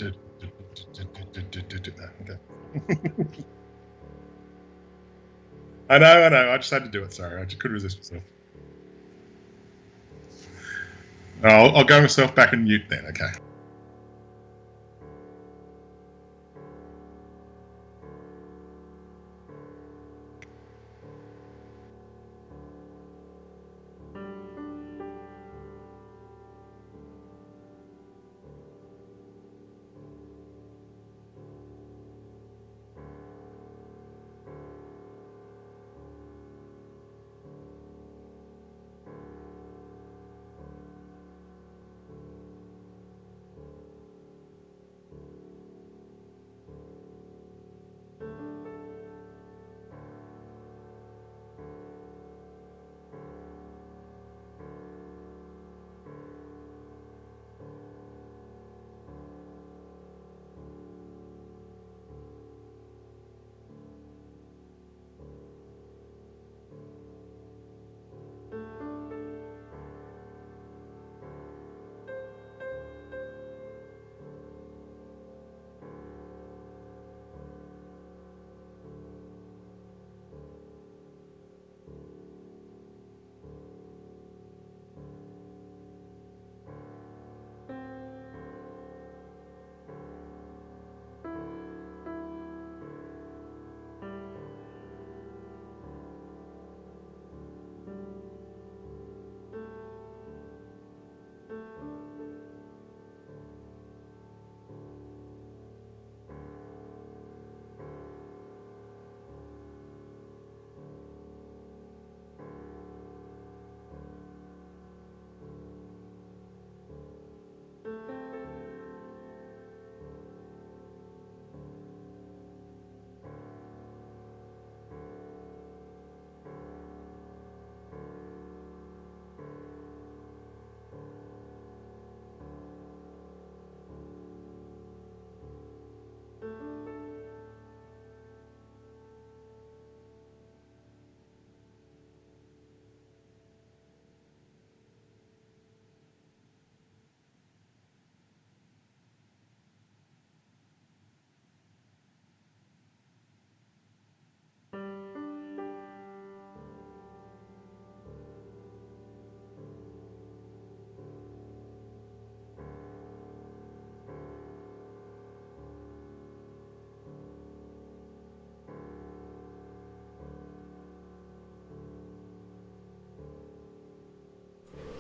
Okay. I know. I just had to do it. Sorry, I just couldn't resist myself. I'll go myself back and mute then. Okay.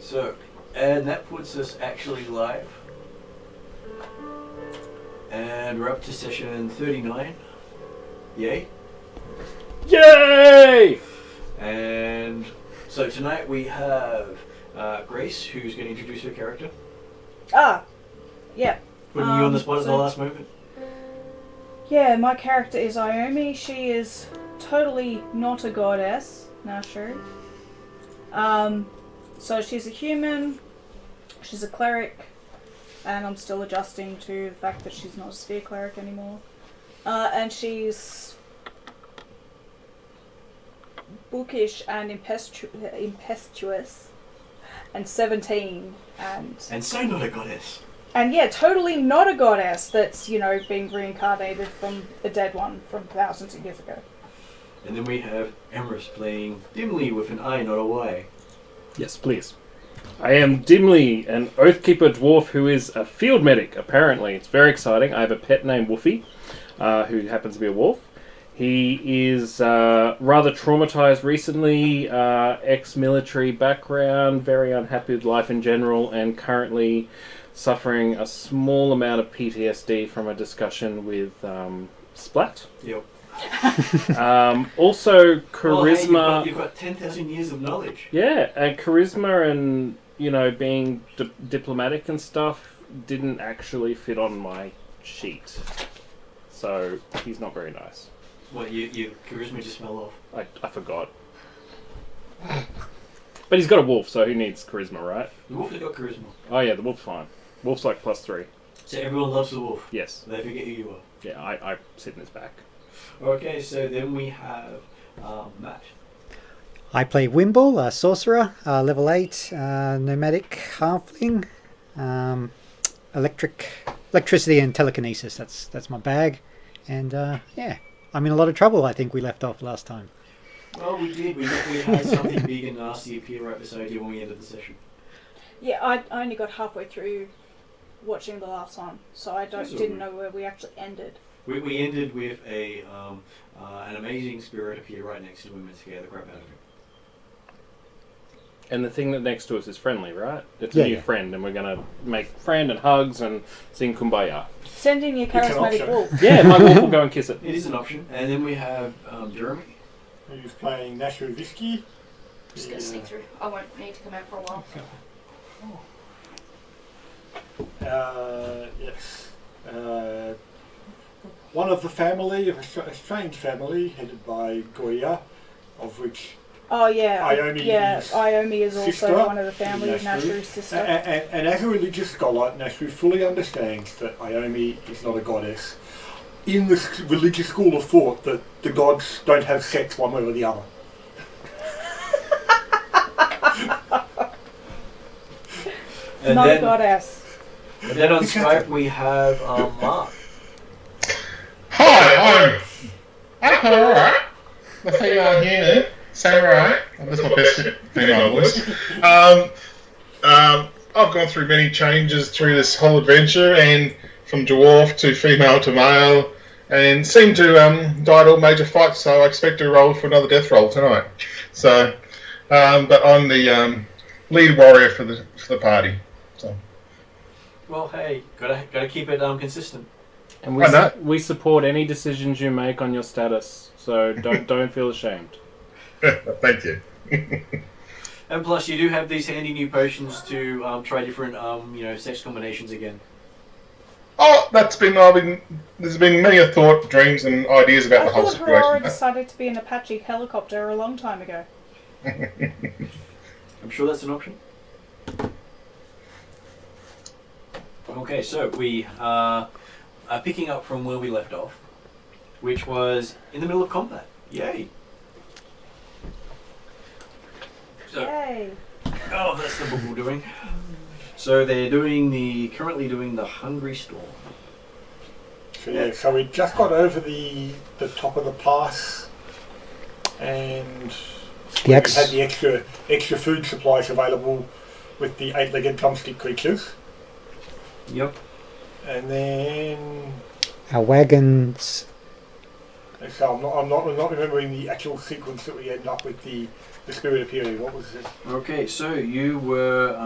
So, and that puts us actually live. And we're up to session 39. Yay. Yay! And so tonight we have Grace, who's going to introduce her character. Yeah. Putting you on the spot at the last moment. Yeah, my character is Iomi. She is totally not a goddess. Now, sure. So she's a human, she's a cleric, and I'm still adjusting to the fact that she's not a sphere cleric anymore. And she's bookish and impetuous, and 17, and so not a goddess. And yeah, totally not a goddess that's, being reincarnated from a dead one from thousands of years ago. And then we have Emrys playing Dimly with an I, not a Y. Yes, please. I am Dimly, an Oathkeeper dwarf who is a field medic, apparently. It's very exciting. I have a pet named Woofy, who happens to be a wolf. He is rather traumatized recently, ex-military background, very unhappy with life in general, and currently suffering a small amount of PTSD from a discussion with Splat. Yep. Also, charisma. Well, hey, you've got 10,000 years of knowledge. Yeah, and charisma and, being diplomatic and stuff didn't actually fit on my sheet. So, he's not very nice. What, your charisma just fell off? I forgot. But he's got a wolf, so who needs charisma, right? The wolf has got charisma. Oh yeah, the wolf's fine. Wolf's like +3. So everyone loves the wolf? Yes. They forget who you are? Yeah, I sit in his back. Okay, so then we have Matt. I play Wimble, a sorcerer, level 8, nomadic halfling, electric electricity and telekinesis. That's my bag, and yeah, I'm in a lot of trouble. I think we left off last time. Well, we did. We had something big and nasty appear right beside you when we ended the session. Yeah, I only got halfway through watching the last one, so I didn't know where we actually ended. We ended with an amazing spirit appear right next to him and scare the crap out of him. And the thing that next to us is friendly, right? It's Yeah, a new yeah. friend, and we're gonna make friend and hugs and sing kumbaya. Send in your charismatic option. wolf. Yeah, my wolf will go and kiss it. It is an option. And then we have Jeremy. Who's playing Nashua Visky. Just gonna sneak through. I won't need to come out for a while. Yes. One of the family, a strange family, headed by Goya, of which Oh yeah, Iomi is Iomi is also sister one of the family of Nashru. Nashru's sister. And as a religious scholar, Nashru fully understands that Iomi is not a goddess. In the religious school of thought that the gods don't have sex one way or the other. And Not then, a goddess. And then on Skype we have Mark. Hi, I'm alright. The female human, samurai. That's my best female voice. I've gone through many changes through this whole adventure, and from dwarf to female to male, and seem to died all major fights. So I expect to roll for another death roll tonight. So, but I'm the lead warrior for the party. So. Well, hey, gotta keep it consistent. And Why we support any decisions you make on your status, so don't feel ashamed. Thank you. And plus, you do have these handy new potions to try different sex combinations again. Oh, there's been many a thought, dreams, and ideas about I the whole thought Aurora situation. decided to be an Apache helicopter a long time ago. I'm sure that's an option. Okay, so we are picking up from where we left off, which was in the middle of combat. Yay! So, Yay! oh, that's the book we're doing. So they're currently doing the Hungry Storm. So yeah, so we just got over the top of the pass, and we had the extra food supplies available with the 8-legged drumstick creatures. Yep. And then Our wagons. so I'm not remembering the actual sequence that we ended up with the spirit appearing. What was it? Okay, so you were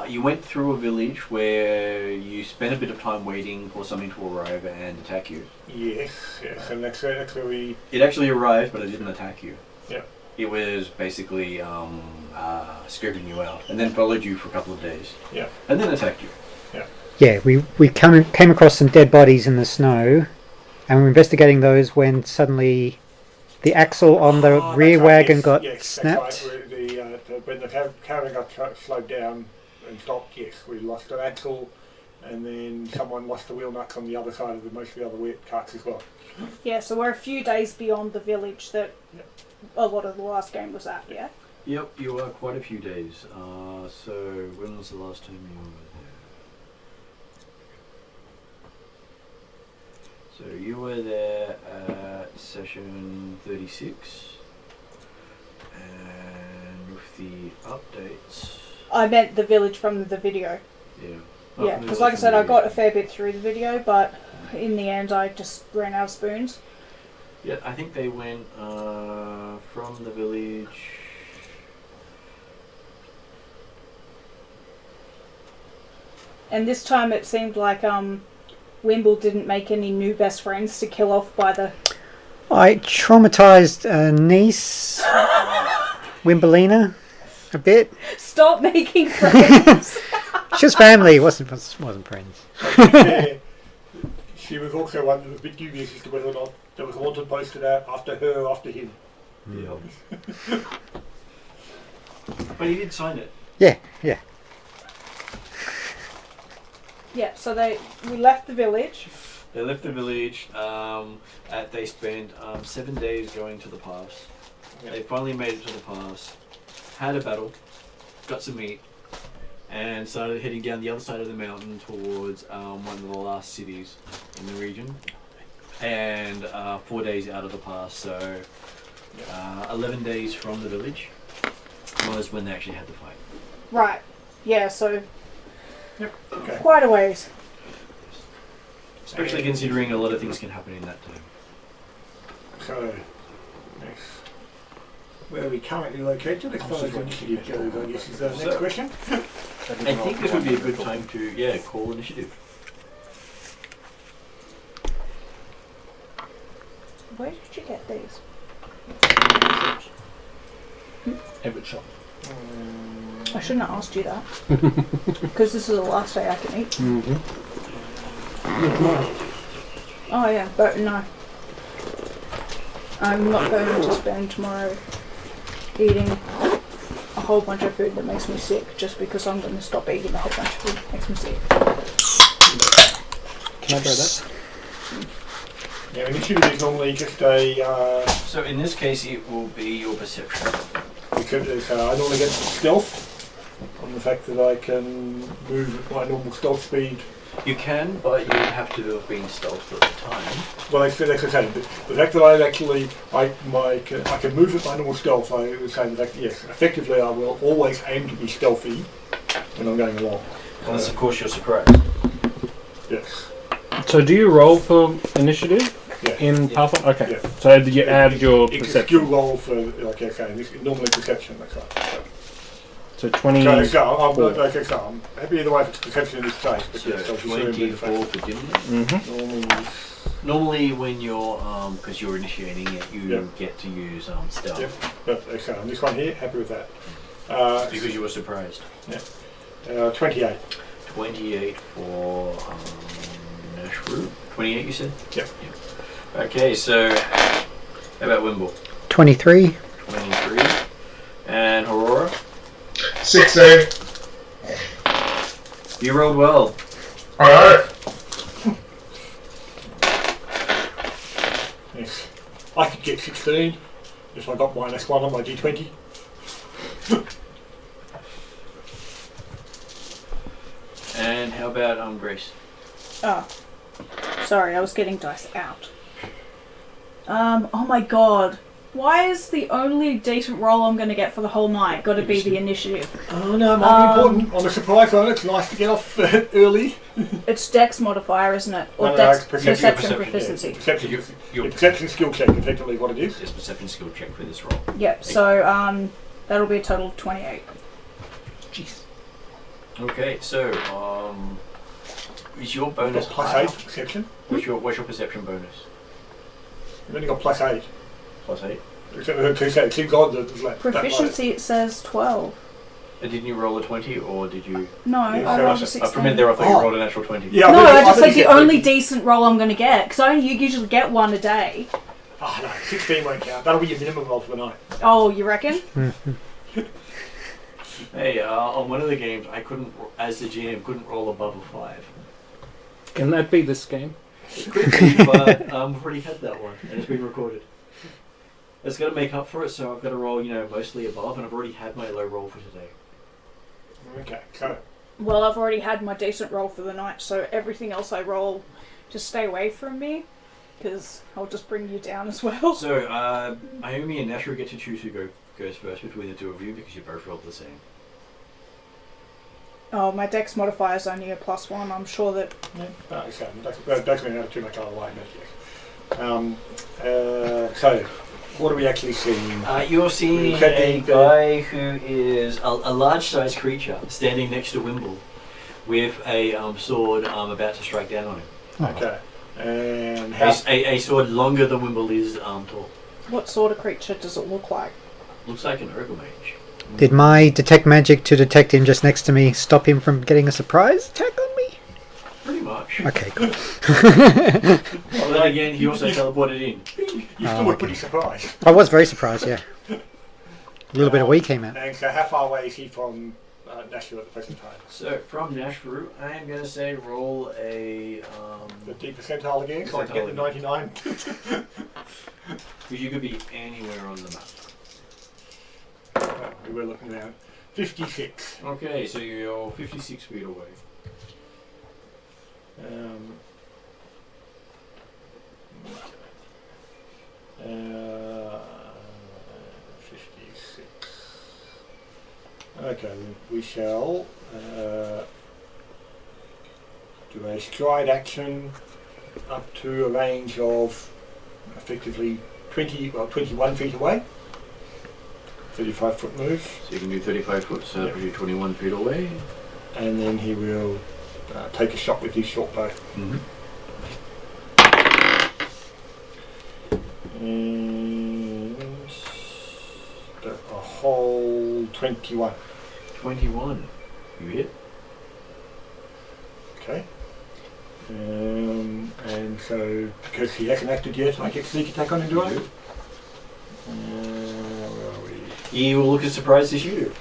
you went through a village where you spent a bit of time waiting for something to arrive and attack you. Yes, and that's where we. It actually arrived, but it didn't attack you. Yeah. It was basically scoping you out, and then followed you for a couple of days. Yeah. And then attacked you. Yeah, we came across some dead bodies in the snow, and we were investigating those when suddenly the axle on the rear wagon got snapped. That's right. When the caravan got slowed down and stopped, yes, we lost an axle, and then someone lost the wheel nuts on the other side of most of the other carts as well. Yeah, so we're a few days beyond the village that a lot of the last game was at, yeah? Yep, you are quite a few days. So when was the last time you were there? So you were there at session 36, and with the updates. I meant the village from the video. Yeah. Yeah, because like I said, I got a fair bit through the video, but in the end I just ran out of spoons. Yeah, I think they went from the village. And this time it seemed like Wimble didn't make any new best friends to kill off by the... I traumatized a niece, Wimbledina, a bit. Stop making friends! She was family, wasn't friends. Yeah, she was also one that was a bit dubious as to whether or not there was a wanted posted out after her or after him. Yeah. But he did sign it. Yeah. Yeah, so we left the village. They left the village. They spent 7 days going to the pass. Yeah. They finally made it to the pass. Had a battle. Got some meat. and started heading down the other side of the mountain towards one of the last cities in the region. And 4 days out of the pass, so 11 days from the village was when they actually had the fight. Right. Yeah, so Yep. Okay. quite a ways. Especially considering a lot of things can happen in that time. So, next. Where are we currently located? As far as initiative goes, I guess is the next question. I think this would be a good time to, call initiative. Where did you get these? Everett shop. I shouldn't have asked you that. Because this is the last day I can eat. Oh yeah, but no. I'm not going to spend tomorrow eating a whole bunch of food that makes me sick just because I'm going to stop eating a whole bunch of food that makes me sick. Can I try that? Yeah, initiative is normally just a. So in this case, it will be your perception. Because I normally get stealth on the fact that I can move at my normal stealth speed. You can, but you have to have been stealth at the time. Well, that's the same. The fact that I can move at my normal stealth, I was saying that yes, effectively I will always aim to be stealthy when I'm going along. Unless, of course, you're surprised. Yes. So do you roll for initiative Yeah. in Pathfinder? Okay. Yeah. So you add your It's a perception. skill roll for normally perception. That's right. So 20. I'm happy either way if it's perception in this case. But So yes, I'll just remember the 24 fact. for dimly. Mm-hmm. Normally, when you're, because you're initiating it, you Yep. get to use stealth. Yep. But okay, on this one here, happy with that. Because you were surprised. 28. 28 for Nashru. 28, you said? Yep. Okay, so how about Wimble? 23. 23. And Aurora? 16. You rolled well. Alright. Yes. I could get 16 if I got -1 on my d20. And how about Grace? Oh. Sorry, I was getting dice out. Oh my god. Why is the only decent roll I'm going to get for the whole night got to be the initiative? Oh no, might be important. On a surprise one, it's nice to get off early. It's Dex modifier, isn't it? Or No, Dex perception, perception perception, proficiency. Perception skill check, effectively what it is. Yes, perception skill check for this roll. Yep, so that'll be a total of 28. Jeez. Okay, so is your bonus Got higher? +8 perception. What's your perception bonus? You've only got +8. +8. Except for 2 sets. It's odd that it's like Proficiency, it says 12. Didn't you roll a 20 or did you? No, Yeah, I so rolled a From 16. in there, I thought you rolled a natural 20. Yeah, No, I just think said the it's only like- decent roll I'm going to get, because I usually get one a day. Oh no, 16 won't count. That'll be your minimum roll for the night. Oh, you reckon? Hey, on one of the games, I couldn't, as the GM, couldn't roll above a 5. Can that be this game? It could be, but we've already had that one, and it's been recorded. It's got to make up for it, so I've got to roll, mostly above, and I've already had my low roll for today. Okay, so Well, I've already had my decent roll for the night, so everything else I roll, just stay away from me, because I'll just bring you down as well. So, Naomi and Nashra get to choose who goes first between the two of you, because you both rolled the same. Oh, my Dex modifier is only a +1. I'm sure that. okay, that's going to have too much other way. So, what are we actually seeing? You're seeing a guy who is a large-sized creature standing next to Wimble with a sword about to strike down on him. Okay, and how? A sword longer than Wimble is tall. What sort of creature does it look like? Looks like an ogre mage. Did my detect magic to detect him just next to me stop him from getting a surprise attack on me? Pretty much. Okay, cool. Well, then again, he also teleported in. You still were pretty surprised. I was very surprised, yeah. A little bit of wee came out. And so, how far away is he from Nashville at the present time? So, from Nashru, I am going to say roll a... The D percentile again, so I can get the 99. Because you could be anywhere on the map. We were looking around. 56. Okay, so you're 56 feet away. 56. Okay, then we shall do a stride action up to a range of effectively 21 feet away. 35-foot move. So you can do 35 foot, so that puts you 21 feet away. And then he will take a shot with his short bow. Mm-hmm. And a whole 21. 21. You hit. Okay. And so, because he hasn't acted yet, I get sneak attack on him, do I? Where are we? He will look as surprised as you do.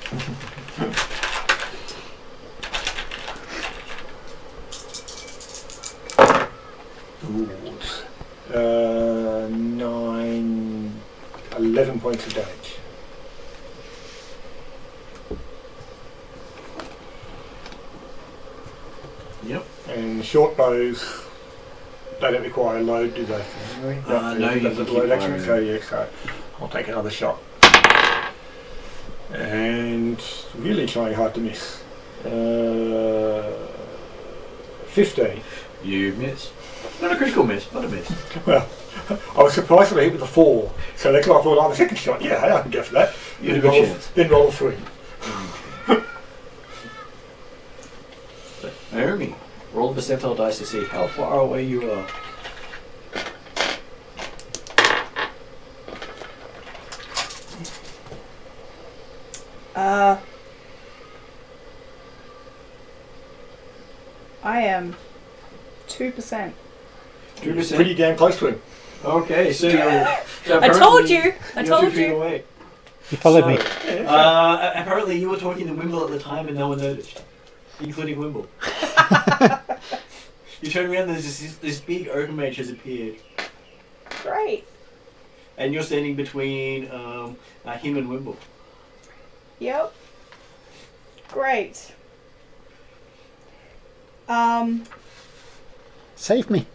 Ooh. 11 points of damage. Yep. And short bows, they don't require a load, do they? No, you that's can a load keep action, firing. so yeah, so I'll take another shot. And really trying hard to miss. 15. You miss. Not a critical miss, but a miss. Well, I was surprised when I hit with a 4, so that's why I thought, oh, the second shot, yeah, hey, I can go for that. You had a good chance. Then roll 3. Naomi, roll the percentile dice to see how far away you are. I am 2%. 2%. Pretty damn close to him. Okay, so you're. I told you! I You're 2 told feet you! away. You followed me. Apparently you were talking to Wimble at the time and no one noticed, including Wimble. You turn around, there's this big ogre mage has appeared, Great. and you're standing between him and Wimble. Yep. Great. Save me.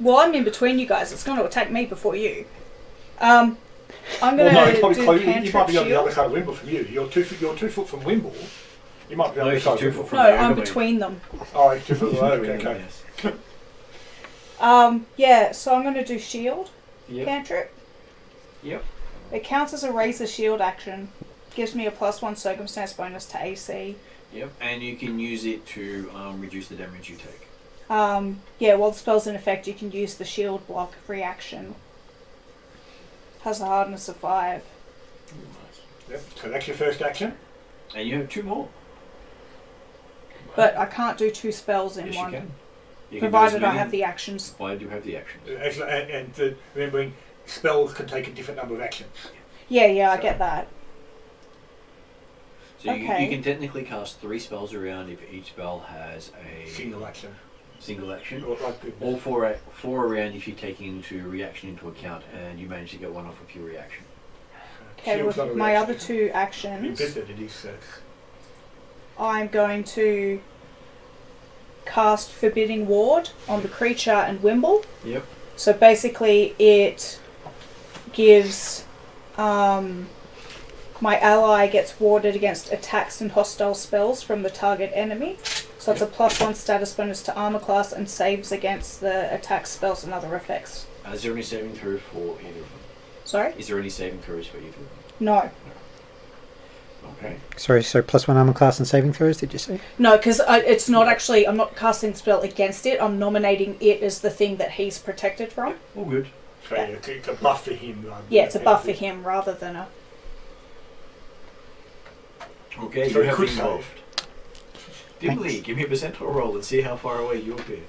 Well, I'm in between you guys. It's going to attack me before you. I'm going Well, no, to he's probably do close. You cantrip might be on the other shield. side of Wimble from you. You're 2 foot from Wimble. You might be on No, the she's side 2 of foot Wimble. from No, the I'm ogre mage. between them. Oh, he's 2 foot away. Okay. Yes. Yeah, so I'm going to do shield Yep. cantrip. Yep. It counts as a razor shield action. Gives me a +1 circumstance bonus to AC. Yep. And you can use it to reduce the damage you take. Yeah, while the spell's in effect, you can use the shield block reaction. Has a hardness of 5. Yep. So that's your first action. And you have 2 more. But I can't do 2 spells in Yes, one. you can. You can do as Provided I many- have the actions. Provided you have the actions. And remembering, spells can take a different number of actions. Yeah, I get that. So Okay. you can technically cast 3 spells around if each spell has a Single action. single action. Or like the- Or 4 around if you take into reaction into account and you manage to get 1 off of your reaction. Okay, Shield's not with a my reaction. other 2 You actions, visited it is. I'm going to cast Forbidding Ward on the creature and Wimble. Yep. So basically it gives my ally gets warded against attacks and hostile spells from the target enemy. So it's a +1 status bonus to armor class and saves against the attack spells and other effects. Is there any saving throw for either of them? Sorry? Is there any saving throws for either of them? No. Okay. Sorry, so +1 armor class and saving throws, did you say? No, because it's not actually, I'm not casting the spell against it, I'm nominating it as the thing that he's protected from. All good. So yeah, it's a buff for him. Rather Yeah, than it's a a buff for benefit. him rather than a... Okay, So you he have could been save. involved. Dimly, give me a percentile roll and see how far away you appear.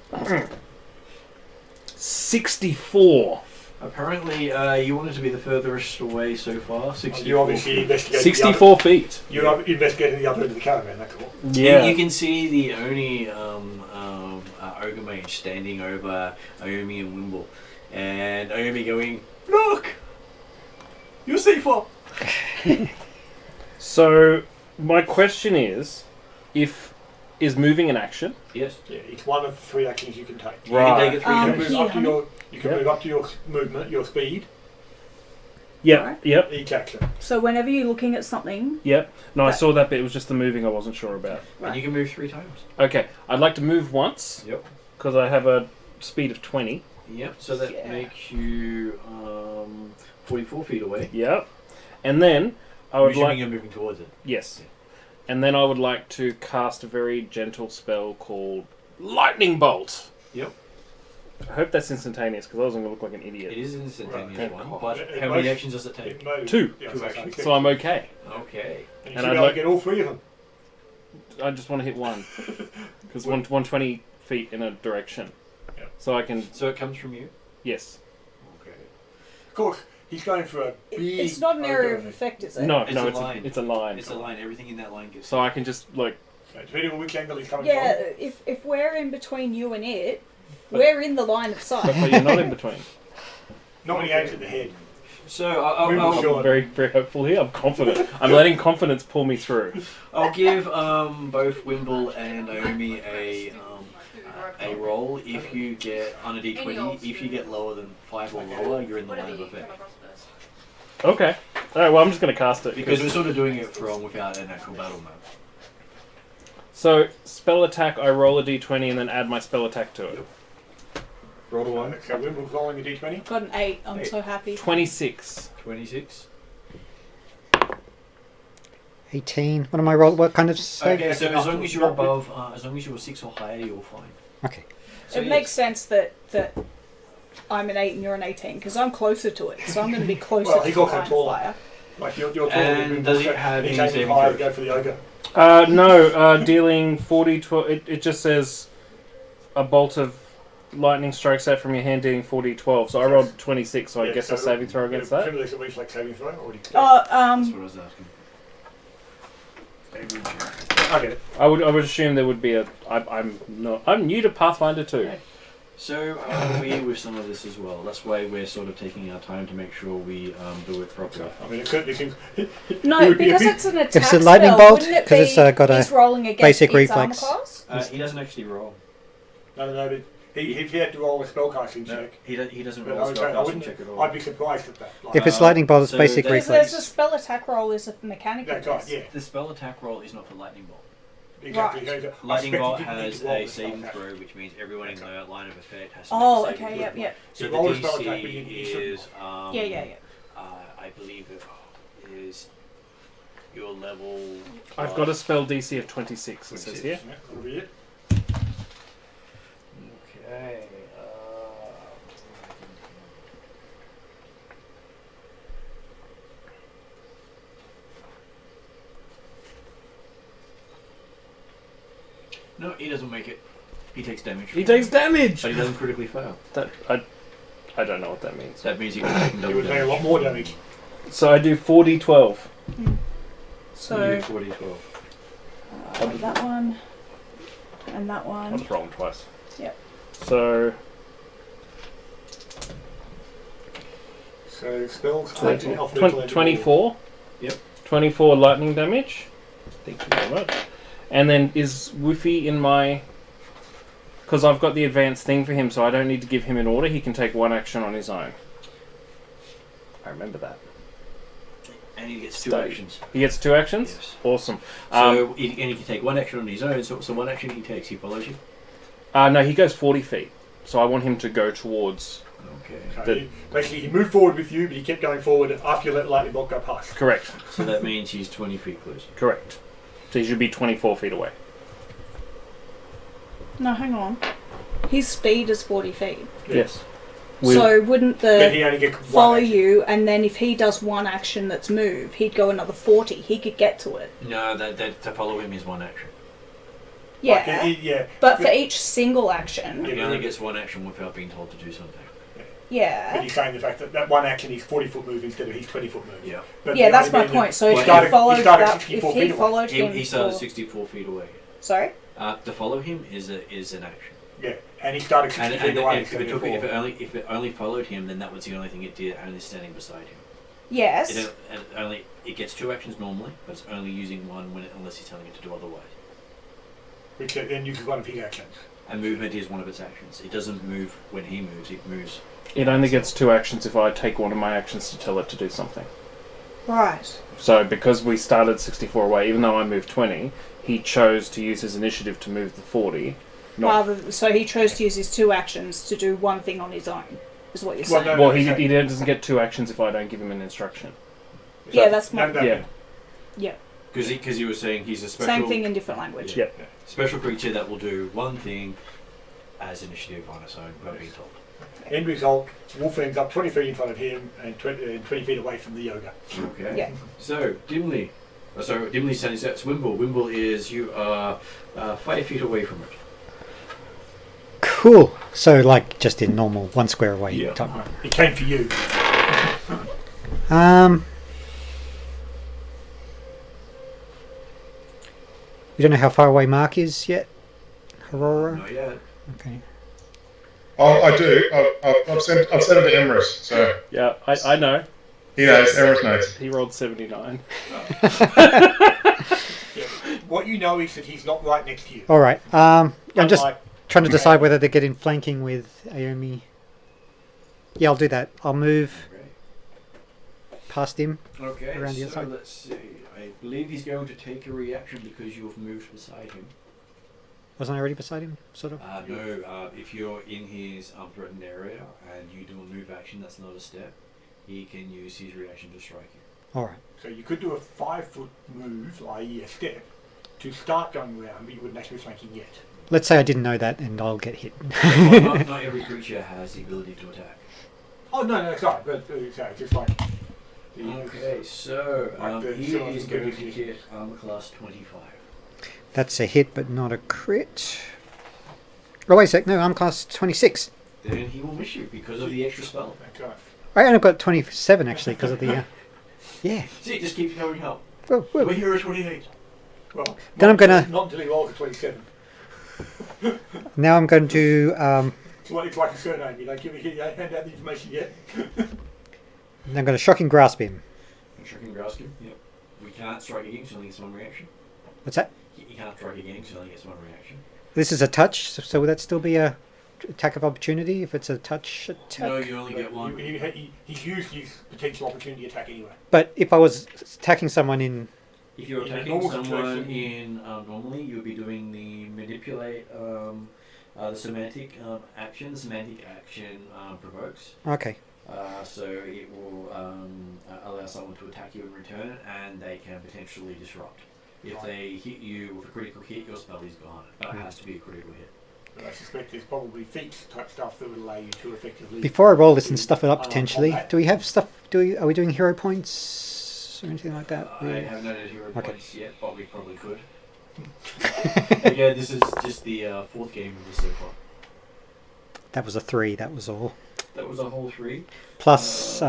64. Apparently, you wanted to be the furthest away so far. 64. You obviously investigated 64 feet. You're investigating the other end of the caravan, that's all. Yeah. You can see the Oni ogre mage standing over Aomi and Wimble, and Aomi going, "Look, you're safer." So my question is moving an action? Yes. Yeah, it's one of the 3 actions you can take. Right. You can take it 3 You can times. move up to you can move up to your movement, your speed, Yep. Right. Yep. each action. So whenever you're looking at something, Yep. No, I But- saw that bit. It was just the moving I wasn't sure about. And you can move 3 times. Okay. I'd like to move once. Yep. Because I have a speed of 20. Yep. So that Yeah. makes you 44 feet away. Yep. And then I I'm would assuming like... you're moving towards it. Yes. And then I would like to cast a very gentle spell called Lightning Bolt. Yep. I hope that's instantaneous because I was going to look like an idiot. It is an instantaneous Right. one, God. but It how many most- actions does it take? It moves. 2. Yeah, Two so actions. So I'm okay. Okay. And you and should I'd be able like- to get all 3 of them. I just want to hit one. Because 120 feet in a direction. Yep. So I can... So it comes from you? Yes. Okay. Of course, he's going for a big... it's not an area of ogre. effect, is it? No, It's no, a it's line. it's a line. It's a line. Everything in that line gives. So I can just, like... So depending on which angle he's coming Yeah, from. if we're in between you and it, we're in the line of But sight. you're not in between. Not when he aims at the head. So Wimble shot. I'm very, very hopeful here. I'm confident. I'm letting confidence pull me through. I'll give both Wimble and Naomi a roll. If you get on a d20, if you get lower than 5 or lower, you're in the line of effect. Okay. Alright, well, I'm just going to cast it. Because we're sort of doing it from without an actual battle map. So, spell attack, I roll a d20 and then add my spell attack to it. Roll to 1. So Wimble's rolling a d20. Got an 8. I'm 8. so happy. 26. 26. 18. What am I rolling? What kind of save? Okay, so as long as you're above, as long as you're 6 or higher, you're fine. Okay. So It makes sense that I'm an 8 and you're an 18 because I'm closer to it, so I'm going to be closer Well, to he's the also line of taller. fire. Like you're taller And than Wimble. does it so have he's any aiming saving higher, throws? go for the ogre. No, dealing 40... It just says a bolt of lightning strikes out from your hand dealing 40-12. So I rolled 26, so I Yeah, guess so a saving throw against that. Similarly, a reflex saving throw. Already. That's what I was asking. I get it. I would assume there would be a... I'm new to Pathfinder too. So we with some of this as well. That's why we're sort of taking our time to make sure we do it properly. I mean, it could. It No, would be a because big- it's an attack If it's a lightning spell, bolt, wouldn't it 'cause it's, be got a he's rolling against basic its armor reflex. class? He doesn't actually roll. No. But if he had to roll a spellcasting check, He doesn't but roll a spellcasting check at all. I'd be surprised at that. Like, If it's lightning bolt, it's So basic there's- There's reflex. a spell attack roll is a mechanical that's right. test. Yeah. The spell attack roll is not for lightning bolt. Exactly. Right. I Lightning expect bolt he didn't need has to roll a the spell saving attack. throw, which means everyone in the line of effect has to Oh, make a saving okay, throw. yep, yep. So You the roll a spell attack, but you DC shouldn't is, Yeah. I believe it is your level. I've got a spell DC of 26, it says here. Yeah, that'll be it. Okay. No, he doesn't make it. He takes damage. He takes damage! But he doesn't critically fail. That, I don't know what that means. So that means he can take It double would take a damage. lot more damage. So I do 40-12. So 40, 12. that one and that I'll one. just roll them twice. Yep. So So spells. 24. Yep. 24 lightning damage. Thank you very much. And then is Woofy in my... Because I've got the advanced thing for him, so I don't need to give him an order. He can take one action on his own. I remember that. And he gets 2 Stay. actions. He gets 2 actions? Yes. Awesome. So he can take 1 action on his own. So one action he takes, he follows you. No, he goes 40 feet. So I want him to go towards... Okay. So basically, he moved forward with you, but he kept going forward after you let lightning bolt go past. Correct. So that means he's 20 feet closer. Correct. So he should be 24 feet away. No, hang on. His speed is 40 feet. Yeah. Yes. So wouldn't But the he only gets follow one action. you, and then if he does one action that's move, he'd go another 40. He could get to it. No, that to follow him is 1 action. Yeah. Like, yeah. But for each single action, Yeah. He only gets 1 action without being told to do something. But yeah. he's saying the fact that one action is 40-foot move instead of his 20-foot move. Yeah. But Yeah, the that's only my being point. So Well, if he he followed started that, if 64 he feet away. followed him, He started for- 64 feet away. Sorry. To follow him is an action. Yeah, and he started 60 And feet away. if it only followed him, then that was the only thing it did, only standing beside him. Yes. It gets 2 actions normally, but it's only using one unless he's telling it to do otherwise. Which then you can go on pick actions. And movement is one of its actions. It doesn't move when he moves, it moves. It only gets 2 actions if I take one of my actions to tell it to do something. Right. So because we started 64 away, even though I moved 20, he chose to use his initiative to move the 40. So he chose to use his 2 actions to do one thing on his own, is what you're saying. Well, he doesn't get 2 actions if I don't give him an instruction. Yeah, that's my... Yeah. Because he was saying he's a special... Same thing in different language. Yeah. Special creature that will do one thing as initiative on its own, without being told. End result, Wolf ends up 20 feet in front of him and 20 feet away from the yoga. Okay. Yeah. So, Dimly... Dimly's saying that's Wimble. Wimble is you are 5 feet away from it. Cool. So, like, just in normal 1 square away type. It came for you. You don't know how far away Mark is yet? Aurora? Not yet. Okay. Oh, I do. I've sent it to Emrys, so... Yeah, I know. He knows, Emrys knows. He rolled 79. What you know is that he's not right next to you. Alright. I'm just Unlike- trying to decide whether to get in flanking with Aomi. Yeah, I'll do that. I'll move past him. Okay, Around the so inside. let's see. I believe he's going to take a reaction because you've moved beside him. Wasn't I already beside him? Sort of? No, if you're in his threatened area and you do a move action, that's not a step. He can use his reaction to strike you. Alright. So you could do a 5-foot move, i.e. a step, to start going around, but you wouldn't actually be flanking yet. Let's say I didn't know that and I'll get hit. not every creature has the ability to attack. Oh, no, sorry, but it's just like... Okay, so he is going to hit armor class 25. That's a hit, but not a crit. Oh, wait a sec. No, I'm class 26. Then he will miss you because of the extra spell. Okay. I only got 27 actually because of the. Yeah. See, it just keeps going up. Well, We're here at 28. Well, Then I'm gonna- not until he rolls a 27. now I'm going to. It's like a surname. You don't hand out the information yet. I'm going to shocking grasp him. Shocking grasp him. Yep. We can't strike again, so only gets one reaction. What's that? You can't strike again, so only gets one reaction. This is a touch, so would that still be a attack of opportunity if it's a touch attack? No, you only get one. He's used his potential opportunity attack anyway. But if I was attacking someone in. If you're In a attacking normal someone situation- in normally, you'll be doing the manipulate, the semantic action. The semantic action provokes. Okay. So it will allow someone to attack you in return, and they can potentially disrupt. If they hit you with a critical hit, your spell is gone. But it has to be a critical hit. But I suspect there's probably feats type stuff that would allow you to effectively... Before I roll this and stuff it up Unarmed potentially, combat. do we have stuff? Are we doing hero points or anything like that? I haven't noted hero Okay. points yet, but we probably could. Again, this is just the 4th game of this so far. That was a 3, that was all. That was a whole 3. Plus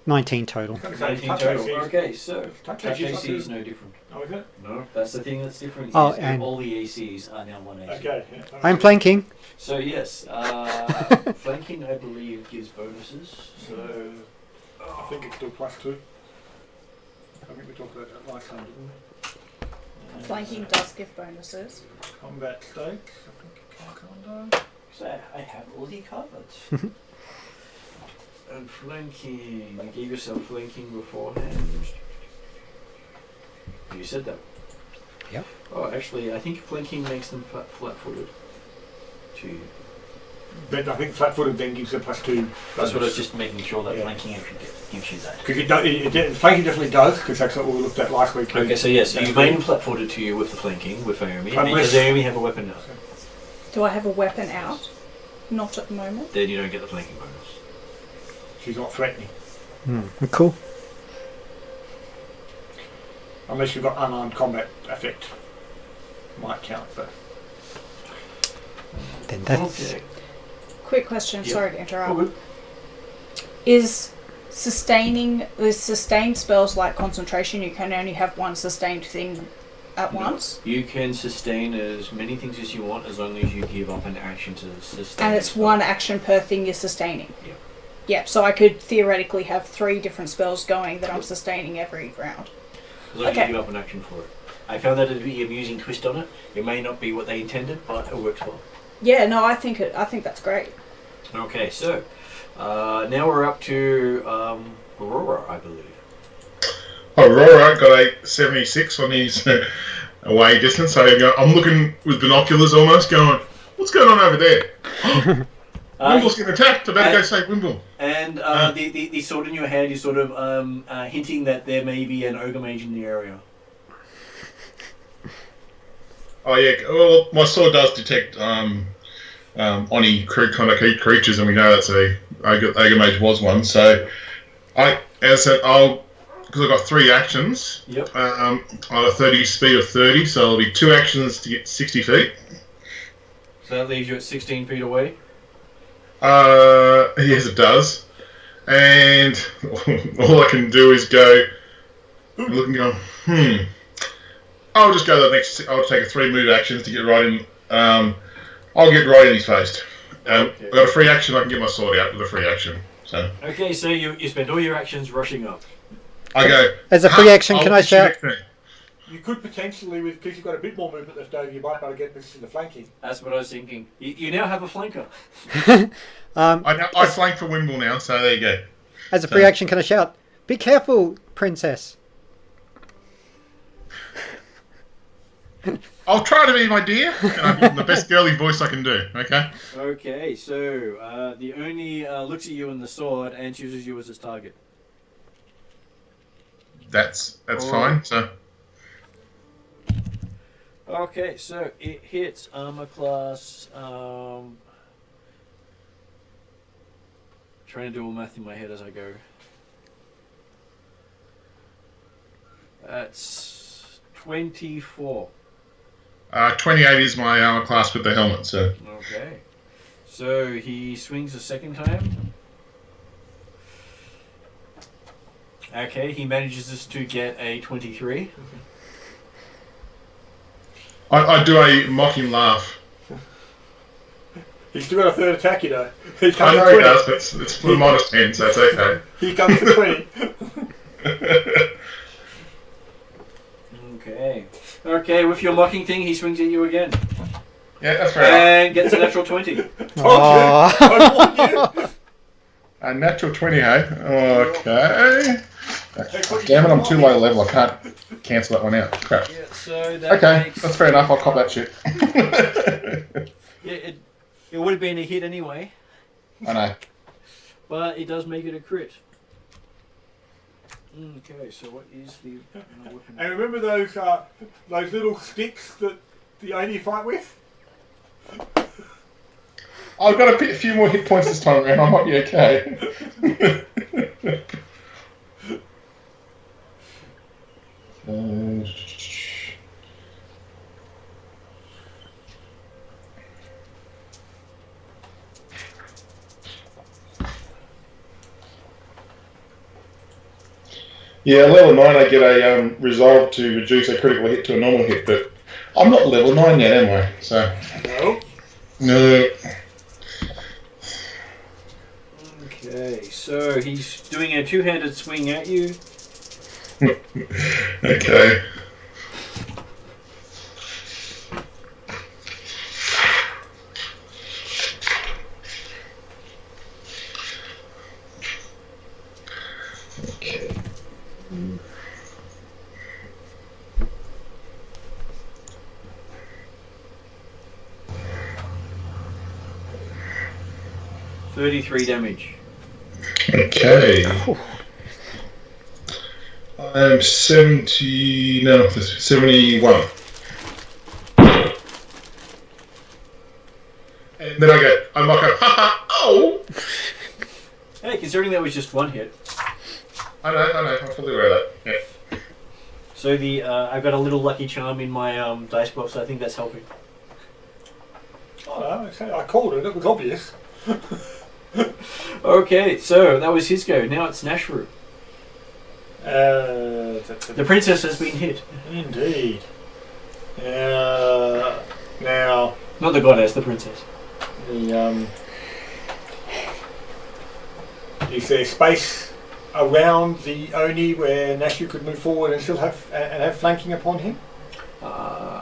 19 total. 19 touch total. AC. Okay, so Touch touch AC AC is no different. Oh, is it? No, that's the thing that's different. Oh, is and- all the ACs are now 1 AC. Okay. Yeah. I'm flanking. So yes, flanking I believe gives bonuses. So I think it's still +2. I think we talked about that last time, didn't we? Flanking does give bonuses. Combat stakes. I think you can commando. so I have all the cards. And flanking, you gave yourself flanking beforehand. You said that. Yep. Oh, actually, I think flanking makes them flat-footed. To you. But I think flat-footed then gives a +2. That's what I was just making sure that Yeah. flanking actually gives you that. Because flanking definitely does, because that's what we looked at last week. Okay, so yes, you made him flat-footed to you with the flanking, with Naomi. And Unless- does Naomi have a weapon now? Do I have a weapon out? Not at the moment. Then you don't get the flanking bonus. She's not threatening. Cool. Unless you've got unarmed combat effect. Might count, but... Then that's. Okay. Quick question, Yep. sorry to interrupt. Oh, good. Is sustained spells like concentration, you can only have one sustained thing at No. once? You can sustain as many things as you want as long as you give up an action to sustain. And it's the spell. one action per thing you're sustaining? Yeah. Yeah, so I could theoretically have 3 different spells going that I'm sustaining every round. As long as you give up an action for it. I found that to be an amusing twist on it. It may not be what they intended, but it works well. Yeah, no, I think that's great. Okay, so now we're up to Aurora, I believe. Aurora got a 76 on his away distance, so I'm looking with binoculars almost, going, what's going on over there? Wimble's getting attacked. I better go save Wimble. And the sword in your hand is sort of hinting that there may be an ogre mage in the area. Oh yeah, well my sword does detect Oni kind of creatures, and we know that's a ogre mage was one. So as I said, because I've got 3 actions. Yep. I have a 30 speed of 30, so it'll be 2 actions to get 60 feet. So that leaves you at 16 feet away. Yes, it does. And all I can do is go look and go, I'll just go to the next. I'll take a 3 move actions to get right in. I'll get right in his face. Okay. I've got a free action. I can get my sword out with a free action. So. Okay, so you spend all your actions rushing up. I go. As a free action, can I shout? You could potentially, because you've got a bit more movement left over, you might be able to get this in the flanking. That's what I was thinking. You now have a flanker. I flank for Wimble now, so there you go. As a free action, can I shout, "Be careful, princess"? I'll try to be my dear, and I'll give him the best girly voice I can do, okay? Okay, so the Oni looks at you in the sword and chooses you as its target. That's fine, so... Okay, so it hits armor class. Trying to do all math in my head as I go. That's 24. 28 is my armor class with the helmet, so... Okay. So he swings a second time. Okay, he manages to get a 23. I do a mocking laugh. He's still got a 3rd attack, you know. I know he does, but it's for minus 10, so it's okay. Here comes the 20. Okay, with your mocking thing, he swings at you again. Yeah, that's right. And gets a natural 20. A natural 20, hey? Okay. Damn it, I'm too low level. I can't cancel that one out. Crap. Yeah, so that okay, makes... that's fair enough. I'll cop that shit. Yeah, it would have been a hit anyway. I know. But it does make it a crit. Okay, so what is the weapon? And remember those little sticks that the Oni fight with? I've got a few more hit points this time around. I might be okay. Yeah, level 9 I get a resolve to reduce a critical hit to a normal hit, but I'm not level 9 yet, am I? So no. Okay, so he's doing a 2-handed swing at you. Okay. Okay. $33 damage. Okay. I'm 71. And then I'm like, haha, oh! Hey, considering that was just 1 hit. I know, I'm fully aware of that. Yeah. So I've got a little lucky charm in my dice box, so I think that's helping. Oh, I called it, it was obvious. Okay, so that was his go. Now it's Nashru. The princess has been hit. Indeed. Now... Not the goddess, the princess. is there space around the Oni where Nashu could move forward and still have flanking upon him?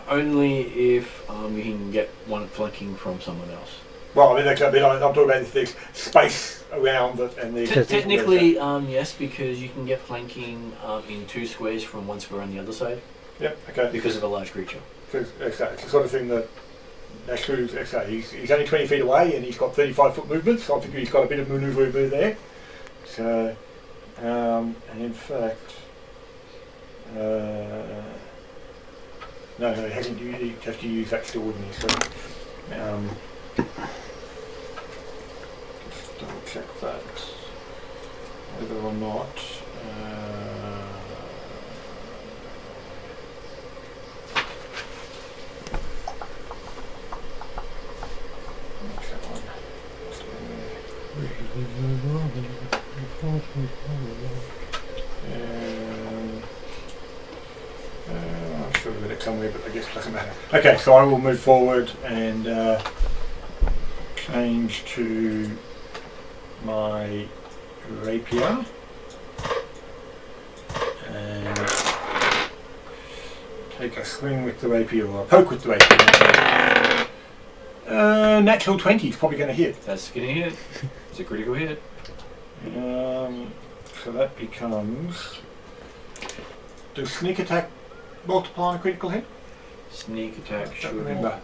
Only if you can get one flanking from someone else. Well, I'm talking about if there's space around it and there's... Technically, yes, because you can get flanking in 2 squares from 1 square on the other side. Yep, okay. Because of a large creature. Because it's the sort of thing that he's only 20 feet away and he's got 35-foot movement, so I think he's got a bit of manoeuvrability there. So, and in fact, no, he hasn't. He has to use that still, wouldn't he? So, just double check that whether or not. I'm sure we've got it somewhere, but I guess it doesn't matter. Okay, so I will move forward and change to my rapier and take a swing with the rapier or a poke with the rapier. Natural 20 is probably going to hit. That's going to hit. It's a critical hit. So that becomes... Does sneak attack multiply on a critical hit? Sneak attack, I sure. don't remember.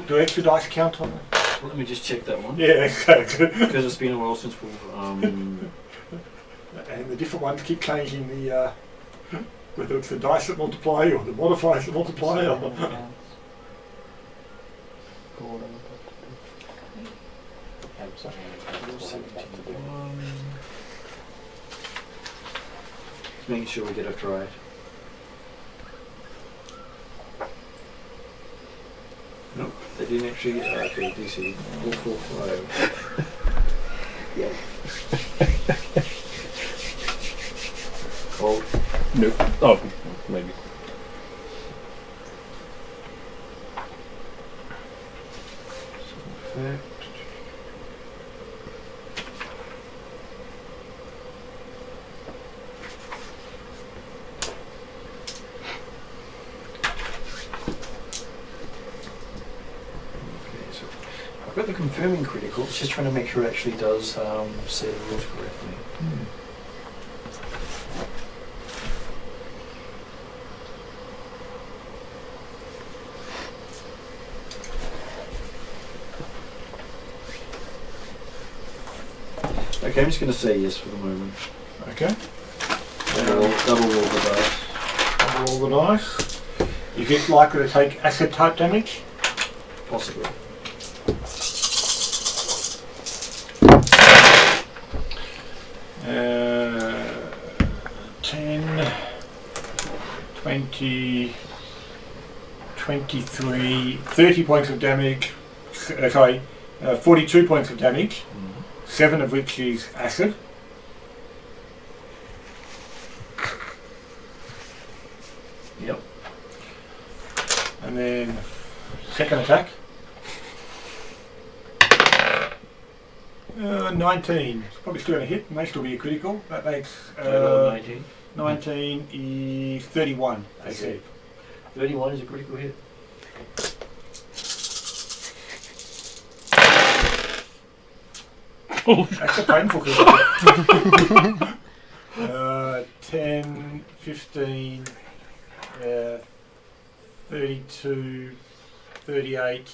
Do extra dice count on it? Let me just check that one. Yeah, exactly. Because it's been a while since we've... And the different ones keep changing the... whether it's the dice that multiply or the modifiers that multiply or... Just making sure we get it right. Nope, they didn't actually get okay, DC 445. Yeah. Cold. Nope. Oh, maybe. Effect. I've got the confirming critical, it's just trying to make sure it actually does say the rules correctly. Okay, I'm just going to say yes for the moment. Okay. Double roll the dice. Double roll the dice. Is it likely to take acid type damage? Possibly. 10, 20, 23, 30 points of damage, 42 points of damage, 7 of which is acid. Yep. And then second attack. 19. It's probably still going to hit. May still be a critical. That makes 19. 19 is 31. AC. 31 is a critical hit. That's a painful critical. 10, 15, 32, 38,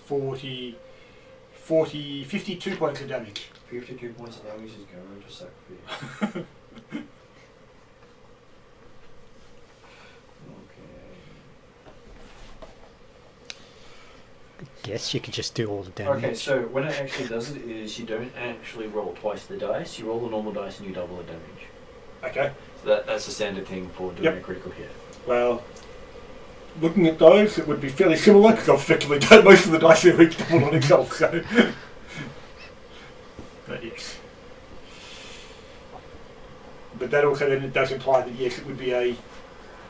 40, 40, 52 points of damage. 52 points of damage is going to suck for you. Yes, you could just do all the damage. Okay, so when it actually does it is you don't actually roll twice the dice, you roll the normal dice and you double the damage. Okay. So that's the standard thing for doing a critical hit. Well, looking at those, it would be fairly similar because I've effectively done most of the dice are each doubled on itself, so... But yes. But that also then it does imply that yes, it would be a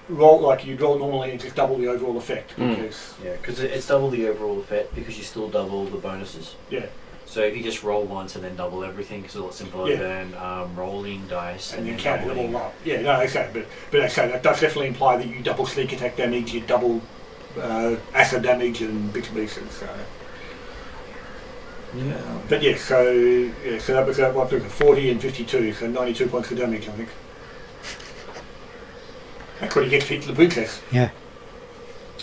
roll like you'd roll normally and just double the overall effect. Because yeah, because it's double the overall effect because you still double the bonuses. Yeah. So if you just roll once and then double everything, it's a lot simpler than rolling dice and then then count them all up. Yeah, no, okay, but okay, that does definitely imply that you double sneak attack damage, you double acid damage and bits and pieces. So. Yeah. But yeah, so that was what 40 and 52, so 92 points of damage, I think. That's what you get to hit the princess. Yeah.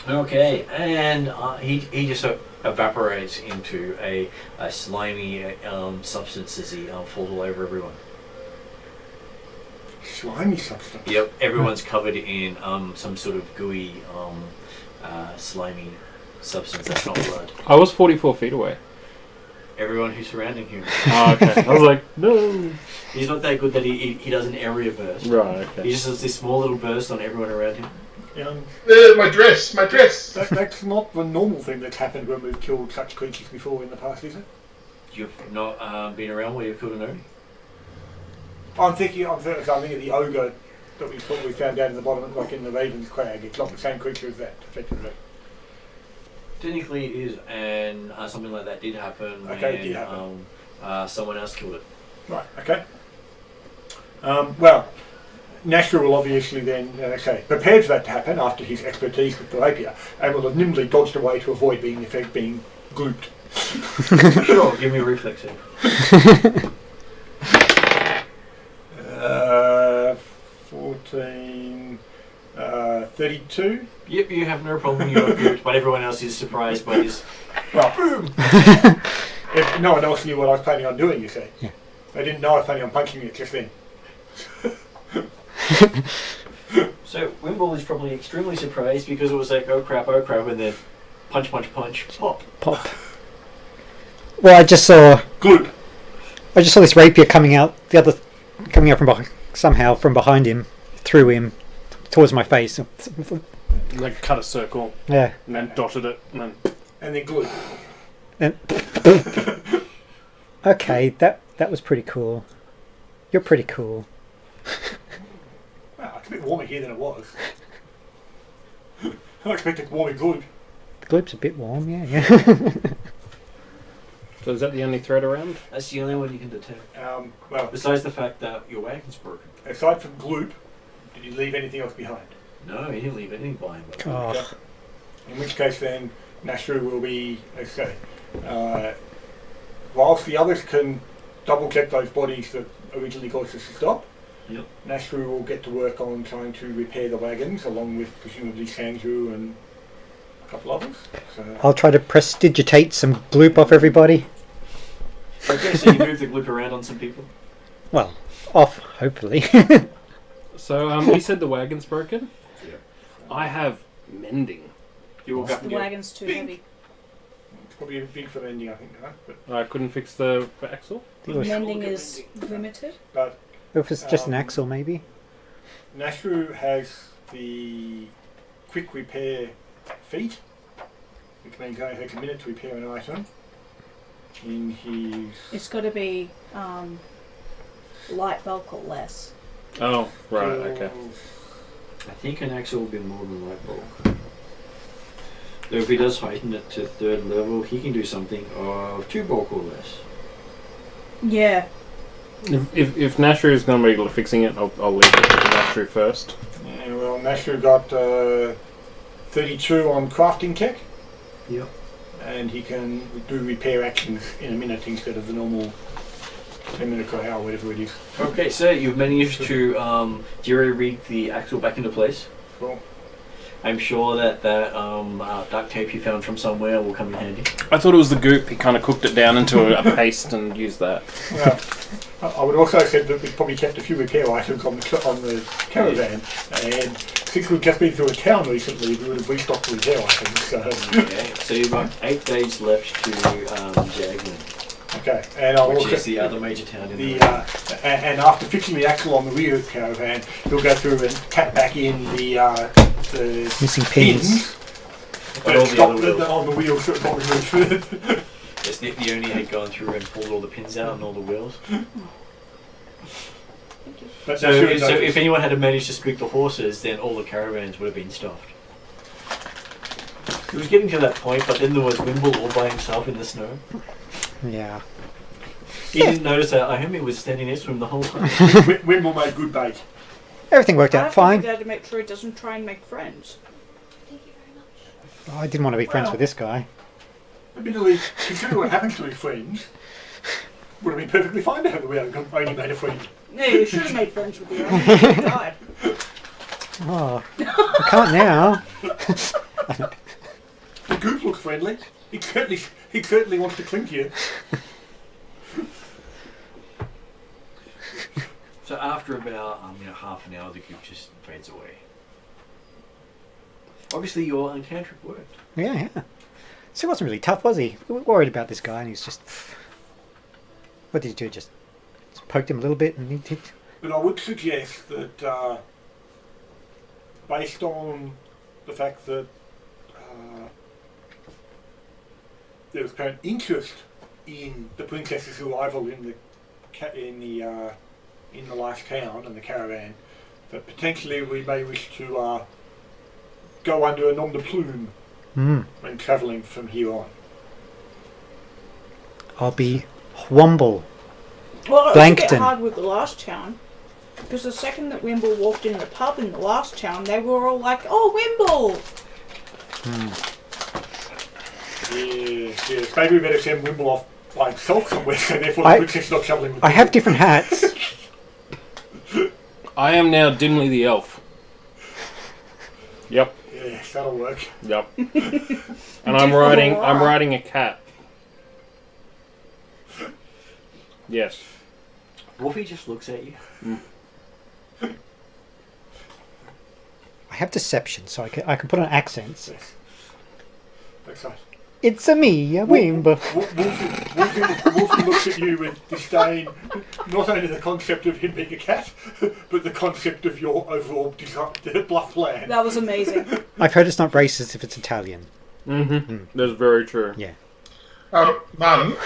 Okay, and he just evaporates into a slimy substance as he falls all over everyone. Slimy substance? Yep, everyone's covered in some sort of gooey, slimy substance that's not blood. I was 44 feet away. Everyone who's surrounding him. Oh, okay. I was like, no. He's not that good that he does an area burst. Right, okay. He just does this small little burst on everyone around him. My dress. That's not the normal thing that's happened when we've killed such creatures before in the past, is it? You've not been around where you've killed an ogre? I'm thinking of the ogre that we found down in the bottom, like in the Raven's Crag. It's not the same creature as that, effectively. Technically it is, and something like that did happen Okay, when it did happen. Someone else killed it. Right, okay. Well, Nashra will obviously then, prepared for that to happen after his expertise with the rapier, and will have nimbly dodged away to avoid being glooped. Sure, give me a reflex save. 14, 32. Yep, you have no problem. You're glooped, but everyone else is surprised by this. Well, if no one else knew what I was planning on doing, you see. Yeah. They didn't know I was planning on punching it just then. So Wimble is probably extremely surprised because it was like, oh crap, and then punch, pop. Pop. Well, I just saw this rapier coming out from behind, somehow from behind him, through him, towards my face. Like cut a circle. Yeah. And then dotted it. And then glued. And okay, that was pretty cool. You're pretty cool. Well, it's a bit warmer here than it was. I expected warm and good. The globe's a bit warm, yeah. So is that the only threat around? That's the only one you can detect. Well, besides the fact that your wagon's broken. Aside from gloop, did you leave anything else behind? No, he didn't leave anything behind. Oh. In which case then, Nashru will be, whilst the others can double check those bodies that originally caused us to stop, yep. Nashru will get to work on trying to repair the wagons, along with presumably Sanju and a couple others. So I'll try to prestidigitate some gloop off everybody. Okay, so you move the gloop around on some people? Well, off, hopefully. So, you said the wagon's broken? Yeah. I have mending. You walk up The and go, wagon's too heavy. it's probably a big for ending, I think, huh? But I couldn't fix the axle? Mending is limited. but If it's just an axle, maybe. Nashru has the quick repair feat, which means it only takes a minute to repair an item. In his... It's got to be light bulk or less. Oh, right, okay. I think an axle will be more than light bulk. Though if he does heighten it to 3rd level, he can do something of 2 bulk or less. Yeah. If Nashru is going to be able to fixing it, I'll leave it to Nashru first. Yeah, well, Nashru got 32 on crafting tech. Yep. And he can do repair actions in a minute instead of the normal 10 minute per hour, whatever it is. Okay, so you've managed to jury-rig the axle back into place. Cool. I'm sure that duct tape you found from somewhere will come in handy. I thought it was the goop. He kind of cooked it down into a paste and used that. Well, I would also have said that we probably kept a few repair items on the caravan, and since we've just been through a town recently, we would have restocked the repair items. So. Okay, so you've got 8 days left to Jagman. Okay, and I'll which also, is the other major town in the and after fixing the axle on the rear caravan, he'll go through and tap back in the missing pins. But all the other wheels. On the wheels that got removed. Yes, the Oni had gone through and pulled all the pins out and all the wheels. But So if anyone had managed to split the horses, then all the caravans would have been stuffed. It was getting to that point, but then there was Wimble all by himself in the snow. Yeah. He didn't notice that Iommi was standing next to him the whole time. Wimble made good bait. Everything worked out fine. I have to make sure he doesn't try and make friends. Thank you very much. Oh, I didn't want to be friends with this guy. Admittedly, considering what happened to his friends, would have been perfectly fine to have the only made a friend. Yeah, you should have made friends with the owner. He died. Oh, I can't now. The goop looks friendly. He certainly wants to cling to you. So after about half an hour, the goop just fades away. Obviously, your uncantrip worked. Yeah. So he wasn't really tough, was he? We were worried about this guy, and he's just... What did you do? Just poked him a little bit, and he did... But I would suggest that, based on the fact that there was apparent interest in the princess's arrival in the last town and the caravan, that potentially we may wish to go under a nom de plume when travelling from here on. I'll be Womble. Well, it was a bit Blankton. hard with the last town. Because the second that Wimble walked in the pub in the last town, they were all like, "Oh, Wimble!" Yes. Maybe we better send Wimble off by himself somewhere, so therefore the princess not travelling with I him. have different hats. I am now Dimly the elf. Yep. Yes, that'll work. Yep. And I'm riding a cat. Yes. Wolfie just looks at you. I have deception, so I can put on accents. Yes. That's right. It's a me, a Wimble. Wolfie looks at you with disdain, not only the concept of him being a cat, but the concept of your overall bluff plan. That was amazing. I've heard it's not racist if it's Italian. That's very true. Yeah. Martin,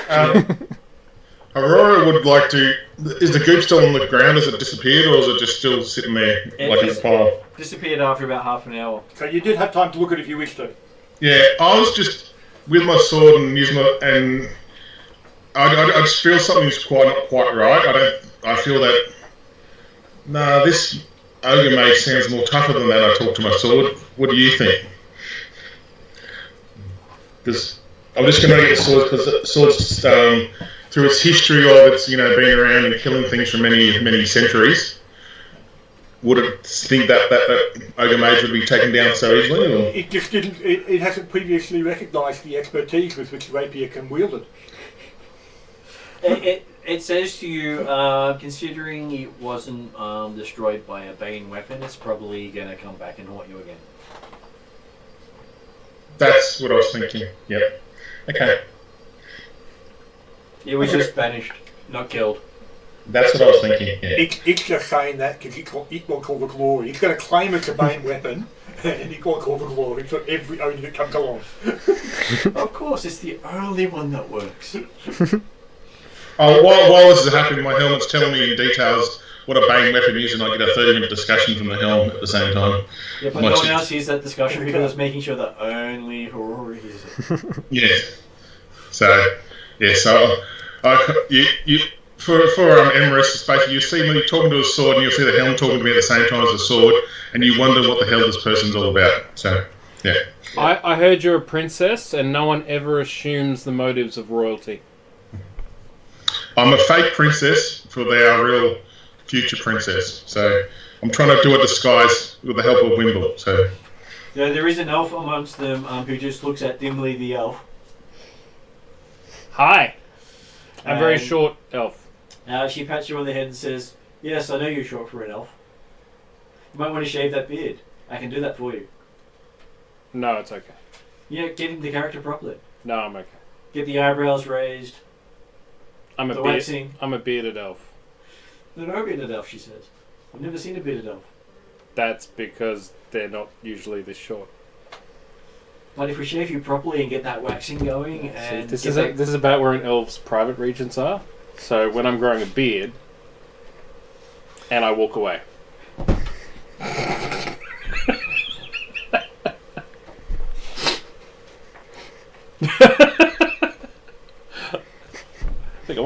Aurora would like to... Is the goop still on the ground? Has it disappeared, or is it just still sitting there like in a pile? Disappeared after about half an hour. So you did have time to look at it if you wished to. Yeah, I was just with my sword and using it, and I just feel something's not quite right. I feel that this ogre mage sounds more tougher than that. I talk to my sword. What do you think? Because I'm just going to get the sword because the sword's through its history of its being around and killing things for many centuries. Would it think that ogre mage would be taken down so easily? Or? It just didn't. It hasn't previously recognised the expertise with which rapier can wield it. It says to you, considering it wasn't destroyed by a Bane weapon, it's probably going to come back and haunt you again. That's what I was thinking. Yep. Okay. It was just banished, not killed. That's what I was thinking. Yeah. It's just saying that because it won't call the glory. It's going to claim it's a Bane weapon, and it won't call the glory for every Oni that comes along. Of course, it's the only one that works. While this is happening, my helmet's telling me in details what a Bane weapon is, and I get a 30-minute discussion from the helm at the same time. Yeah, but no one else hears that discussion because it's making sure that only Aurora hears it. Yeah. So for Emerus, it's basically you see me talking to a sword, and you'll see the helm talking to me at the same time as the sword, and you wonder what the hell this person's all about. So, yeah. I heard you're a princess, and no one ever assumes the motives of royalty. I'm a fake princess for their real future princess. So I'm trying to do a disguise with the help of Wimble. So yeah, there is an elf amongst them who just looks at Dimly the elf. Hi. I'm very short elf. She pats you on the head and says, "Yes, I know you're short for an elf. You might want to shave that beard. I can do that for you." No, it's okay. Yeah, get into character properly. No, I'm okay. Get the eyebrows raised. I'm a bearded elf. No bearded elf, she says. I've never seen a bearded elf. That's because they're not usually this short. But if we shave you properly and get that waxing going, and this is about where an elf's private regions are. So when I'm growing a beard, and I walk away.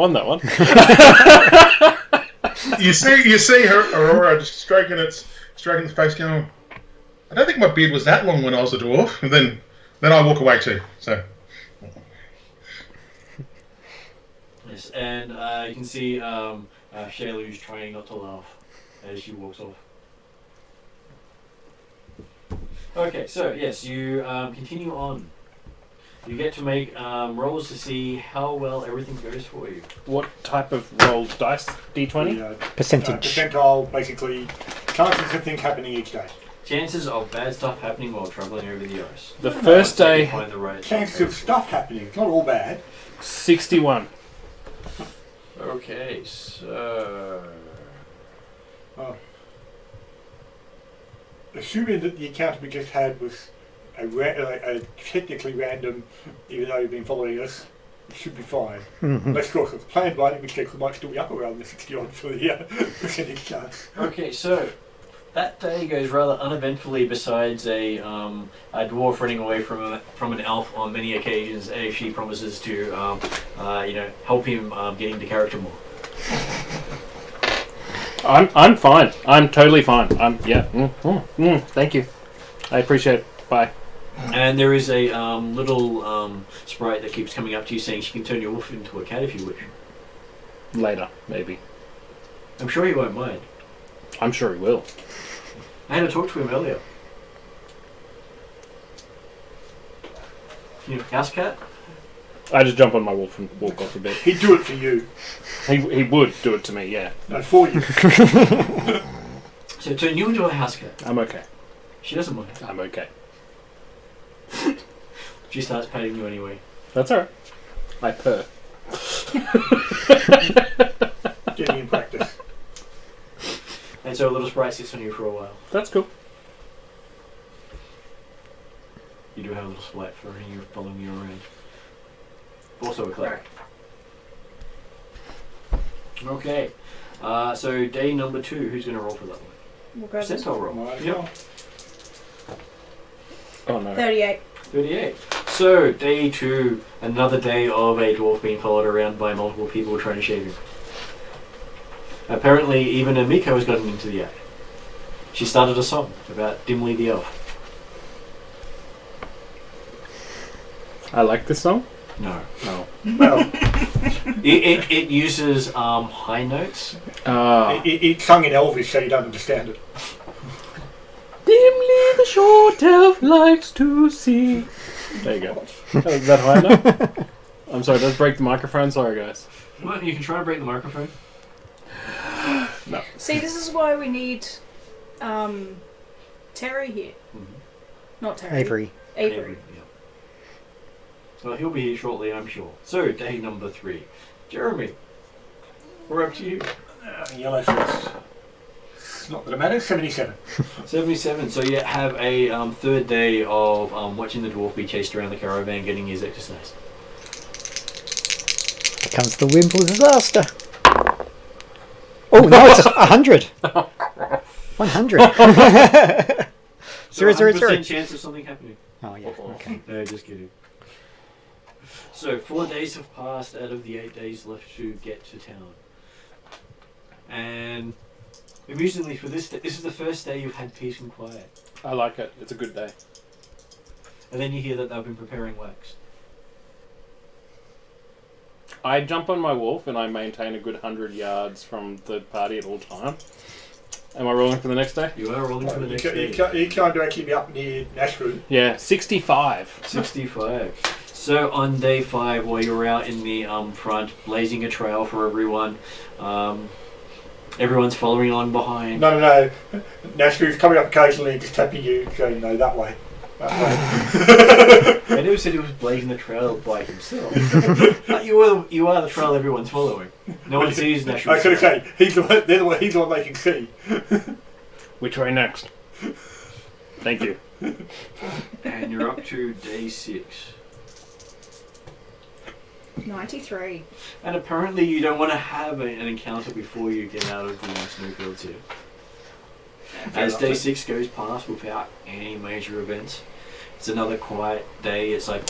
won that one. You see her Aurora just stroking the face, going, I don't think my beard was that long when I was a dwarf. And then I walk away too. So. Yes, and you can see Shaylu's trying not to laugh as she walks off. Okay, so yes, you continue on. You get to make rolls to see how well everything goes for you. What type of roll dice? D20? Percentage. Percentile, basically, chances of things happening each day. Chances of bad stuff happening while travelling over the ice. The first day, Find the right Chances of stuff happening, it's not all bad. 61. Okay, so... Assuming that the encounter we just had was a technically random, even though you've been following us, it should be fine. Let's go with planned by, in which case we might still be up around the 60 odd for the percentage chance. Okay, so that day goes rather uneventfully. Besides a dwarf running away from an elf on many occasions, as she promises to help him get into character more. I'm fine. I'm totally fine. Thank you. I appreciate it. Bye. And there is a little sprite that keeps coming up to you saying she can turn your wolf into a cat if you wish. Later, maybe. I'm sure he won't mind. I'm sure he will. I had to talk to him earlier. House cat? I just jump on my wolf and walk off a bit. He'd do it for you. He would do it to me, yeah. No, for you. So turn you into a house cat. I'm okay. She doesn't mind. I'm okay. She starts patting you anyway. That's alright. I purr. Getting in practice. And so a little sprite sits on you for a while. That's cool. You do have a little sprite for you following you around. Also a cleric. Okay. So day number 2, who's going to roll for that one? We'll go this Percentile roll. Might as Yep. well. Oh no. 38. 38. So day 2, another day of a dwarf being followed around by multiple people trying to shave him. Apparently even Amiko has gotten into the act. She started a song about Dimly the elf. I like this song. No. No. Well, It uses high notes. it's sung in Elvish, so you don't understand it. Dimly the short elf likes to see. There you go. Is that high enough? I'm sorry, don't break the microphone. Sorry, guys. Well, you can try to break the microphone. No. See, this is why we need Terry here. Not Terry. Avery. Yeah. Well, he'll be here shortly, I'm sure. So, day number 3. Jeremy, we're up to you. Yellow first. It's not that it matters. 77. 77. So you have a third day of watching the dwarf be chased around the caravan, getting his exercise. Here comes the Wimble disaster. Oh, no, it's 100. 100. So 000. 100% chance of something happening. Oh, yeah. Okay. No, just kidding. So 4 days have passed out of the 8 days left to get to town. And amusingly for this is the first day you've had peace and quiet. I like it. It's a good day. And then you hear that they've been preparing wax. I jump on my wolf and I maintain a good 100 yards from the party at all time. Am I rolling for the next day? You are rolling for the next day. You can't actually be up near Nashville. Yeah, 65. 65. So on day 5, while you're out in the front, blazing a trail for everyone, everyone's following along behind. No. Nashville's coming up occasionally and just tapping you, going, no, that way. I never said he was blazing the trail by himself. You are the trail everyone's following. No one sees Nashville. I was going to say, he's the one they can see. Which way next? Thank you. And you're up to day 6. 93. And apparently you don't want to have an encounter before you get out of the snowfields here. As day 6 goes past without any major events, it's another quiet day. It's like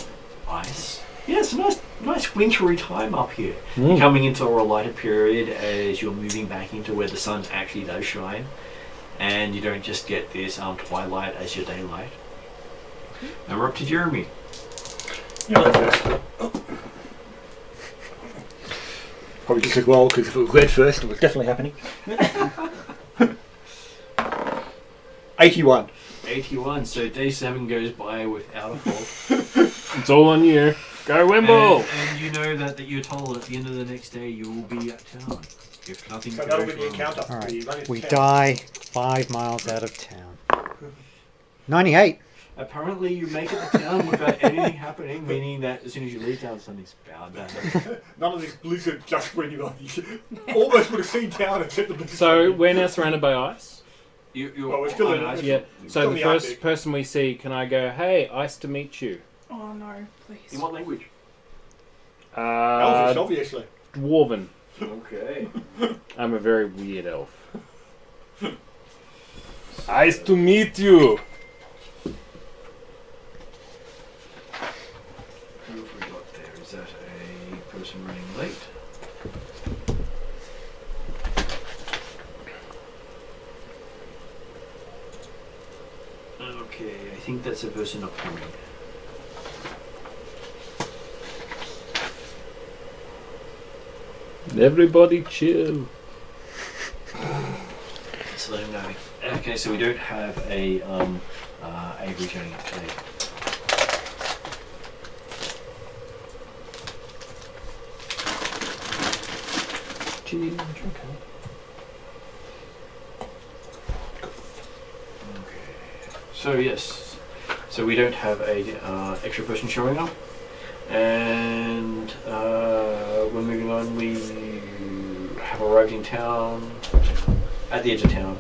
ice. Yeah, it's a nice wintry time up here. You're coming into a lighter period as you're moving back into where the sun actually does shine, and you don't just get this twilight as your daylight. Now we're up to Jeremy. Yeah, probably just as well, because if it was red first, it was definitely happening. 81. 81, so day 7 goes by without a fault. It's all on you. Go Wimble! And you know that you're told at the end of the next day you will be at town. If nothing So goes that'll be the wrong. encounter. Alright, we die 5 miles out of town. 98. Apparently you make it to town without anything happening, meaning that as soon as you leave town, something's bound to happen. None of this blizzard just for anybody. Almost would have seen town except the blizzard. So we're now surrounded by ice. Well, we're still in ice. Yeah. So Still the the first Arctic. person we see, can I go, hey, ice to meet you? Oh no, please. In what language? Elvish, obviously. Dwarven. Okay. I'm a very weird elf. Nice to meet you. Who have we got there? Is that a person running late? Okay, I think that's a person not coming. Everybody chill. So let him know. Okay, so we don't have a returning today. So yes, so we don't have a extra person showing up, and we're moving on. We have arrived in town, at the edge of town.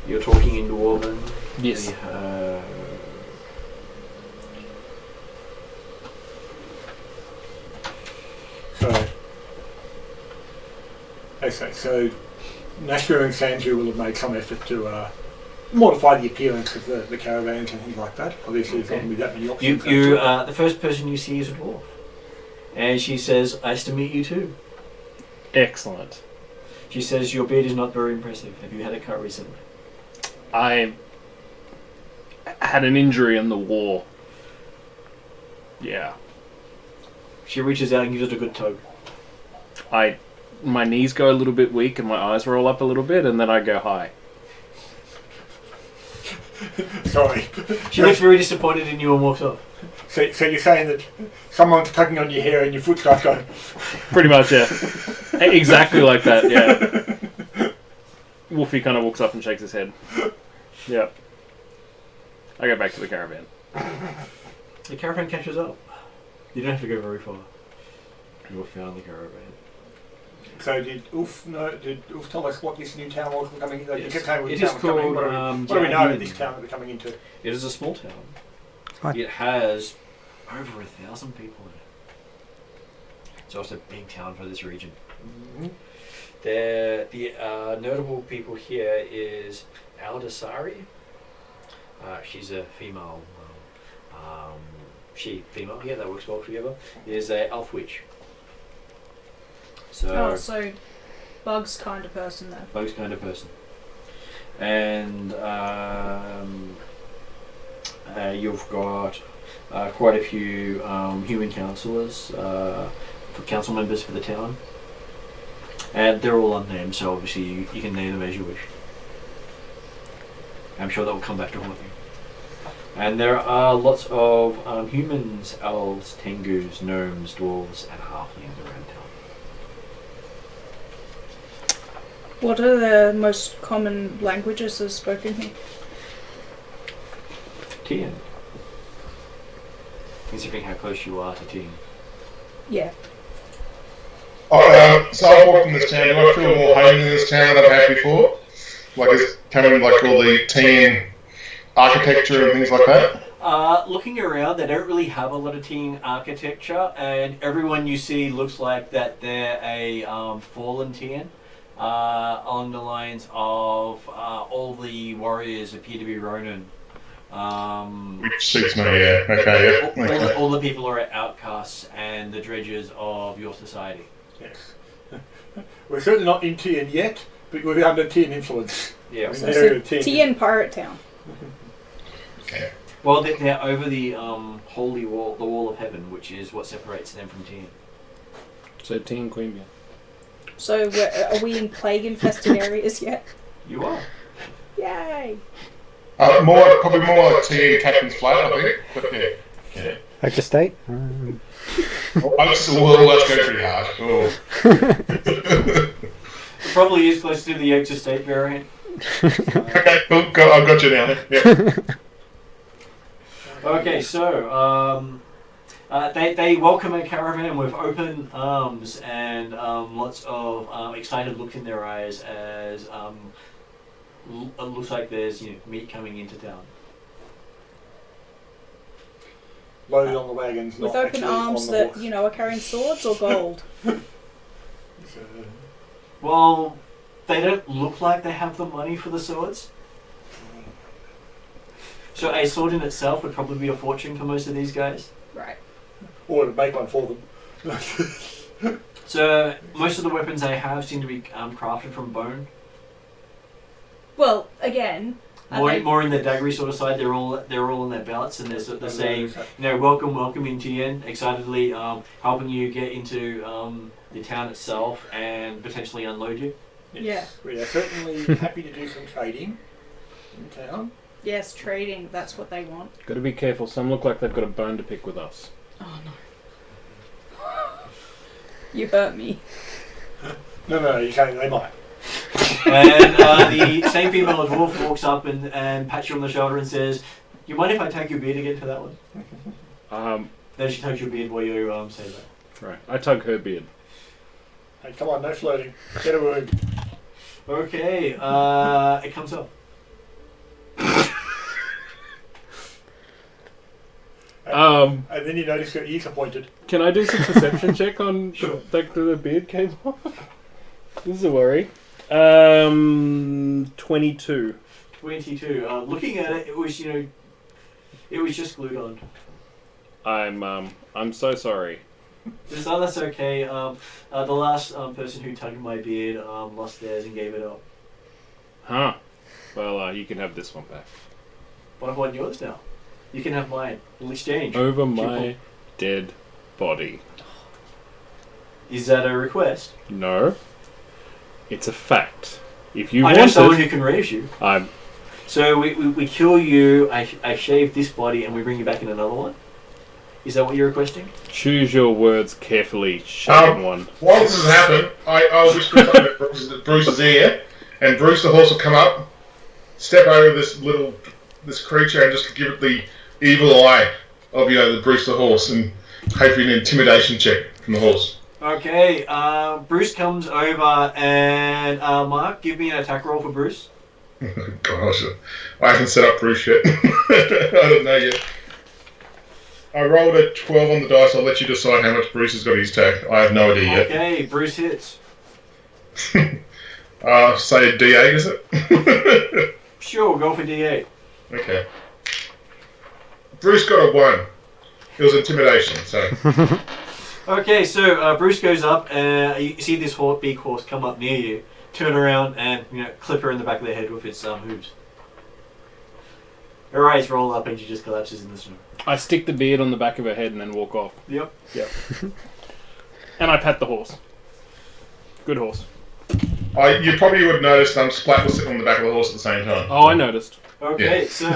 You're talking in Dwarven. Yes. We have So Nashville and Sandra will have made some effort to modify the appearance of the caravans and things like that. Obviously, there's not going to be that many options. the first person you see is a dwarf, and she says, "Nice to meet you too." Excellent. She says, "Your beard is not very impressive. Have you had a cut recently?" I had an injury in the war. Yeah. She reaches out and gives it a good tug. My knees go a little bit weak and my eyes roll up a little bit, and then I go hi. Sorry. She looks very disappointed in you and walks off. So you're saying that someone's tugging on your hair and your foot starts going... Pretty much, yeah. Exactly like that, yeah. Wolfie kind of walks up and shakes his head. Yeah. I go back to the caravan. The caravan catches up. You don't have to go very far. You have found the caravan. So did Ulf tell us what this new town was we're coming into? Yes. It is called what do we know of this Jade. town that we're coming into? It is a small town. Right. It has over 1,000 people in it. So it's a big town for this region. Mm-hmm. The notable people here is Aldasari. She's a female. Female. Yeah, that works well together. There's a elf witch. So Bug's kind of person then. Bug's kind of person. And you've got quite a few human councillors, council members for the town. And they're all unnamed, so obviously you can name them as you wish. I'm sure that will come back to haunt you. And there are lots of humans, elves, tengus, gnomes, dwarves, and halflings around town. What are the most common languages that are spoken here? Tian. Considering how close you are to Tian. Yeah. So I walked in this town. Do I feel more home in this town than I have before? Like it's coming like all the TN architecture and things like that. Looking around, they don't really have a lot of Tian architecture, and everyone you see looks like that they're a fallen Tian. Along the lines of all the warriors appear to be Ronin Which suits me, yeah. Okay, yeah. Okay. All the people are outcasts and the dredges of your society. Yes. We're certainly not in Tien yet, but we're under Tien influence. Yeah. So Tien Pirate Town. Okay. Well, they're over the holy wall, the wall of heaven, which is what separates them from Tien. So Tien Queen. So are we in plague-infested areas yet? You are. Yay! Probably more like T Captain's Flat, I think. But yeah. Oak Estate? Let's go pretty hard. Oh. It probably is close to the Oak Estate variant. Okay, cool. I've got you now. Yeah. Okay, so they welcome a caravan with open arms and lots of excited looks in their eyes as it looks like there's meat coming into town. Loaded on the wagons, With not open actually arms on the that, horse. are carrying swords or gold? Well, they don't look like they have the money for the swords. So a sword in itself would probably be a fortune for most of these guys. Right. Or to make one for them. So most of the weapons they have seem to be crafted from bone. Well, again... More in the daggery sort of side. They're all in their belts, and they're saying, welcome in Tien, excitedly helping you get into the town itself and potentially unload you. Yes. Yeah. We are certainly happy to do some trading in town. Yes, trading. That's what they want. Got to be careful. Some look like they've got a bone to pick with us. Oh no! You hurt me. No, you can't. They might. And the same female dwarf walks up and pats you on the shoulder and says, "You mind if I take your beard again for that one?" Then she tugs your beard while you say that. Right. I tug her beard. Hey, come on, no flirting. Get a word. Okay, it comes up. And then you notice your ears are pointed. Can I do some perception check on Sure. the beard came off? This is a worry. 22. 22. Looking at it, it was just glued on. I'm so sorry. That's okay. The last person who tugged my beard lost theirs and gave it up. Huh. Well, you can have this one back. But I want yours now. You can have mine. We'll exchange. Over my dead body. Is that a request? No. It's a fact. If you I want know someone it, who can raise you. I'm... So we kill you, I shave this body, and we bring you back in another one? Is that what you're requesting? Choose your words carefully, shaven one. While this has happened, I'll whisper something at Bruce's ear, and Bruce the horse will come up, step over this creature, and just give it the evil eye of the Bruce the horse, and hopefully an intimidation check from the horse. Okay, Bruce comes over, and Mark, give me an attack roll for Bruce. Gosh, I haven't set up Bruce yet. I don't know yet. I rolled a 12 on the dice. I'll let you decide how much Bruce has got in his attack. I have no idea yet. Okay, Bruce hits. Say a D8, is it? Sure, go for D8. Okay. Bruce got a 1. It was intimidation, so... Okay, so Bruce goes up, and you see this big horse come up near you, turn around, and clip her in the back of the head with its hooves. Her eyes roll up, and she just collapses in the snow. I stick the beard on the back of her head and then walk off. Yep. And I pat the horse. Good horse. You probably would notice Splat was sitting on the back of the horse at the same time. Oh, I noticed. Okay, Yeah. so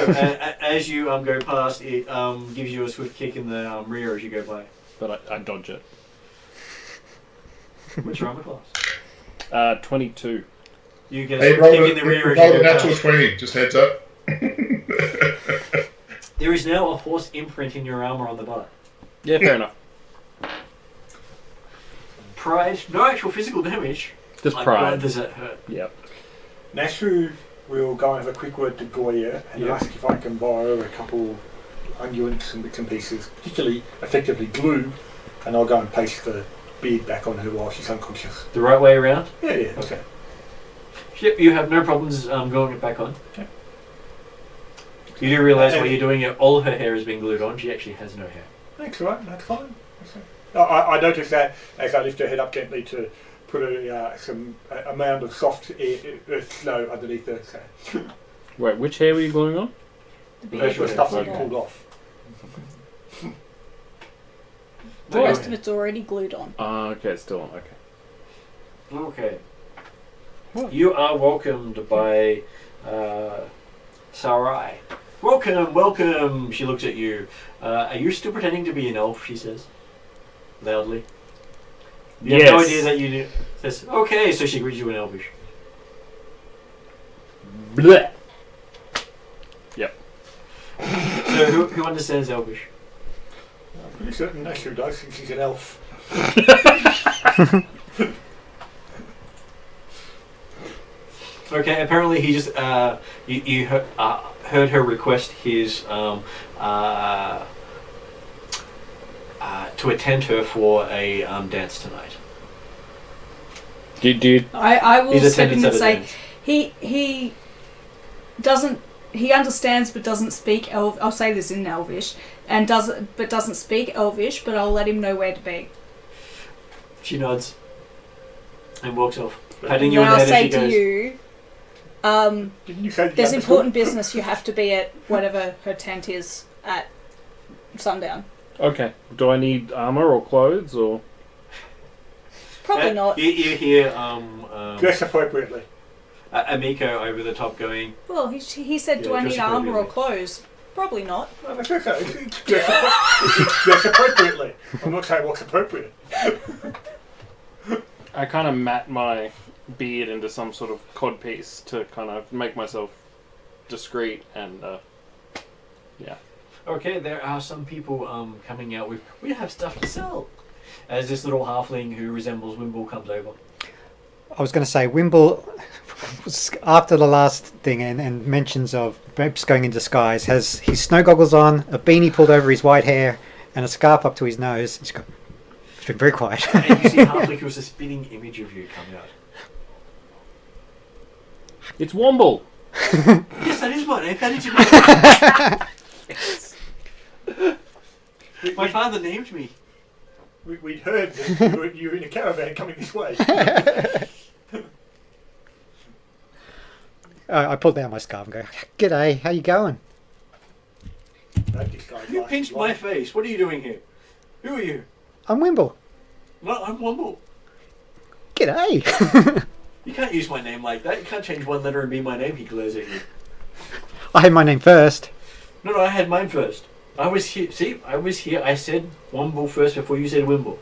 as you go past, it gives you a swift kick in the rear as you go by. But I dodge it. What's your armor class? 22. You get a swift kick in the rear as you rolled a go natural past. 20, just heads up. There is now a horse imprint in your armor on the butt. Yeah, fair enough. Pride, no actual physical damage. Just Like, pride. does it hurt? Yep. Nashu will go and have a quick word to Goya and Yeah. ask if I can borrow a couple unguents and bits and pieces, particularly effectively glue, and I'll go and paste the beard back on her while she's unconscious. The right way around? Yeah. Okay. Yep, you have no problems going it back on. You do realise while you're doing it, all her hair has been glued on. She actually has no hair. That's right. That's fine. I noticed that as I lift her head up gently to put a mound of soft earth snow underneath her. So. Wait, which hair were you gluing on? The stuff that you pulled off. The rest of it's already glued on. Okay, it's still on. Okay. Okay. You are welcomed by Sarai. Welcome, welcome. She looks at you. Are you still pretending to be an elf? She says, loudly. You have no idea that you do. Says, okay, so she greets you in Elvish. Blech. Yep. So who understands Elvish? I'm pretty certain Nashu does, since she's an elf. Okay, apparently he just you heard her request his to attend her for a dance tonight. I will He's step in attendance and at a say dance. he doesn't. He understands but doesn't speak I'll say this in Elvish and doesn't speak Elvish, but I'll let him know where to be. She nods and walks off, And patting then you on the I'll head as say she to goes. you, Didn't you say there's important business. You have to be at whatever her tent is at sundown. Okay. Do I need armor or clothes or? Probably not. You hear dress appropriately? Amiko over the top going, Well, he said, do Yeah, I dress need armor or appropriately. clothes? Probably not. No, that's okay. It's dress appropriately. I'm not saying what's appropriate. I kind of mat my beard into some sort of codpiece to kind of make myself discreet and yeah. okay, there are some people coming out with, we have stuff to sell. As this little halfling who resembles Wimble comes over. I was going to say, Wimble, after the last thing and mentions of perhaps going in disguise, has his snow goggles on, a beanie pulled over his white hair, and a scarf up to his nose. He's been very quiet. And you see a halfling who's a spitting image of you coming out. It's Womble. Yes, that is my name. How did you know? My father named me. We'd heard that you were in a caravan coming this way. I pulled down my scarf and go, "G'day, how you going?" You pinched my face. What are you doing here? Who are you? I'm Wimble. No, I'm Womble. G'day. You can't use my name like that. You can't change one letter and be my name. He glares at you. I had my name first. No, I had mine first. I was here. See, I was here. I said Womble first before you said Wimble.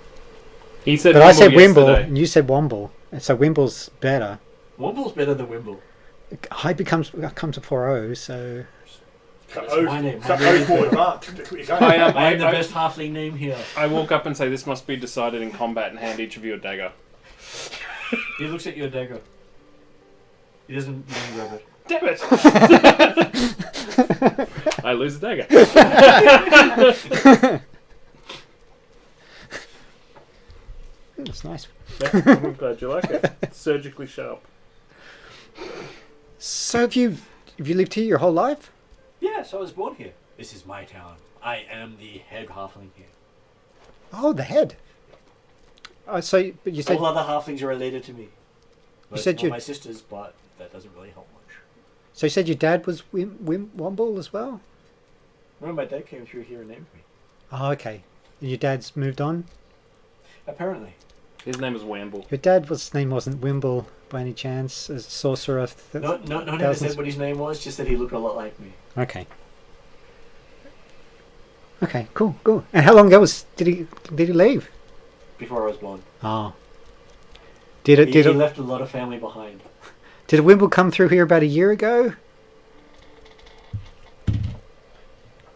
He said But I said Wimble, yesterday. and you said Womble. And so Wimble's better. Womble's better than Wimble. I comes before O, so... That's my name. So O's more advanced. That's what you're saying. I am the best halfling name here. I walk up and say, "This must be decided in combat," and hand each of you a dagger. He looks at your dagger. He doesn't grab it. Damn it! I lose a dagger. That's nice. Yeah, I'm glad you like it. It's surgically sharp. So have you lived here your whole life? Yes, I was born here. This is my town. I am the head halfling here. Oh, the head. Oh, so but you said All other halflings are related to me. But said not you- my sisters, but that doesn't really help much. so you said your dad was Womble as well? Remember, my dad came through here and named me. Oh, okay. And your dad's moved on. Apparently. His name is Wamble. Your dad's name wasn't Wimble by any chance, as a sorcerer. Not even thousands- said what his name was, just that he looked a lot like me. Okay. Okay, cool. And how long ago did he leave? Before I was born. Oh. Did He left a lot of family behind. Did Wimble come through here about a year ago?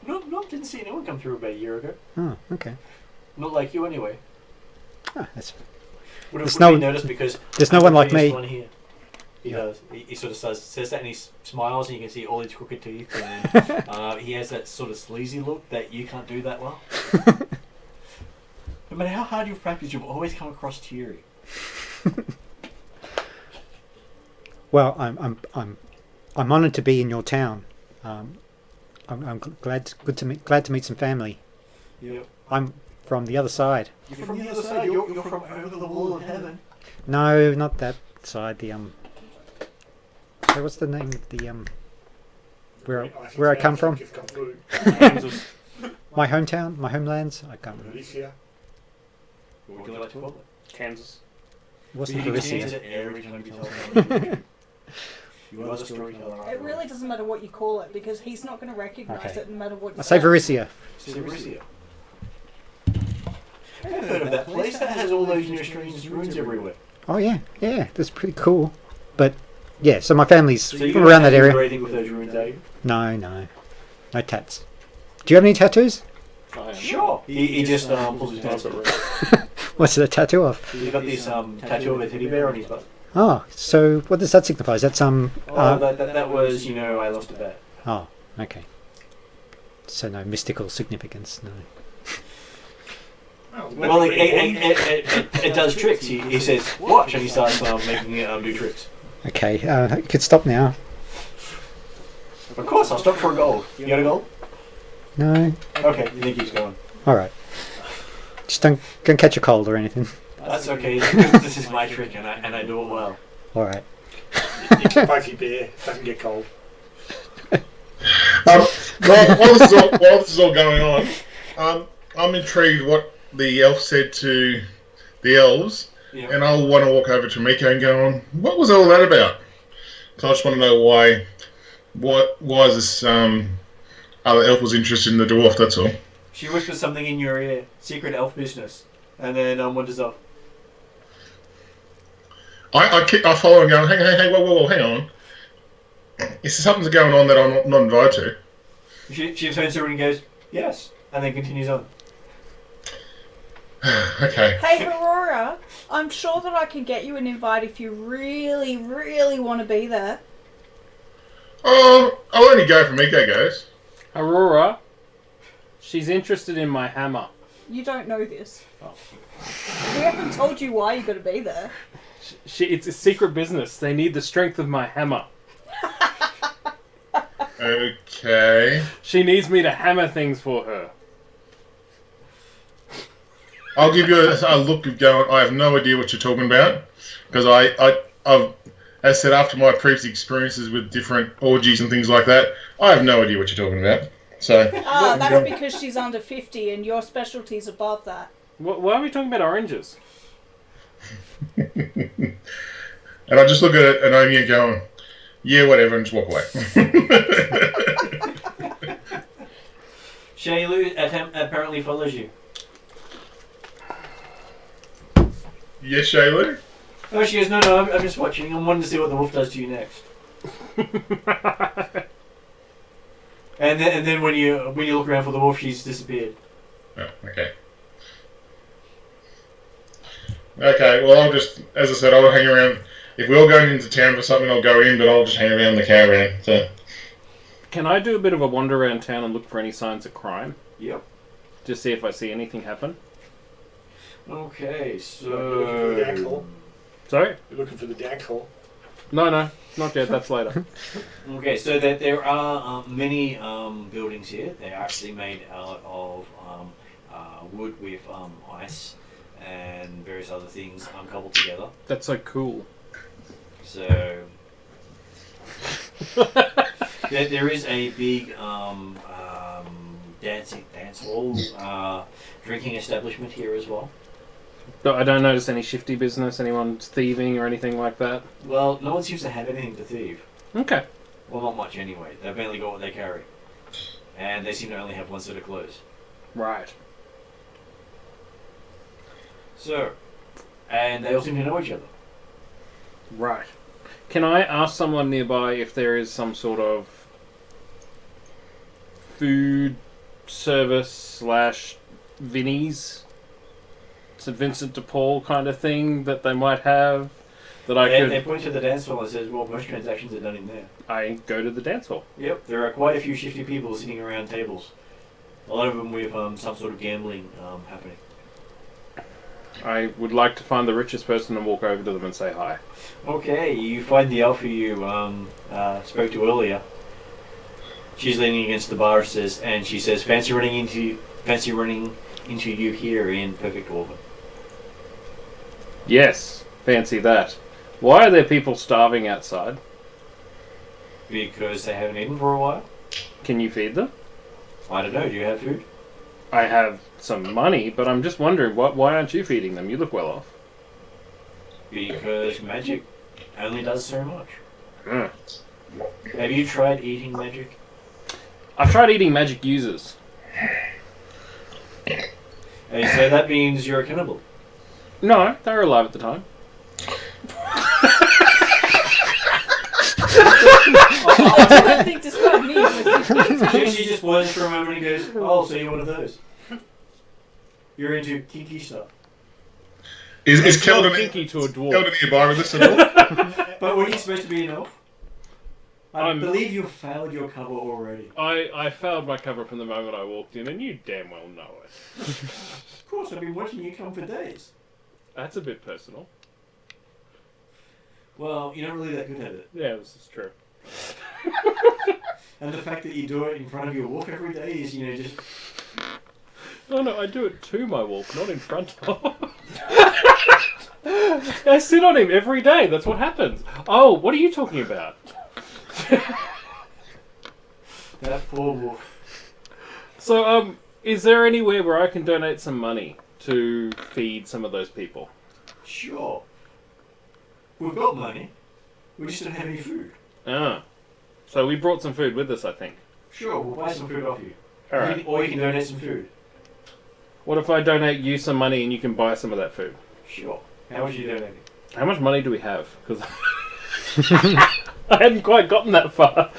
No, didn't see anyone come through about a year ago. Oh, okay. Not like you anyway. Oh, that's Would There's have no- noticed because there's no I'm one the like prettiest me. One here. He does. He sort of says that and he smiles and you can see all his crooked teeth. And he has that sort of sleazy look that you can't do that well. No matter how hard you've practiced, you've always come across cheery. Well, I'm honoured to be in your town. I'm glad to meet some family. Yep. I'm from the other side. You're from the other side. You're from over the wall of heaven. No, not that side. The hey, what's the name of the where I come from? Kansas. My hometown, my homelands. I can't remember. Alicia. What would you like to call it? Kansas. What's You the can Verisia? change it every time you tell You are the storyteller. It really doesn't matter what you call it because he's not going to recognise Okay. it no matter what you I say Verisia. Serisia. I've heard of that place. That has all those strange ruins everywhere. Oh yeah, that's pretty cool. But yeah, so my family's So you from around that area. anything with those ruins, are you? No tats. Do you have any tattoos? Sure. He just pulls his pants up. What's the tattoo of? He's got this tattoo of a teddy bear on his butt. Oh, so what does that signify? Is that some? That was, I lost a bet. Oh, okay. So no mystical significance, no. Well, it does tricks. He says, watch, and he starts making it do tricks. Okay, you could stop now. Of course, I'll stop for a gold. You got a gold? No. Okay, then he keeps going. All right. Just don't catch a cold or anything. That's okay. This is my trick, and I do it well. All right. It's a fuzzy bear. Doesn't get cold. While this is all going on, I'm intrigued what the elf said to the elves, and I'll want to walk over to Miko and go on. What was all that about? So I just want to know why is this other elf was interested in the dwarf? That's all. She whispers something in your ear, secret elf business, and then wanders off. I follow and go, hey, whoa, hang on. Is there something going on that I'm not invited to? She turns to her and goes, yes, and then continues on. Okay. Hey, Aurora, I'm sure that I can get you an invite if you really, really want to be there. Oh, I'll only go if Miko goes. Aurora, she's interested in my hammer. You don't know this. Oh. We haven't told you why you got to be there. It's a secret business. They need the strength of my hammer. Okay. She needs me to hammer things for her. I'll give you a look of going, I have no idea what you're talking about. Because I've, as I said, after my previous experiences with different orgies and things like that, I have no idea what you're talking about. So. That's because she's under 50 and your specialty's above that. Why are we talking about oranges? And I just look at it and I'm going, yeah, whatever, and just walk away. Shaylu apparently follows you. Yes, Shaylu? Oh, she goes, no, I'm just watching. I'm wanting to see what the wolf does to you next. and then when you look around for the wolf, she's disappeared. Oh, okay. Okay, well, I'll just, as I said, I'll hang around. If we're all going into town for something, I'll go in, but I'll just hang around the caravan. So. Can I do a bit of a wander around town and look for any signs of crime? Yep. Just see if I see anything happen? Okay, You're looking for the dance so... hall. Sorry? You're looking for the dance hall. No, not yet. That's later. Okay, so there are many buildings here. They're actually made out of wood with ice and various other things coupled together. That's so cool. So there is a big dance hall, drinking establishment here as well. But I don't notice any shifty business, anyone thieving or anything like that. Well, no one seems to have anything to thieve. Okay. Well, not much anyway. They've only got what they carry. And they seem to only have one set of clothes. Right. So, and they all seem to know each other. Right. Can I ask someone nearby if there is some sort of food service / Vinnie's, St. Vincent de Paul kind of thing that they might have that I could... They point to the dance hall and says, well, most transactions are done in there. I go to the dance hall. Yep, there are quite a few shifty people sitting around tables. A lot of them with some sort of gambling happening. I would like to find the richest person and walk over to them and say hi. Okay, you find the elf who you spoke to earlier. She's leaning against the bar, and she says, "Fancy running into you here in Perfect Dwarven." Yes, fancy that. Why are there people starving outside? Because they haven't eaten for a while. Can you feed them? I don't know. Do you have food? I have some money, but I'm just wondering, why aren't you feeding them? You look well off. Because magic only does so much. Mm. Have you tried eating magic? I've tried eating magic users. And so that means you're a cannibal. No, they were alive at the time. I don't think describe me. But She just was for a moment and goes, "Oh, so you're one of those. You're into kinky stuff." Is It's not Keldon kinky to a dwarf. nearby with us at all? But were you supposed to be an elf? I I'm- believe you failed your cover already. I failed my cover from the moment I walked in, and you damn well know it. Of course, I've been watching you come for days. That's a bit personal. Well, you're not really that good at it. Yeah, this is true. And the fact that you do it in front of your wolf every day is, just... Oh no, I do it to my wolf, not in front of. I sit on him every day. That's what happens. Oh, what are you talking about? That poor wolf. So, is there anywhere where I can donate some money to feed some of those people? Sure. We've got money. We just don't have any food. Ah, so we brought some food with us, I think. Sure, we'll buy some food off you. All right. Or you can donate some food. What if I donate you some money and you can buy some of that food? Sure. How much are you donating? How much money do we have? Because I hadn't quite gotten that far.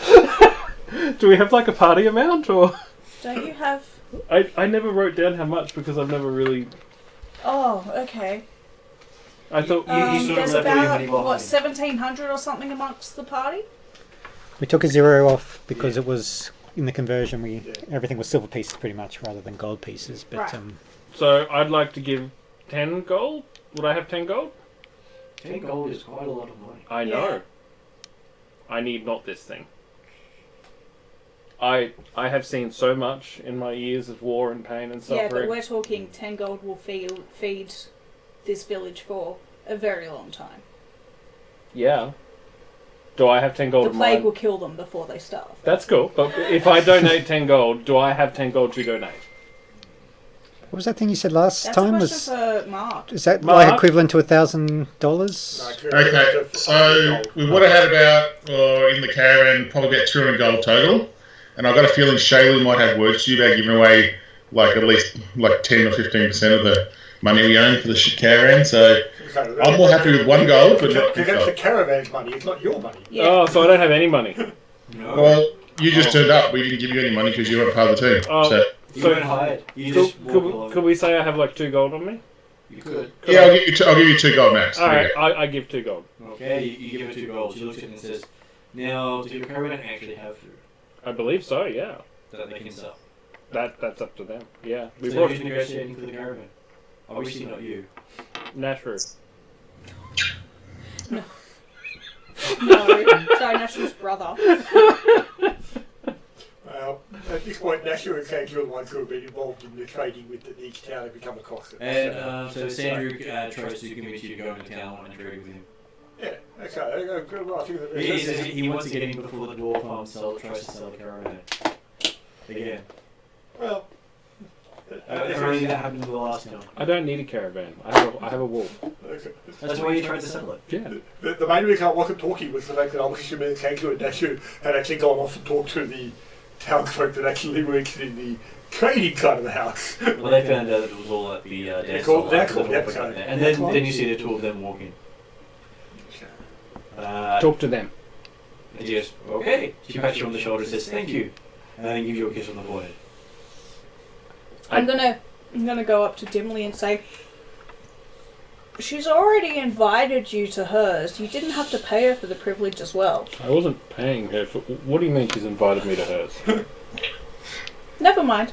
Do we have like a party amount, or? don't you have? I never wrote down how much because I've never really. Oh, okay. I thought You sort of There's left all your about money behind. 1,700 or something amongst the party. We took a 0 off because Yeah. it was in the conversion. Yeah. Everything was silver pieces pretty much rather than gold pieces. But Right. so. I'd like to give 10 gold. Would I have 10 gold? 10 gold is quite a lot of money. I know. Yeah. I need not this thing. I have seen so much in my years of war and pain and Yeah, suffering. but we're talking 10 gold will feed this village for a very long time. Yeah. Do I have 10 gold? The in plague mine? will kill them before they starve. That's cool. But if I donate 10 gold, do I have 10 gold to donate? what was that thing you said last That's time? a Was question for Mark. is that Mark? like equivalent to $1,000? Okay, so we would have had about, in the caravan, probably about 200 gold total. And I've got a feeling Shayla might have words to you about giving away at least 10 or 15% of the money we own for the caravan. So I'm more happy with 1 gold, but not 2 Because that's the gold. caravan's money, it's not your money. Yeah. Oh, so I don't have any money. No. Well, you just turned up. We didn't give you any money because you weren't part of the team. Oh. So You So- weren't hired. You just walk along. Could we say I have like 2 gold on me? You could. yeah, I'll give you 2 gold max. Alright, Okay. I give 2 gold. Okay, you give her 2 gold. She looks at it and says, "Now, do your caravan actually have food I believe so, yeah. that they can sell?" That's up to them. Yeah. We So brought who's negotiating for the caravan? Obviously not you. Nashru. No, sorry, National's brother. Well, at this point, Nasher and Cage are the ones who have been involved in the trading with each town and become across it. And so Sandru tries to convince you to go into town and trade with him. Yeah, okay. Well, I think that He says he wants to get in before the dwarf farm tries to sell the caravan. Again. Well, Apparently that happened to the last town. I don't need a caravan. I have a wolf. okay. That's why you tried to sell it. Yeah. The main reason I wasn't talking was the fact that I was assuming that Kanku and Dashu had actually gone off and talked to the townsfolk that actually works in the trading side of the house. Well, they found out that it was all at the dance called- hall they're after the called dwarf the got episode. there. And then you see the 2 of them walking. Talk to them. And she goes, "Okay." She pats you on the shoulder and says, "Thank you," and then gives you a kiss on the forehead. I'm gonna go up to Dimly and say, she's already invited you to hers. You didn't have to pay her for the privilege as well. I wasn't paying her for. What do you mean she's invited me to hers? Never mind.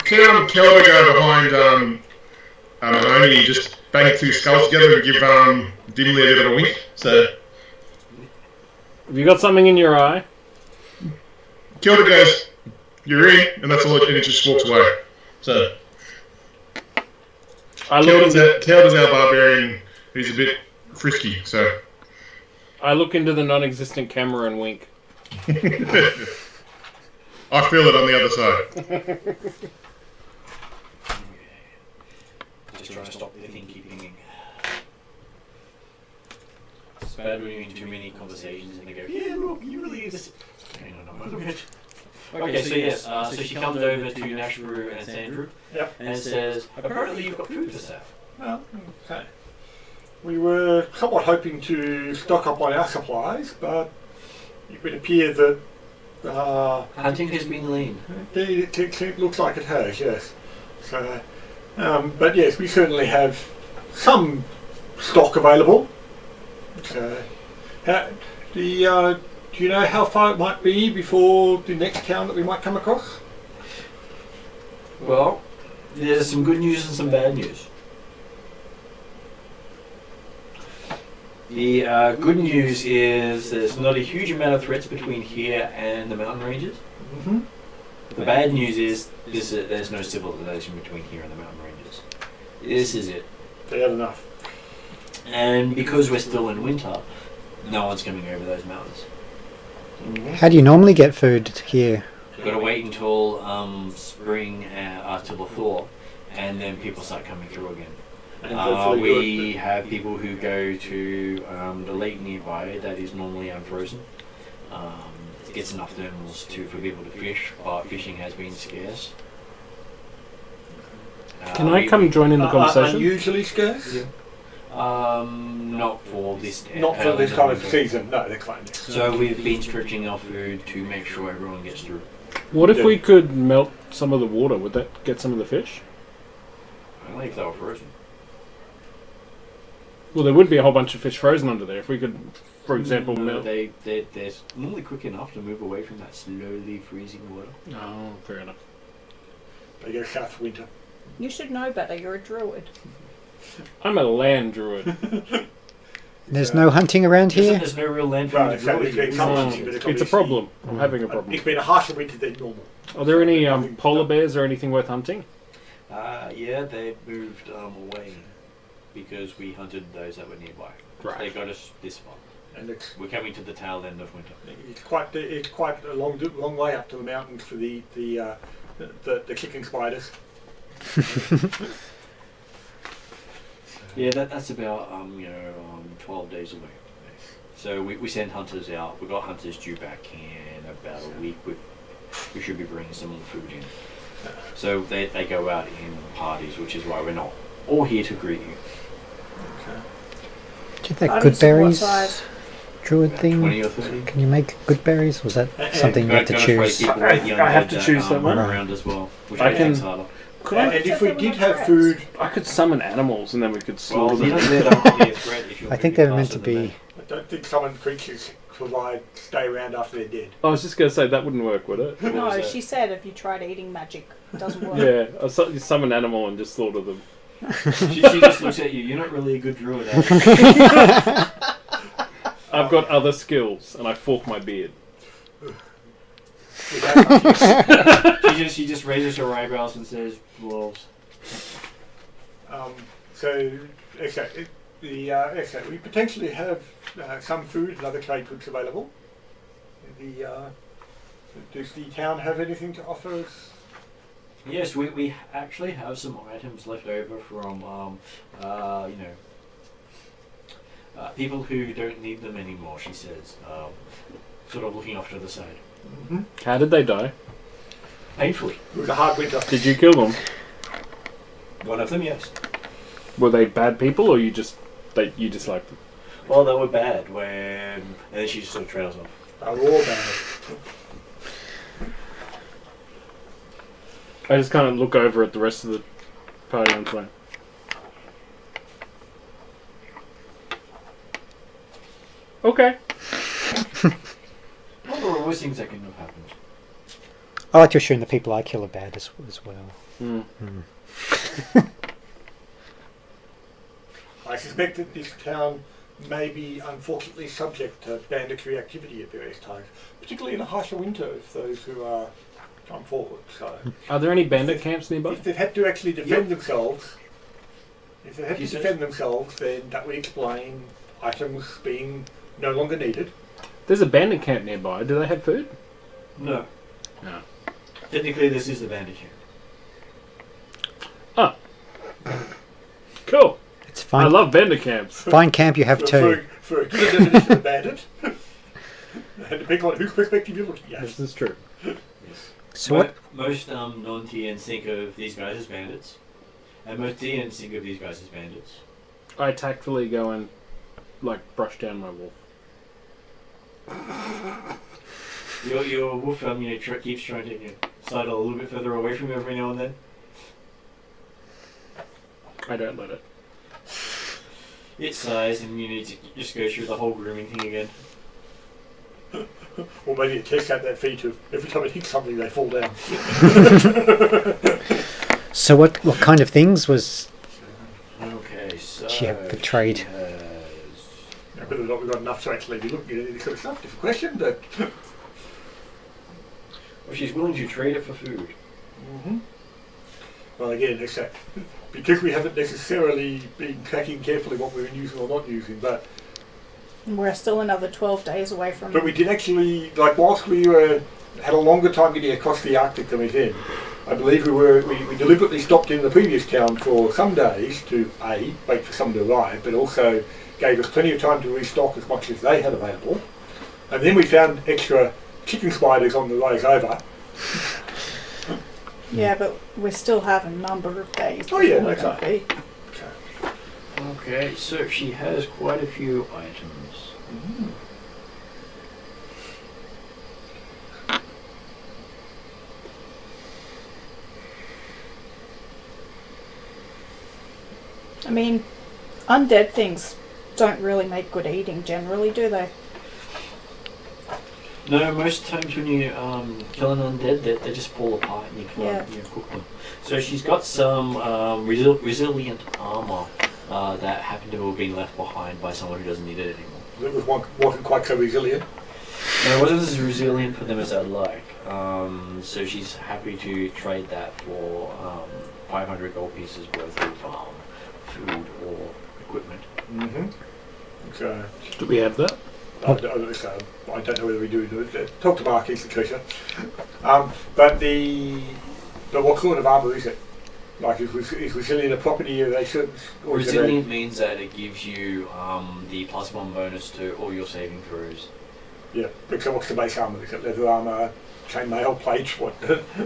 Kieran and Kelvin go behind Mahoney, just bang 2 skulls together and give Dimly a bit of a wink. So Have you got something in your eye? Kilda goes, "You're in," and that's all. And it just walks away. So Kilda's our barbarian. He's a bit frisky. So I look into the non-existent camera and wink. I feel it on the other side. Just trying to stop the thinking. It's bad when you're in too many conversations and they go, yeah, look, you really is. Hang on a moment. Okay, so yes, so she comes over to Nashru and Sandru and says, apparently you've got food for sale. Well, okay. We were somewhat hoping to stock up on our supplies, but it would appear that Hunting has been lean. it looks like it has, yes. So, but yes, we certainly have some stock available. So, do you know how far it might be before the next town that we might come across? Well, there's some good news and some bad news. The good news is there's not a huge amount of threats between here and the mountain ranges. Mm-hmm. The bad news is there's no civilization between here and the mountain ranges. This is it. Fair enough. And because we're still in winter, no one's coming over those mountains. How do you normally get food here? We've got to wait until spring till the thaw, and then people start coming through again. And we have people who go to the lake nearby that is normally unfrozen. It gets enough thermals for people to fish, but fishing has been scarce. Can I come join in the conversation? Unusually scarce? Yeah. Not for this. Not for this kind of season. No, they're fine. So we've been stretching our food to make sure everyone gets through. What if we could melt some of the water? Would that get some of the fish? Only if they were frozen. Well, there would be a whole bunch of fish frozen under there. If we could, for example, melt. They're normally quick enough to move away from that slowly freezing water. Oh, fair enough. They go south for winter. You should know better. You're a druid. I'm a land druid. There's no hunting around here? There's no real land for Right, you to so draw it's been you. some No, hunting, but it's a problem. I'm having a problem. It's been a harsher winter than normal. Are there any polar bears or anything worth hunting? Yeah, they moved away because we hunted those that were nearby. Right. They got us this far. And We're coming to the tail end of winter. it's quite a long way up to the mountains for the kicking spiders. Yeah, that's about 12 days away. So we send hunters out. We've got hunters due back in about a week. We should be bringing some more food in. So they go out in parties, which is why we're not all here to greet you. Do you think Parties good of what berries? size? Druid About thing? 20 or 30. Can you make good berries? Was that something you had to Gonna choose? throw people like young I have kids to choose that run one. around as well, which I makes can- things harder. Could I? And if we did have food, I could summon animals and then we could slaughter Well, them. they're not really a threat if you're I think moving they're meant faster to than be. I don't think summoned creatures stay around after they're dead. I was just going to say that wouldn't work, would it? What No, was that? she said if you tried eating magic, it doesn't work. Yeah, you summon an animal and just slaughter them. She just looks at you. You're not really a good druid. I've got other skills and I fork my beard. She just raises her eyebrows and says, "Well, So, okay, we potentially have some food and other trade goods available. Does the town have anything to offer us? yes, we actually have some items left over from people who don't need them anymore." She says, sort of looking off to the side, Mm-hmm. How did they die? painfully. It was a hard winter. Did you kill them? One of them, yes. Were they bad people or you disliked them? Well, they were bad and then she just sort of trails off. They were all bad. I just kind of look over at the rest of the party and play. Okay. Well, there are always things that can have happened. I like to assume the people I kill are bad as well. Mm. I suspect that this town may be unfortunately subject to banditry activity at various times, particularly in the harsher winter if those who are come forward. So, Are there any bandit camps nearby? if they've had to actually defend themselves, He says- then that would explain items being no longer needed. There's a bandit camp nearby. Do they have food? No. No. Technically, this is the bandit camp. Cool. It's I fine. love bandit camps. Fine camp you have too. For a good definition of bandit, and depending on whose perspective you're looking at. This is true. So what? Most non-TNs think of these guys as bandits, and most TNs think of these guys as bandits. I tactfully go and brush down my wolf. Your wolf keeps trying to sidle a little bit further away from you every now and then. I don't let it. It sighs, and you need to just go through the whole grooming thing again. Or maybe it tests out that feature. Every time it hits something, they fall down. So what kind of things was Okay, so she have betrayed? she has- Now, whether or not we've got enough to actually be looking at this sort of stuff, different question, but... Well, she's willing to trade it for food. Well, again, it's that. Because we haven't necessarily been tracking carefully what we've been using or not using, but We're still another 12 days away from. we did actually, whilst we had a longer time getting across the Arctic than we did, I believe we deliberately stopped in the previous town for some days to wait for someone to arrive, but also gave us plenty of time to restock as much as they had available. And then we found extra chicken spiders on the ways over. Yeah, but we still have a number of days. Oh, yeah, before we're that's gonna be. Okay, so she has quite a few items. I mean, undead things don't really make good eating generally, do they? No, most times when you kill an undead, they just fall apart and you can't cook them. So she's got some resilient armor that happened to have been left behind by someone who doesn't need it anymore. It wasn't quite so resilient. No, it wasn't as resilient for them as I'd like. So she's happy to trade that for 500 gold pieces worth of food or equipment. So, Do we have that? I don't know whether we do. Talk to Mark, he's the treasure. But what sort of armour is it? Like, is resilient a property of they should? Or is Resilient means that it gives you the +1 bonus to all your saving throws. Yeah, but so what's the base armour? Is it leather armour, chainmail, plate, what?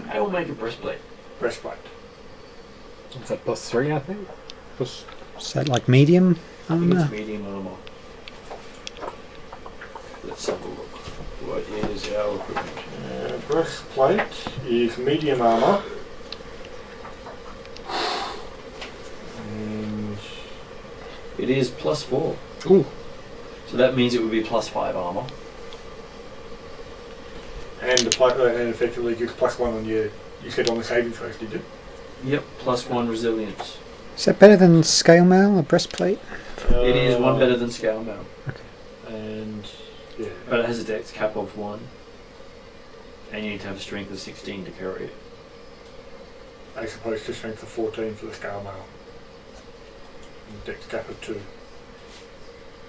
I will make a breastplate. Breastplate. Is that +3, I think? Is that like medium I think armor? it's medium armour. Let's have a look. What is our equipment? Breastplate is medium armour. And It is +4. Ooh. So that means it would be +5 armour. and the plate, and effectively gives +1 on you said on the saving throws, did you? Yep, +1 resilience. Is that better than scale mail, a breastplate? It is one better than scale mail, And yeah. but it has a dex cap of 1. And you need to have a strength of 16 to carry it. As opposed to strength of 14 for the scale mail. And dex cap of 2.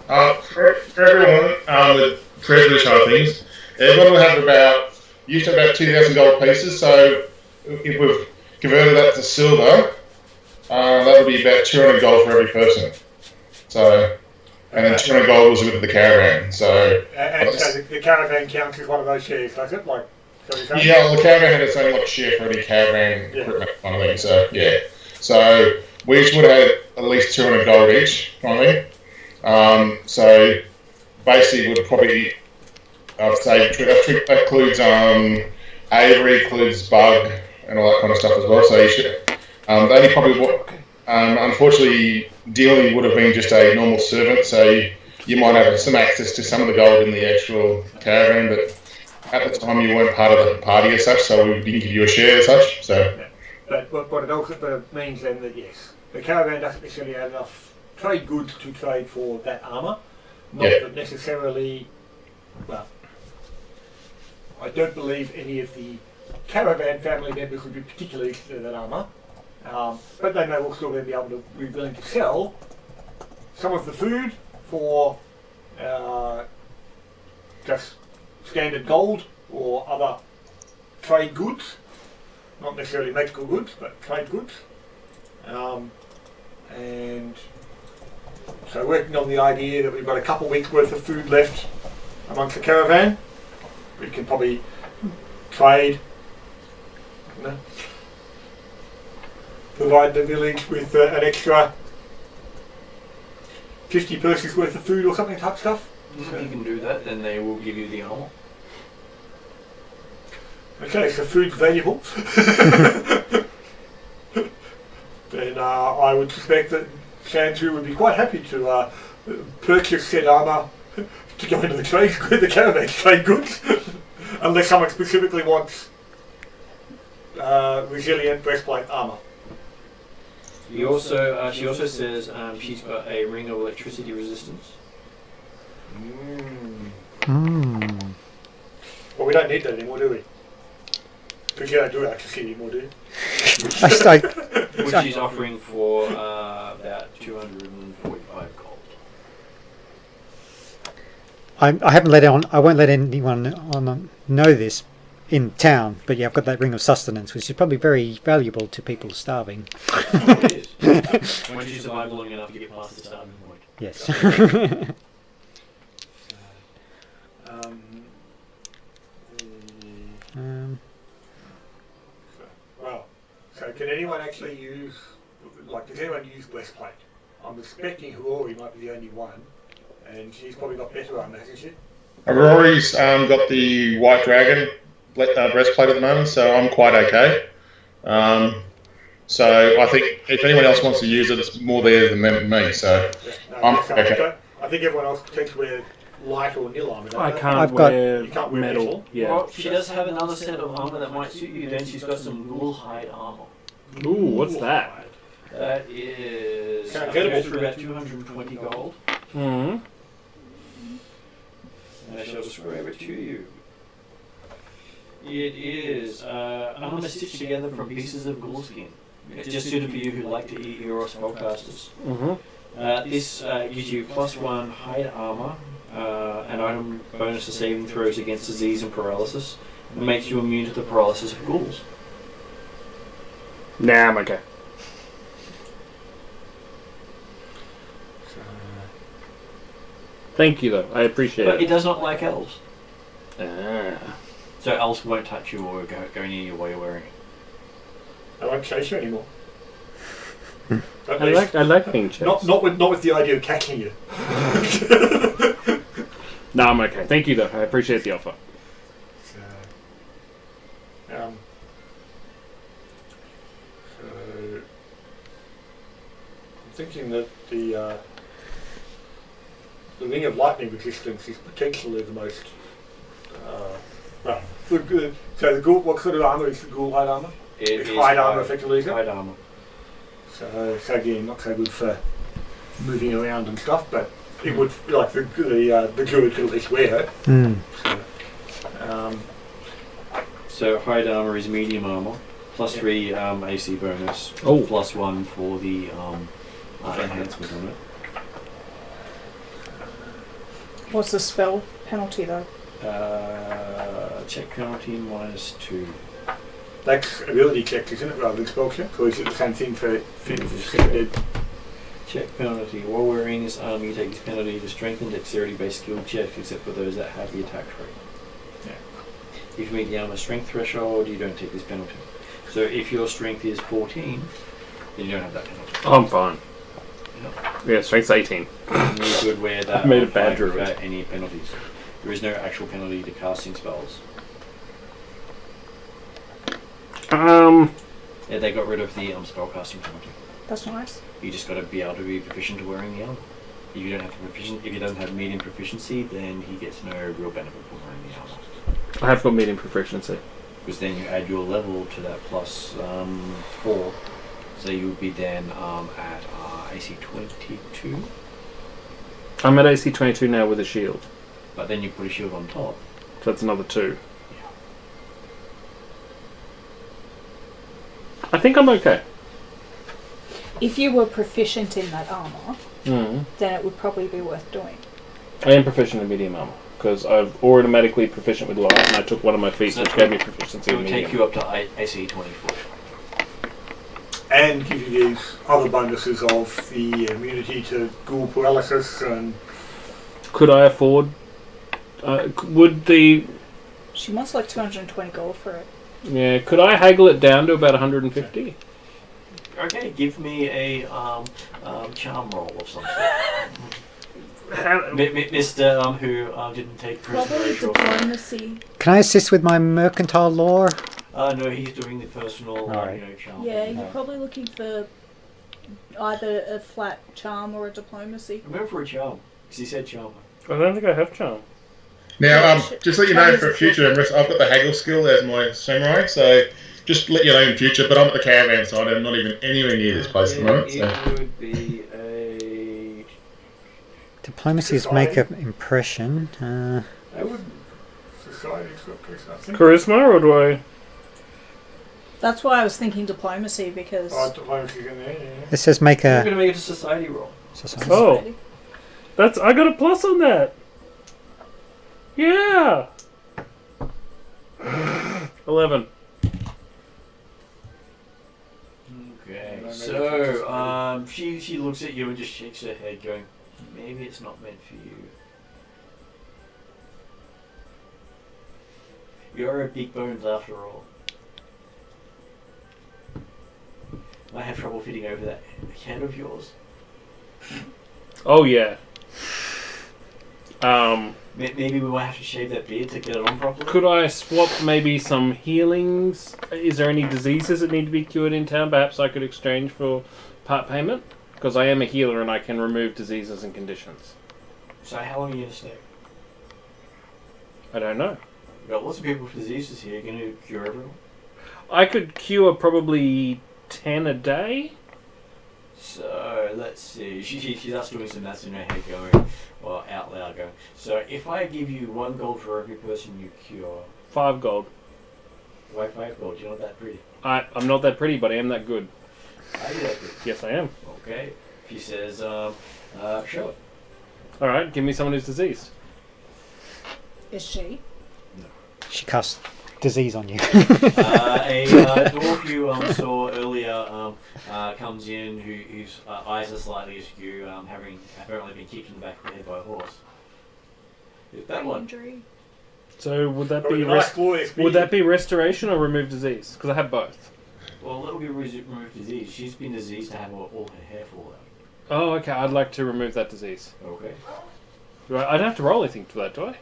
For everyone, the treasury side of things, everyone will have used to have about 2,000 gold pieces, so if we've converted that to silver, that would be about 200 gold for every person. So, and then 200 gold was with the caravan, so... And so the caravan counts as one of those shares, does it? Like, yeah, well, the caravan had its own share for any caravan equipment, kind of thing, so, yeah. So, we each would have at least 200 gold each, kind of thing. So basically would probably, I'd say that includes Avery, includes Bug and all that kind of stuff as well. So you should, the only probably unfortunately Dealing would have been just a normal servant, so you might have some access to some of the gold in the actual caravan, but at the time you weren't part of the party as such, so we didn't give you a share as such. So, but it also means then that yes, the caravan doesn't necessarily have enough trade goods to trade for that armour, Not that necessarily, well, I don't believe any of the caravan family members would be particularly interested in that armour, but they may well still then be able to be willing to sell some of the food for just standard gold or other trade goods, not necessarily magical goods, but trade goods. And so working on the idea that we've got a couple of weeks worth of food left amongst the caravan, we can probably trade, provide the village with an extra 50 purses worth of food or something type stuff. If you can do that, then they will give you the armor. Okay, so food's valuable. Then I would suspect that Shantu would be quite happy to purchase said armour to go into the trade, the caravan trade goods, unless someone specifically wants resilient breastplate armour. She also says she's got a ring of electricity resistance. Well, we don't need that anymore, do we? Because you don't do electricity anymore, do you? Which she's offering for about 245 gold. I haven't let on. I won't let anyone on know this in town. But yeah, I've got that ring of sustenance, which is probably very valuable to people starving. It is. Once you survive long enough to get past the starving point. Yes. Well, so can anyone actually use, does anyone use breastplate? I'm expecting Hurori might be the only one, and she's probably got better armor, hasn't she? Rory's got the White Dragon breastplate at the moment, so I'm quite okay. So I think if anyone else wants to use it, it's more there than me. So I'm okay. I think everyone else tends to wear light or nil armor. I They? can't I've got- wear You can't wear metal. Yeah. Well, she does have another set of armor that might suit you. Then she's got some ghoul hide armor. Ooh, what's that? That is Can I get it? for about 220 gold. Hmm. And I shall describe it to you. It is armor stitched together from pieces of ghoul skin. It's just suited for you who like to eat hero spellcasters. This gives you +1 hide armor, an item bonus to saving throws against disease and paralysis, and makes you immune to the paralysis of ghouls. Nah, I'm okay. Thank you, though. I appreciate But it it. does not like elves. Ah. So elves won't touch you or go near you while you're wearing it. I won't chase you anymore. At I least- like being chased. Not with the idea of catching you. No, I'm okay. Thank you, though. I appreciate the offer. So I'm thinking that the ring of lightning resistance is potentially the most good. So the ghoul, what sort of armor is the ghoul hide armor? It's hide armor effectively, isn't it? Hide armor. So again, not so good for moving around and stuff, but it would, like the druid could at least wear it. So hide armor is medium armor, +3 AC bonus, Oh. +1 for the enhancement on it. What's the spell penalty though? Check penalty -2. That's ability check, isn't it, rather than spell check? Or is it the same thing for extended? Check penalty. While wearing this armor, you take this penalty to strengthen dexterity-based skill checks, except for those that have the attack trait. Yeah. If you meet the armor strength threshold, you don't take this penalty. So if your strength is 14, then you don't have that penalty. Oh, I'm fine. Yeah, strength's 18. And you could wear that I've made a on bad fire druid. without any penalties. There is no actual penalty to casting spells. Yeah, they got rid of the spellcasting penalty. That's nice. You just got to be able to be proficient to wearing the armor. If you don't have medium proficiency, then he gets no real benefit from wearing the armor. I have got medium proficiency. Because then you add your level to that +4, so you would be then at AC 22. I'm at AC 22 now with a shield. But then you put a shield on top. So that's another 2. I think I'm okay. If you were proficient in that armor, Mm. then it would probably be worth doing. I am proficient in medium armor because I've automatically proficient with light, and I took one of my feats, So which gave me proficiency It in will medium. take you up to AC 24. And give you these other bonuses of the immunity to ghoul paralysis and Could I afford? Would the She wants like 220 gold for it. yeah? Could I haggle it down to about 150? Okay, give me a charm roll of some sort. Mr. Who didn't take Probably prisoner. diplomacy. Can I assist with my mercantile lore? No, he's doing the personal Alright. charm. Yeah, you're probably looking for either a flat charm or a diplomacy. Remember for a charm, because he said charm. I don't think I have charm. Now, just let you know Charm for is future, also- I've got the haggle skill as my samurai, so just let you know in future. But I'm at the caravan side, I'm not even anywhere near this place at the moment. So. It would be a. Diplomacy is make an impression. I would society's got charisma. Charisma, or do I? That's why I was thinking diplomacy because. Diplomacy in there, yeah. It says make We're a. going to make it a society roll. Oh. That's I got a plus on that. Yeah. 11. Okay, so she looks at you and just shakes her head, going, "Maybe it's not meant for you. You're a big bones after all. I have trouble fitting over that head of yours. Oh yeah. Maybe we might have to shave that beard to get it on properly." Could I swap maybe some healings? Is there any diseases that need to be cured in town? Perhaps I could exchange for part payment? Because I am a healer and I can remove diseases and conditions. So how long are you going to stay? I don't know. We've got lots of people with diseases here. You're going to cure everyone? I could cure probably 10 a day. So, let's see. She's just doing some maths in her head going, well, out loud going. So, if I give you 1 gold for every person you cure, 5 gold. why 5 gold? You're not that pretty. I'm not that pretty, but I am that good. Are you that good? Yes, I am. Okay. She says, show it. Alright, give me someone who's diseased. Is she? She casts disease on you. A dwarf you saw earlier comes in whose eyes are slightly askew, having apparently been kicked in the back of the head by a horse. It's that one. Injury. So would that Oh, be nice glorious would that beard. be restoration or remove disease? Because I have both. Well, that'll be remove disease. She's been diseased to have all her hair fall out. Oh, okay. I'd like to remove that disease. Okay. I don't have to roll anything for that, do I?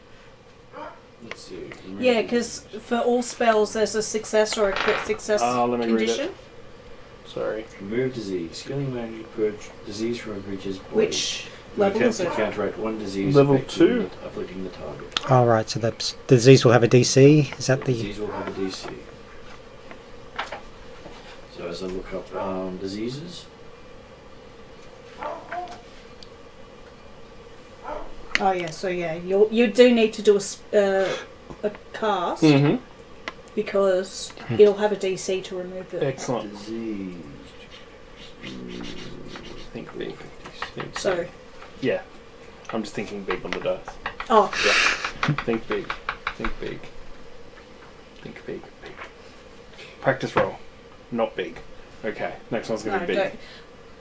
Let's see. Remove Yeah, because for all spells there's a success or a crit success Let me read it. condition. Sorry. remove disease. Skilling magic purge disease from a creature's body. Which You level attempt is to it? counteract one disease Level afflicting 2. afflicting the target. All right, so the disease will have a DC. Is that the? Disease will have a DC. So as I look up diseases, Oh yeah, so yeah, you do need to do a cast Mm-hmm. because it'll have a DC to remove it. Excellent. disease. Think big. Think So, yeah. I'm just thinking big on the dice. oh, Think big. Think big. Think big. Big. Practice roll. Not big. Okay. Next one's gonna no, be big. don't.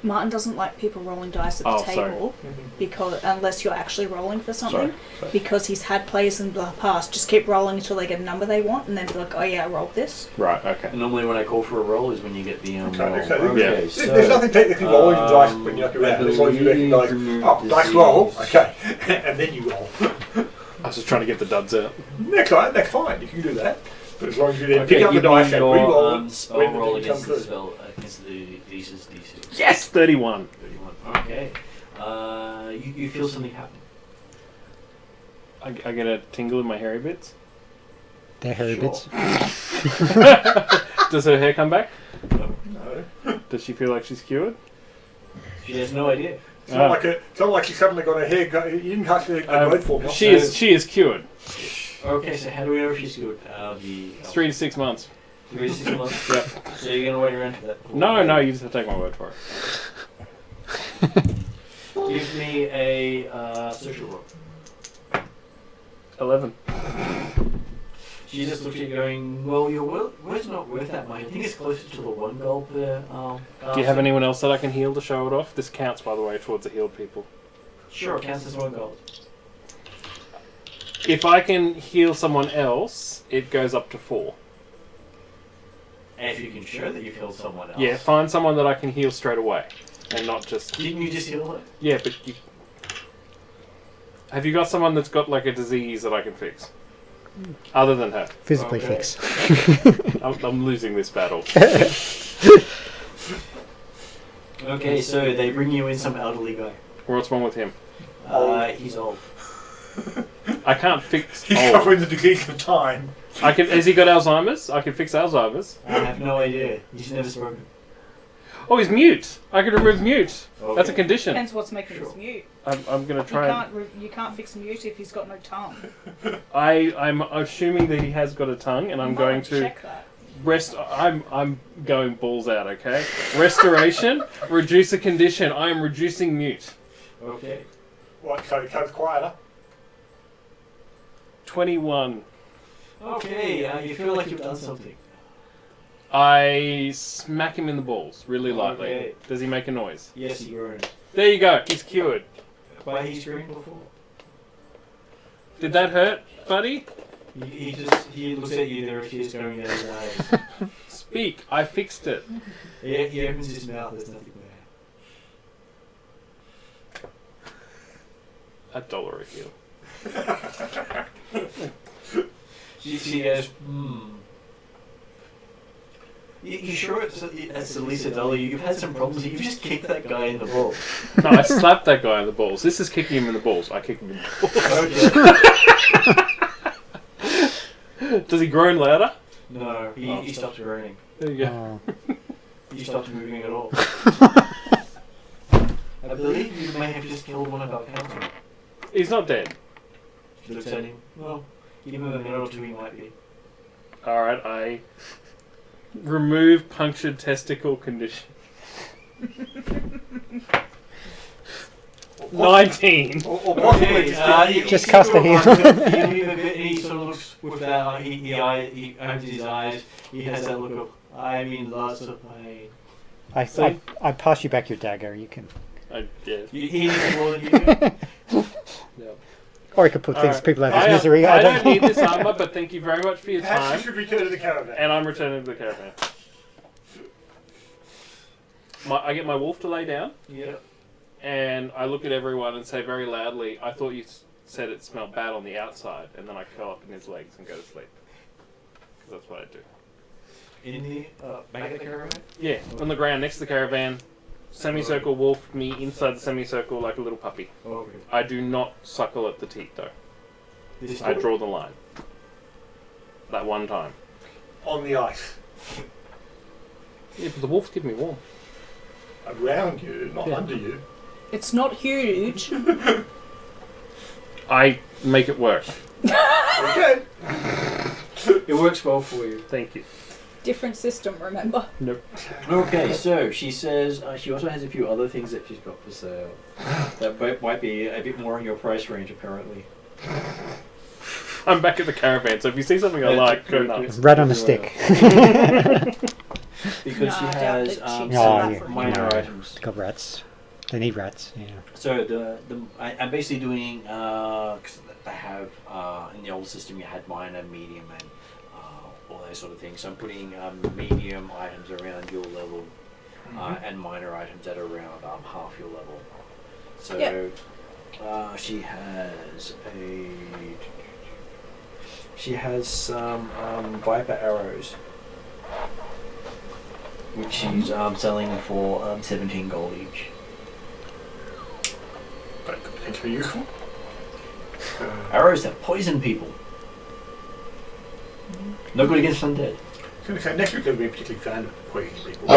Martin doesn't like people rolling dice at the Oh, sorry. table because unless you're actually rolling for something. Sorry. Because he's had players in the past just keep rolling until they get a number they want and then be like, oh yeah, I rolled this. Right. Okay. Normally, when I call for a roll, is when you get the roll. Okay. Okay, There's nothing technically wrong with your dice when you're around. As long as you recognise, dice roll, okay, and then you roll. I was just trying to get the duds out. That's all right, that's fine, you can do that. But as long as you then Okay, pick up the give me dice and your re-roll spell when the roll thing against comes the through. spell against the DC. Yes. 31. 31. Okay. You feel something happen. I get a tingle in my hairy bits. They're hairy Sure. bits. Does her hair come back? No. Does she feel like she's cured? She has no idea. It's not like she suddenly got her hair. You didn't touch a growth formula. She is cured. Okay, so how do we know if she's good? 3 to 6 months. 3 to 6 months? Yep. So you're going to wait around for that? No, you just have to take my word for it. Give me a social roll. 11. She just looks at you going, well, your word's not worth that much. I think it's closer to the 1 gold per Do you have anyone else that I can heal to show it off? This counts, by the way, towards the healed people. Sure, it counts as 1 gold. If I can heal someone else, it goes up to 4. And if you can show that you've healed someone else. Yeah, find someone that I can heal straight away. And not just... Didn't you just heal her? Yeah, but you... Have you got someone that's got like a disease that I can fix? Other than her. Physically Okay. fix. I'm losing this battle. Okay, so they bring you in some elderly guy. What's wrong with him? He's old. I can't fix... He's Oh. covering the disease of time. Has he got Alzheimer's? I can fix Alzheimer's. I have no idea. He's never spoken. Oh, he's mute. I can remove mute. Okay. That's a condition. Depends what's making us mute. I'm going to try and... You can't fix mute if he's got no tongue. I'm assuming that he has got a tongue, and I'm You going might to check that. I'm going balls out. Okay. Restoration. Reduce a condition. I am reducing mute. Okay. What? So it goes quieter. 21. Okay, you feel like you've done something. I smack him in the balls really lightly. Okay. Does he make a noise? Yes, you were in. There you go. He's cured. Why he screamed before? Did that hurt, buddy? He looks at you, there are tears going down his eyes. Speak. I fixed it. He opens his mouth, there's nothing there. $1 a heal. She goes, You sure it's at least $1? You've had some problems. You've just kicked that guy in the balls. No, I slapped that guy in the balls. This is kicking him in the balls. I kick him in the balls. Okay. Does he groan louder? No, he stopped groaning. There you go. He stopped moving at all. I believe you may have just killed one of our councilmen. He's not dead. She looks at him. Well, give him a minute or two, he might be. Alright, I remove punctured testicle condition. 19. Or possibly Just cast a heal. He sort of looks with that. He opens his eyes. He has that look of, I'm in lots of pain. I pass you back your dagger. You can. Yeah. He needs more than you do. Yeah. Or I could put things Alright. people out of misery. I don't need this armor, but thank you very much for your Perhaps time. you should return to the caravan. And I'm returning to the caravan. I get my wolf to lay down, Yeah. and I look at everyone and say very loudly, I thought you said it smelled bad on the outside, and then I curl up in his legs and go to sleep. Because that's what I do. In the back of the caravan? Yeah, on the ground next to the caravan, semicircle wolf, me inside the semicircle like a little puppy. Okay. I do not suckle at the teat though. I draw the line. That one time. On the ice. Yeah, but the wolves keep me warm. Around you, not under you. It's not huge. I make it work. Okay. It works well for you. Thank you. Different system, remember? Nope. Okay, so she says she also has a few other things that she's got for sale. That might be a bit more in your price range, apparently. I'm back at the caravan, so if you see something I like, go nuts. Rat on a stick. Because No, she I doubt has that she'd sell some that for minor him. items. Got rats. They need rats. Yeah. So I'm basically doing cause they have in the old system you had minor, medium, and all those sort of things. So I'm putting medium items around your level and minor items at around half your level. So Yep. she has some viper arrows, which she's selling for 17 gold each. That could potentially be useful. Arrows that poison people. No good against undead. I was going to say, next week's going to be a particularly fan of poisoning people.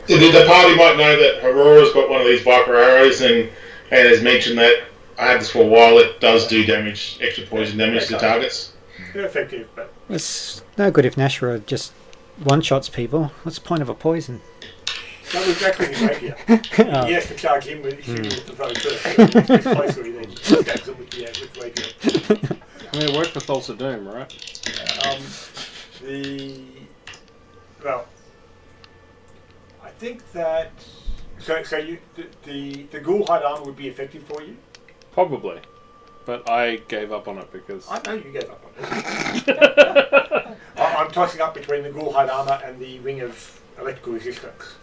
The party might know that Aurora's got one of these viper arrows, and And as mentioned that I had this for a while, it does do damage, extra poison damage to targets. They're effective, but It's no good if Nashra just one-shots people. What's the point of a poison? that was exactly his rapier. Oh. He has to charge him with the bow first. He's closer, he then stabs him with the rapier. I mean, it worked for Thulsa Doom, right? I think that so you the ghoul hide armor would be effective for you. Probably. But I gave up on it because... I know you gave up on it. I'm tossing up between the ghoul hide armor and the ring of electrical resistance.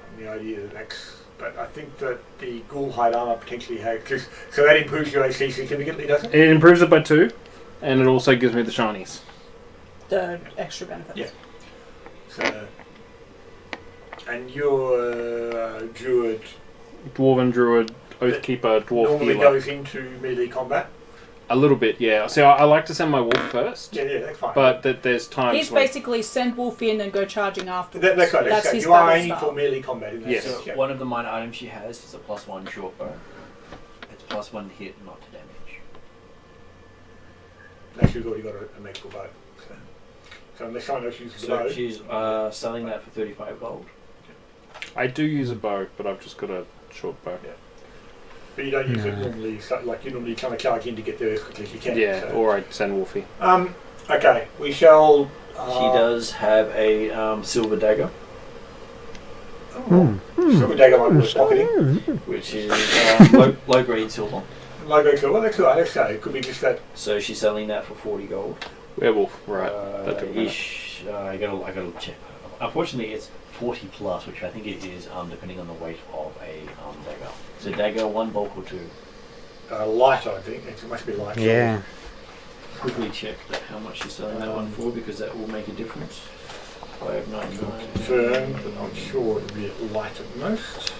And the idea that but I think that the ghoul hide armor potentially has so that improves your AC significantly, doesn't it? It improves it by 2, and it also gives me the shinies. The extra benefits. Yeah. So, and your druid Dwarven Druid, Oathkeeper, Dwarf normally Healer. goes into melee combat. A little bit, yeah. So I like to send my wolf first, Yeah, that's fine. but there's times He's when... basically send Wolf in and go charging afterwards. That's right. That's his you are battle aiming style. for melee combat in that Yes. sense. So Yeah. one of the minor items she has is a +1 short bow. It's +1 hit, not to damage. Actually, we've already got a magical bow. So unless someone else uses the So bow. she's selling that for 35 gold. I do use a bow, but I've just got a short bow. But you don't use it normally, so, like you're normally trying to charge in to get there as quickly as you can. Yeah, so. or I send Wolfie. Okay, we shall. She does have a silver dagger, Silver dagger might be worth pocketing. which is low grade silver. Logo silver, well, that's all right, let's say. It could be just that. So she's selling that for 40 gold. Werewolf, right. That took a minute. Ish. I gotta check. Unfortunately, it's 40 plus, which I think it is, depending on the weight of a dagger. So dagger, 1 bulk or 2. Light, I think. It must be light. Yeah. Quickly check how much she's selling that one for, because that will make a difference. 5.99. Confirmed, but I'm sure it'll be light at most.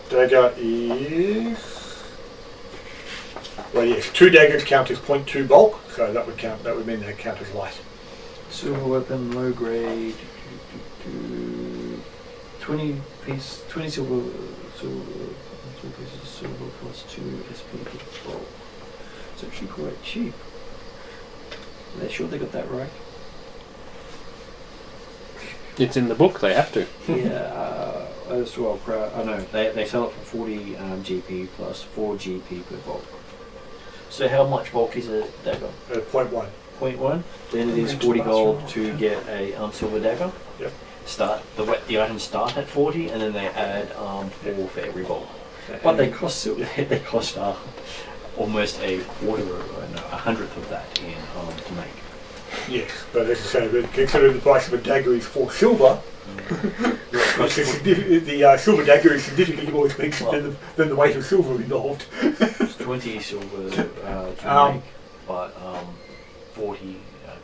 Dagger is. Well, yes, 2 daggers count as 0.2 bulk, so that would count. That would mean they count as light. Silver weapon, low grade. 20 silver pieces of silver plus 2 SP per bulk. It's actually quite cheap. Are they sure they got that right? It's in the book, they have to. Yeah, as well. No, they sell it for 40 GP plus 4 GP per bulk. So how much bulk is a dagger? 0.1. 0.1. Then it is 40 gold to get a silver dagger. Yep. The items start at 40, and then they add 4 for every bulk. But they cost they cost almost a quarter, or no, 100th of that in to make. Yes, but as I say, but considering the price of a dagger is 4 silver, the silver dagger is significantly more expensive than the weight of silver involved. It's 20 silver to make, but 40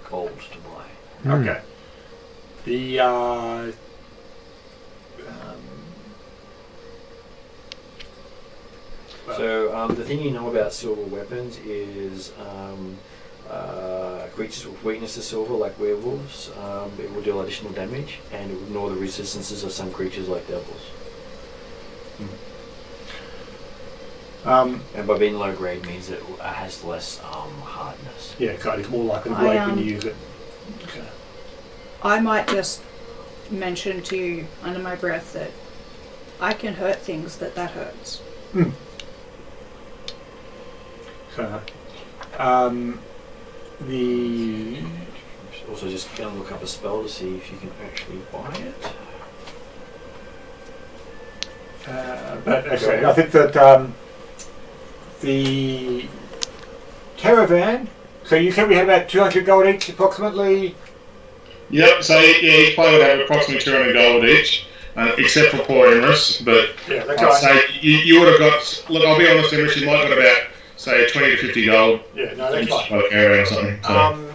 gold to buy. Okay. The So the thing you know about silver weapons is creatures with weakness to silver, like werewolves, it will deal additional damage, and it will ignore the resistances of some creatures like devils. And by being low grade means it has less hardness. Yeah, it's more likely to break when you use it. Okay. I might just mention to you under my breath that I can hurt things that hurts. So, the Also, just going to look up a spell to see if you can actually buy it. but actually, I think that the caravan. So you said we had about 200 gold each, approximately. Yep, so yeah, each player would have approximately 200 gold each, except for poor Emrys, but Yeah, that's I'd right. say you would have got, look, I'll be honest, Emrys, you might have got about, say, 20 to 50 gold Yeah, no, that's each right. by the caravan or something. So.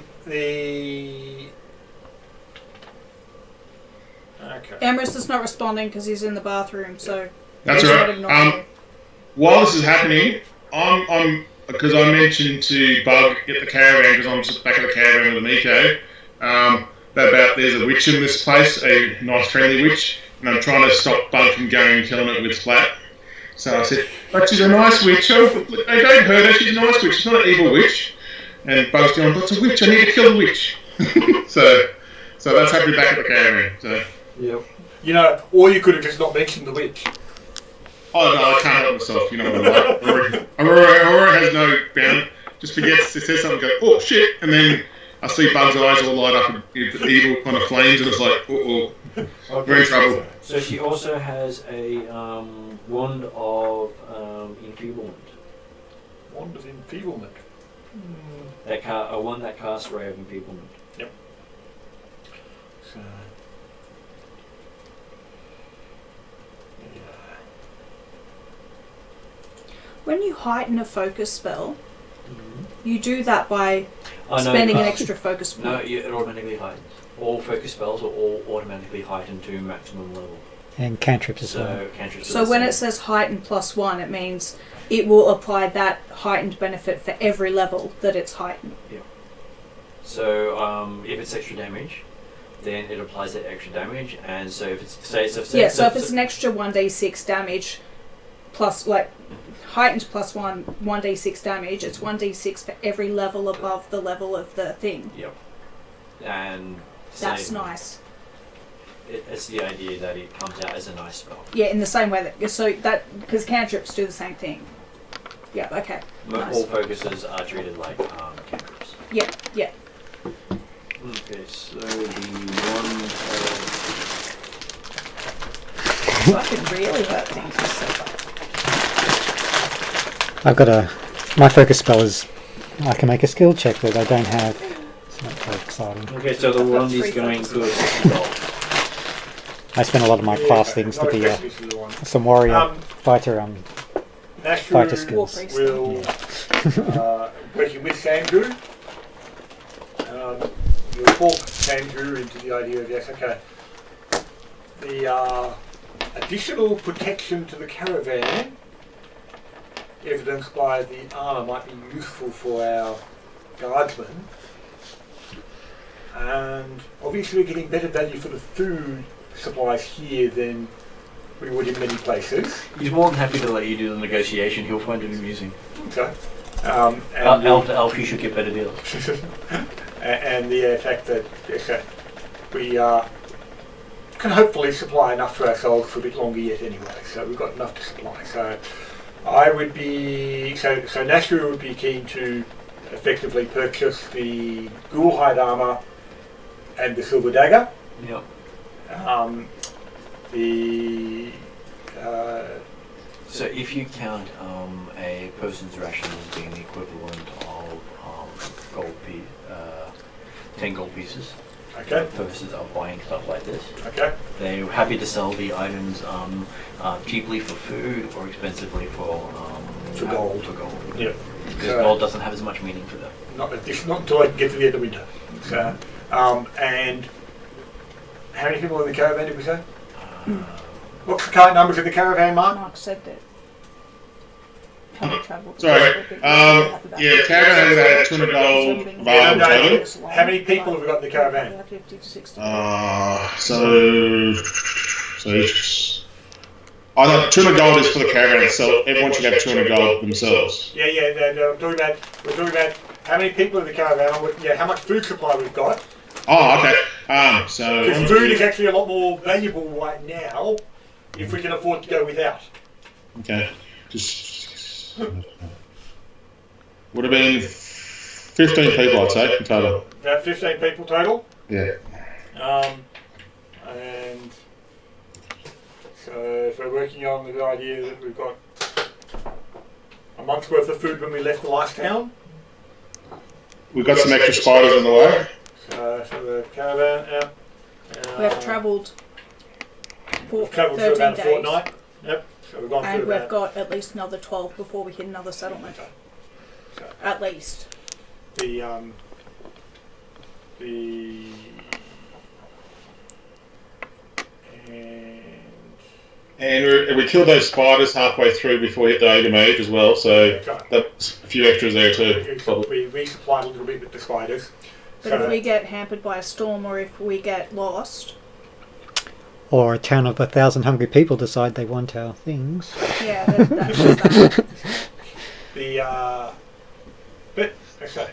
Okay. Emrys is not responding because he's in the bathroom, so That's he's all not right. ignoring you. While this is happening, I'm because I mentioned to Bug get the caravan because I'm just back at the caravan with Miko. There's a witch in this place, a nice friendly witch. and I'm trying to stop Bug from going and killing it with Splat. So I said, but she's a nice witch. Oh, I don't hurt her. She's a nice witch. She's not an evil witch. And Bug's going, but it's a witch. I need to kill the witch. so that's happening back at the caravan. So. Yep. You know, or you could have just not mentioned the witch. Oh no, I can't help myself. You know what I'm like. Aurora has no bound. Just forgets. It says something. Goes, oh shit, and then I see Bug's eyes all light up with evil kind of flames, and it's like, we're in trouble. So she also has a wand of enfeeblement. Wand of enfeeblement. A wand that casts ray of enfeeblement. Yep. So. When you heighten a focus spell, you do that by spending an extra focus point. No, it automatically heightens. All focus spells are all automatically heightened to maximum level. And cantrips as well. So when it says heighten +1, it means it will apply that heightened benefit for every level that it's heightened. Yeah. So if it's extra damage, then it applies that extra damage, and so if it's if it's an extra 1d6 damage plus heightened +1 1d6 damage, it's 1d6 for every level above the level of the thing. Yep. And that's nice. It's the idea that it comes out as a nice spell. Yeah, in the same way that because cantrips do the same thing. Yeah. Okay. All focuses are treated like cantrips. Yeah. Yeah. Okay, so the one. Fucking really hurt things with silver. I've got my focus spell is I can make a skill check that I don't have. It's not very exciting. Okay, so the one is going to $60. I spend a lot of my class things to be some warrior fighter fighter skills. Will working with Sandrew. You'll talk Sandrew into the idea of yes, okay. The additional protection to the caravan, evidenced by the armour, might be useful for our guardsmen. And obviously we're getting better value for the food supplies here than we would in many places. He's more than happy to let you do the negotiation. He'll find it amusing. Okay. Elf, you should get better deals. and the fact that we can hopefully supply enough for ourselves for a bit longer yet anyway. So we've got enough to supply. So I would be so Nashru would be keen to effectively purchase the ghoulhide armour and the silver dagger. Yep. So if you count a person's ration as being the equivalent of 10 gold pieces, okay, purposes of buying stuff like this, okay, they're happy to sell the items cheaply for food or expensively for gold. Yeah, because gold doesn't have as much meaning for them. Not until I get to the end of winter. So, and how many people in the caravan did we say? What's the current numbers of the caravan, Mark? Mark said that. Sorry. Yeah, caravan has about 200 gold available. How many people have we got in the caravan? 50 to 60. I thought 200 gold is for the caravan itself. Everyone should have 200 gold themselves. Yeah. No, we're talking about how many people in the caravan. How much food supply we've got. Oh, okay. Because food is actually a lot more valuable right now if we can afford to go without. Okay. Just would have been 15 people, I'd say, in total. About 15 people total. Yeah. And so if we're working on the idea that we've got a month's worth of food when we left the last town. We've got some extra spiders on the way. For the caravan, we have travelled for for about a fortnight. Yep. So we've gone and through we've got at least another 12 before we hit another settlement. So at least. And we killed those spiders halfway through before we hit the Ogre Mage as well, so that's a few extras there too. We resupplied a little bit with the spiders. But if we get hampered by a storm or if we get lost... Or a town of 1,000 hungry people decide they want our things. Yeah, that's just that. But okay,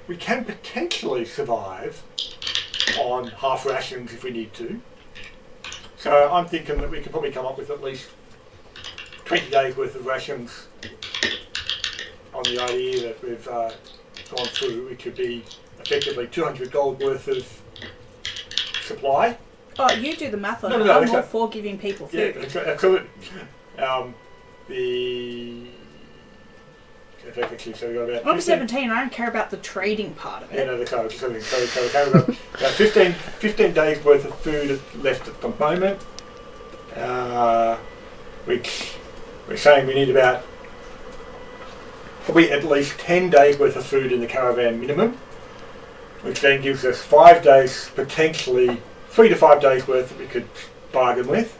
we can potentially survive on half rations if we need to. So I'm thinking that we could probably come up with at least 20 days worth of rations on the idea that we've gone through. It could be effectively 200 gold worth of supply. Oh, you do the math on it. No, I'm okay. all for giving people food. Yeah, absolutely. So we got about I'm 17. I don't care about the trading part of it. Yeah, no, the car. So we've got about 15 days worth of food left at the moment, which we're saying we need about probably at least 10 days worth of food in the caravan minimum, which then gives us 5 days, potentially 3 to 5 days worth that we could bargain with.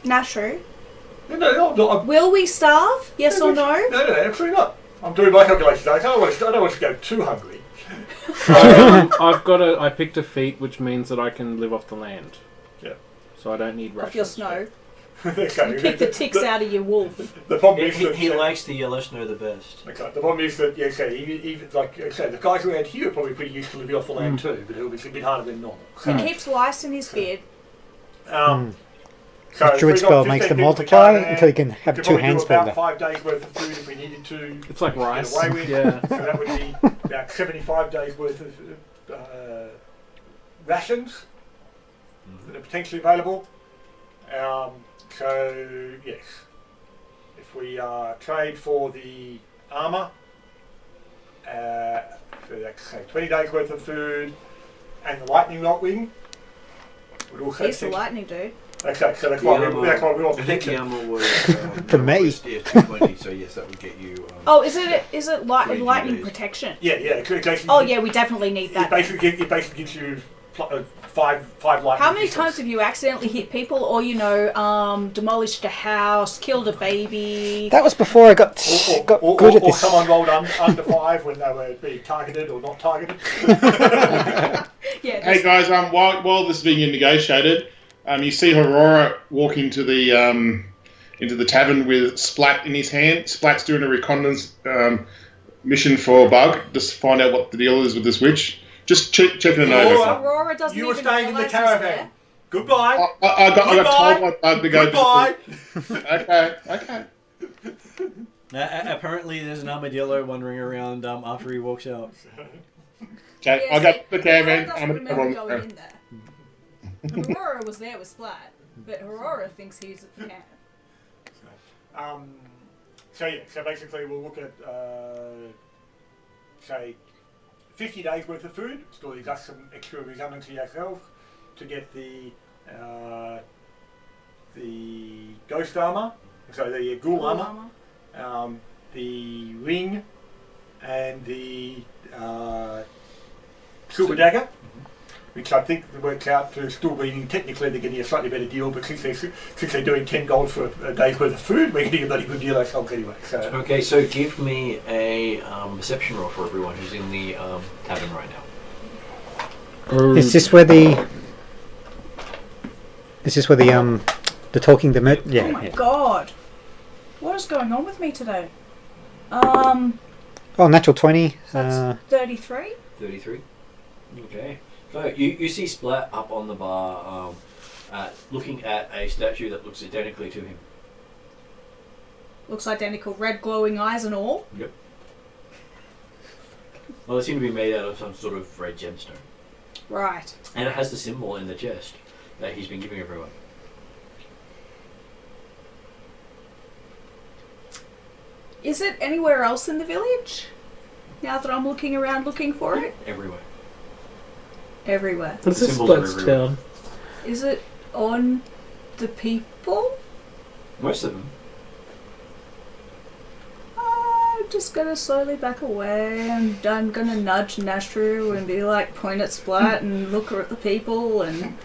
Not true. No, Will we starve? Yes or no? No, absolutely not. I'm doing my calculations. I don't want to go too hungry. I picked a feat which means that I can live off the land. Yeah. So I don't need rations. Off your snow. Okay. You pick the ticks out of your wolf. The problem is that He likes the yellow snow the best. Okay. The problem is that even like I say, the guys around here are probably pretty used to living off the land too, but it'll be a bit harder than normal. So, He keeps lice in his beard. So The druid spell makes them multiply until you can have 2 hands full about of 5 days worth of food if we needed to. It's like get rice. away with. Yeah. So that would be about 75 days worth of rations that are potentially available. So yes, if we trade for the armour, for like say 20 days worth of food, and the lightning knot wing, would also. He's the lightning dude. Okay, so that's why we want I think the armor was For me. was DF220, so yes, that would get you. Oh, is it 20 lightning days. protection? Yeah. Oh yeah, we definitely need It that. basically gives you five lightning. How many resistance. times have you accidentally hit people, or demolished a house, killed a baby? That was before I got good at or this. someone rolled under 5 when they were being targeted or not targeted. Yeah. Hey guys, while this is being negotiated, you see Aurora walk into the tavern with Splat in his hand. Splat's doing a reconnaissance mission for Bug, just to find out what the deal is with this witch. Just checking it over. Aurora doesn't You were even staying in the realise he's caravan. there. Goodbye. I got told by Bug to go. Goodbye. Okay. Apparently, there's an armadillo wandering around after he walks out. Okay, Yeah, I got the Aurora caravan. doesn't I'm remember gonna going in there. Aurora was there with Splat, but Aurora thinks he's at the camp. So basically we'll look at say 50 days worth of food. Still leaves us some extra redundancy ourselves to get the ghost armor, so the ghoul armor, the ring, and the silver dagger. Which I think works out to still being technically they're getting a slightly better deal, but since they're doing 10 gold for a day's worth of food, we're getting a bloody good deal ourselves anyway. So Okay, so give me a perception roll for everyone who's in the tavern right now. Is this where the the talking the yeah. Oh my Yeah. god. What is going on with me today? Oh, natural 20. That's 33? 33. Okay. So you see Splat up on the bar, looking at a statue that looks identically to him. Looks identical, red glowing eyes and all. Yep. Well, they seem to be made out of some sort of red gemstone. Right. And it has the symbol in the chest that he's been giving everyone. Is it anywhere else in the village? Now that I'm looking around looking for it? Everywhere. Everywhere. This is Symbols are Splat's everywhere. town. Is it on the people? Most of them. I'm just gonna slowly back away. I'm gonna nudge Nashru and be like, point at Splat and look at the people and...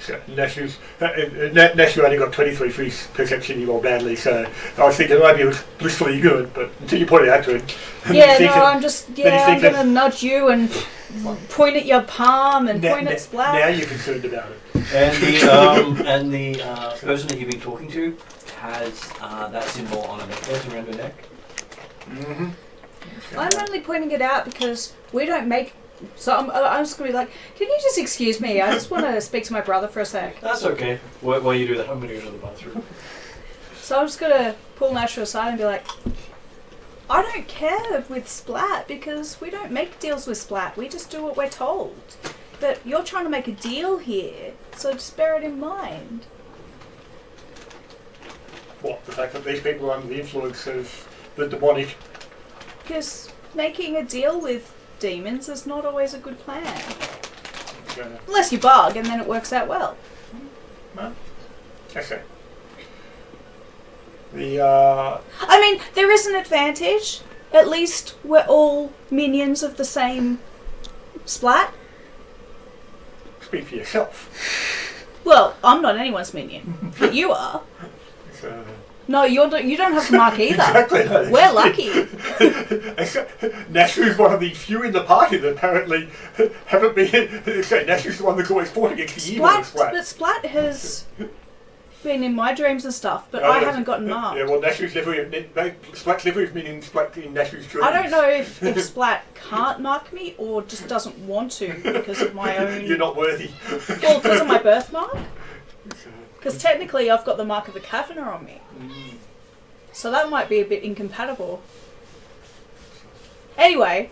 So Nashu only got 23 free perception. He rolled badly, so I was thinking maybe it was blissfully good, but until you pointed out to him. Yeah, no, I'm going to nudge you and point at your palm and point at Splat. Now you're concerned about it. And the person that you've been talking to has that symbol on a necklace around her neck. Mm-hmm. I'm only pointing it out because we don't make... So I'm just going to be like, can you just excuse me? I just want to speak to my brother for a sec. That's okay. While you do that, I'm going to go to the bathroom. So I'm just going to pull Nasha aside and be like, I don't care with Splat because we don't make deals with Splat. We just do what we're told. But you're trying to make a deal here, so just bear it in mind. What, the fact that these people are under the influence of the demonic? Because making a deal with demons is not always a good plan. Okay. Unless you bug and then it works out well. No? Okay. I mean, there is an advantage. At least we're all minions of the same Splat. Speak for yourself. Well, I'm not anyone's minion, but you are. So, No, you don't have to mark either. exactly. We're lucky. Nashu's one of the few in the party that apparently haven't been. So Nashu's the one that's always fought against the evil of Splat. But Splat has been in my dreams and stuff, but I haven't gotten marked. Yeah, well, Nashu's never. Splat's never been in Nashu's dreams. I don't know if Splat can't mark me or just doesn't want to because of my own... You're not worthy. Well, because of my birthmark. Because technically I've got the mark of the Caverner on me. So that might be a bit incompatible. Anyway,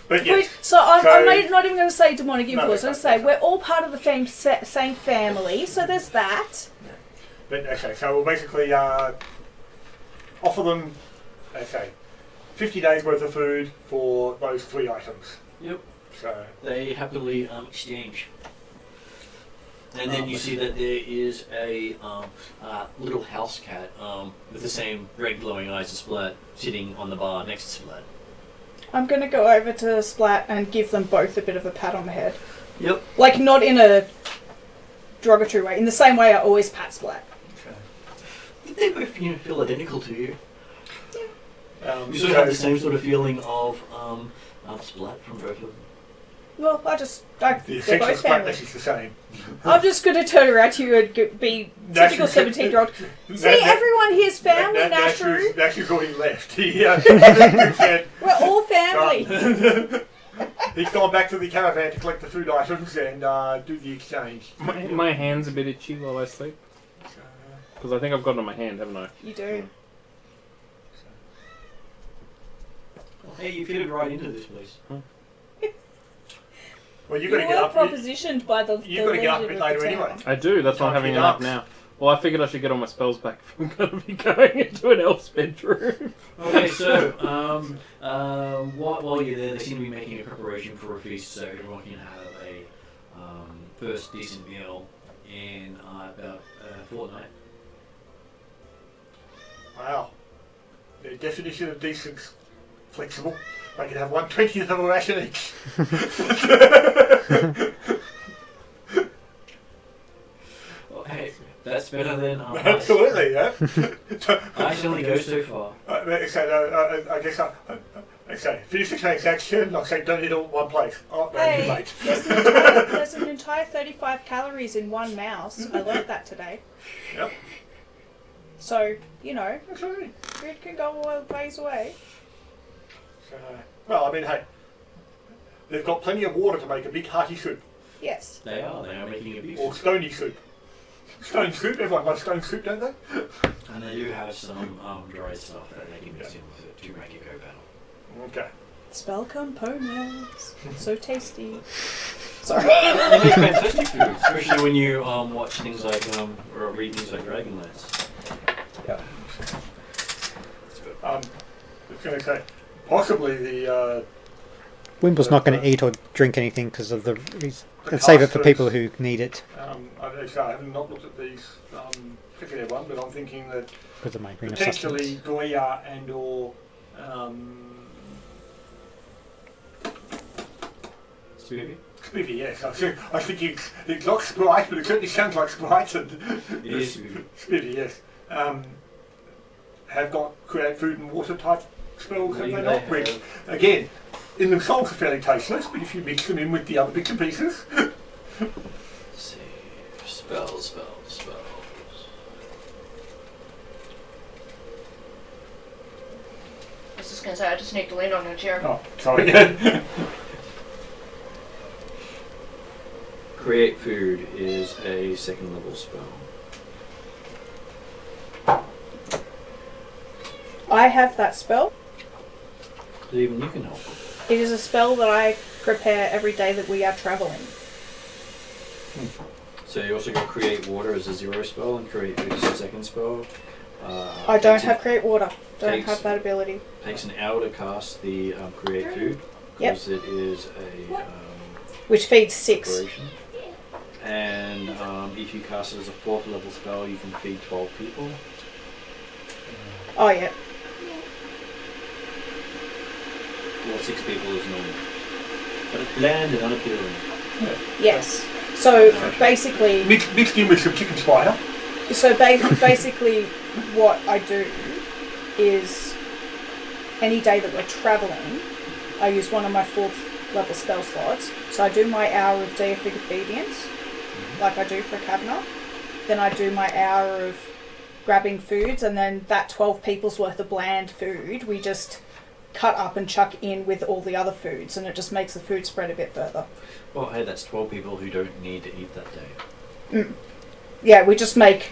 but yes, I'm not even going to say demonic influence. I'm going to say we're all part of the same family, so there's that. But okay, so we'll basically offer them, okay, 50 days worth of food for those 3 items. Yep. So they happily exchange. And then you see that there is a little house cat with the same red glowing eyes as Splat sitting on the bar next to Splat. I'm going to go over to Splat and give them both a bit of a pat on the head. Yep. Like, not in a derogatory way, in the same way I always pat Splat. Okay. Did they both feel identical to you? Yeah. You sort of have the same sort of feeling of Splat from both of them. Well, they're the both essential family. Splatness is the same. I'm just going to turn around to you and be typical 17-year-old. See, everyone here's family, Nashu. Nashu's already left. We're all family. He's gone back to the caravan to collect the food items and do the exchange. My hand's a bit itchy while I sleep. Because I think I've got it on my hand, haven't I? You do. Hey, you fitted right into this place. Well, You were propositioned by the You've got to get up a bit later anyway. anyway. I do, that's why I'm having a nap now. Well, I figured I should get all my spells back if I'm going to be going into an elf's bedroom. Okay, so while you're there, they seem to be making a preparation for a feast, so everyone can have a first decent meal in about a fortnight. Wow. The definition of decent's flexible. They can have 1/20th of a ration each. Well, hey, that's better than Absolutely, yeah. I can only go so far. I guess I say finish the transaction. I say don't eat all at one place. Oh, no, Hey, too late. there's an entire 35 calories in one mouse. I learnt that today. Yep. So, you know, Absolutely. food can go a ways away. Well, I mean, hey, they've got plenty of water to make a big hearty soup. Yes. They are making a big Or stony soup. Stone soup, everyone loves stone soup, don't they? and they do have some dry stuff that they can mix in with it to make it go better. Okay. Spell components. So tasty. Sorry. They make fantastic food, especially when you watch things like or read things like Dragonlance. Yeah. I was going to say, possibly the... Wimble's not going to eat or drink anything because of the... save it for people who need it. I have not looked at these particular one, but I'm thinking that Because of my green of potentially sustenance. Goya and or Spoopy? Spoopy, yes. I was thinking it's not Sprite, but it certainly sounds like Sprite. And It is Spoopy. Spoopy, yes. Have got create food and water type spells, have they They not? Which, again, in themselves are fairly tasteless, but if you mix them in with the other bits and pieces. Let's see. Spells. I was just gonna say, I just need to lean on a chair. Oh, sorry. Create food is a 2nd level spell. I have that spell. Even you can help. It is a spell that I prepare every day that we are travelling. So you also got create water as a 0 spell and create food as a 2nd spell. I don't have create water. Don't takes- have that ability. Takes an hour to cast the create food Yep. because it is a Which feeds 6. operation. And if you cast it as a 4th level spell, you can feed 12 people. Oh yeah. Or 6 people is normal. But it's bland and unappealing. Yes. So basically, Mixed in with some chicken spider. basically, what I do is any day that we're travelling, I use one of my 4th level spell slots. So I do my hour of deific obedience, like I do for a cabinet. Then I do my hour of grabbing foods, and then that 12 people's worth of bland food we just cut up and chuck in with all the other foods, and it just makes the food spread a bit further. Well, hey, that's 12 people who don't need to eat that day. Yeah, we just make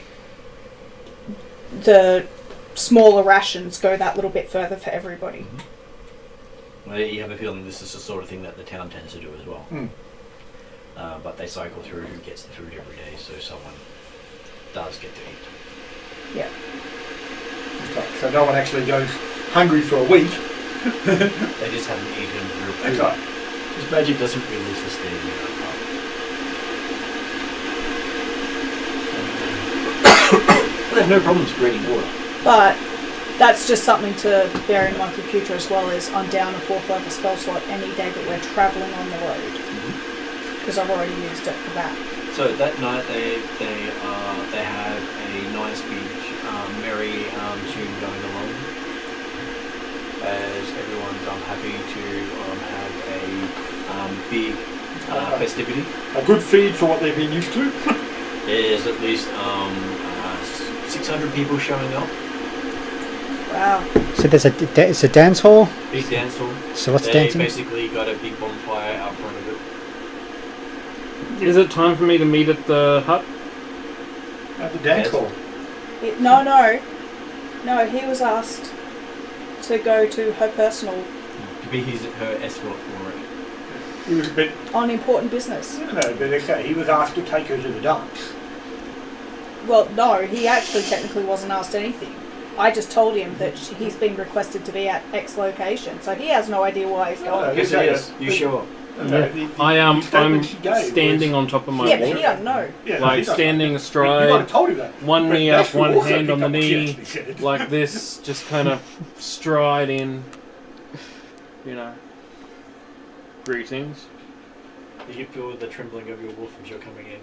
the smaller rations go that little bit further for everybody. Well, you have a feeling this is the sort of thing that the town tends to do as well. But they cycle through who gets the food every day, so someone does get to eat. Yeah. Okay, so no one actually goes hungry for a week. They just haven't eaten real food. Okay. This magic doesn't really sustain you. They have no problems creating water. But that's just something to bear in mind for future, as well as I'm down a 4th level spell slot any day that we're travelling on the road, because I've already used it for that. So that night they have a nice big merry tune going along as everyone's happy to have a big festivity. A good feed for what they've been used to. There's at least 600 people showing up. Wow. So there's it's a dance hall. Big dance hall. So what's They dancing? basically got a big bonfire out front of it. Is it time for me to meet at the hut? At the dance Yes. hall. No, he was asked to go to her personal To be her escort for it. He was a bit. on important business. No, but okay, he was asked to take her to the dance. Well, no, he actually technically wasn't asked anything. I just told him that he's been requested to be at X location, so he has no idea why he's going. Yes, it is. You show up. I'm statement she gave standing was- on top of my Yeah, but wall, he doesn't know. Yeah, like he doesn't. standing You might astride, have told him that. one But knee that's up, the one also hand on the picked up what she knee, actually said. like this, just kind of stride in. Greetings. You can feel the trembling of your wolf as you're coming in.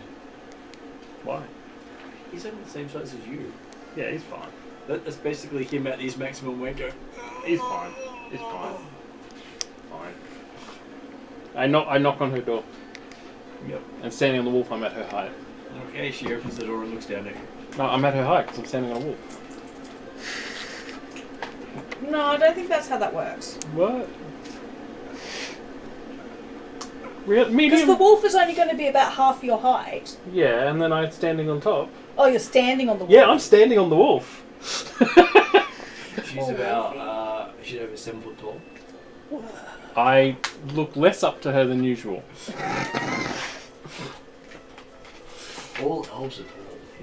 Why? He's only the same size as you. Yeah, he's fine. That's basically him at his maximum weight go. He's fine. He's fine. Fine. I knock on her door. Yep. I'm standing on the wolf. I'm at her height. Okay, she opens the door and looks down at you. No, I'm at her height because I'm standing on a wolf. No, I don't think that's how that works. What? Real Because medium. the wolf is only going to be about half your height. Yeah, and then I'm standing on top. Oh, you're standing on the wolf. Yeah, I'm standing on the wolf. She's Oh, about she's over 7 foot tall. I look less up to her than usual. All elves are tall.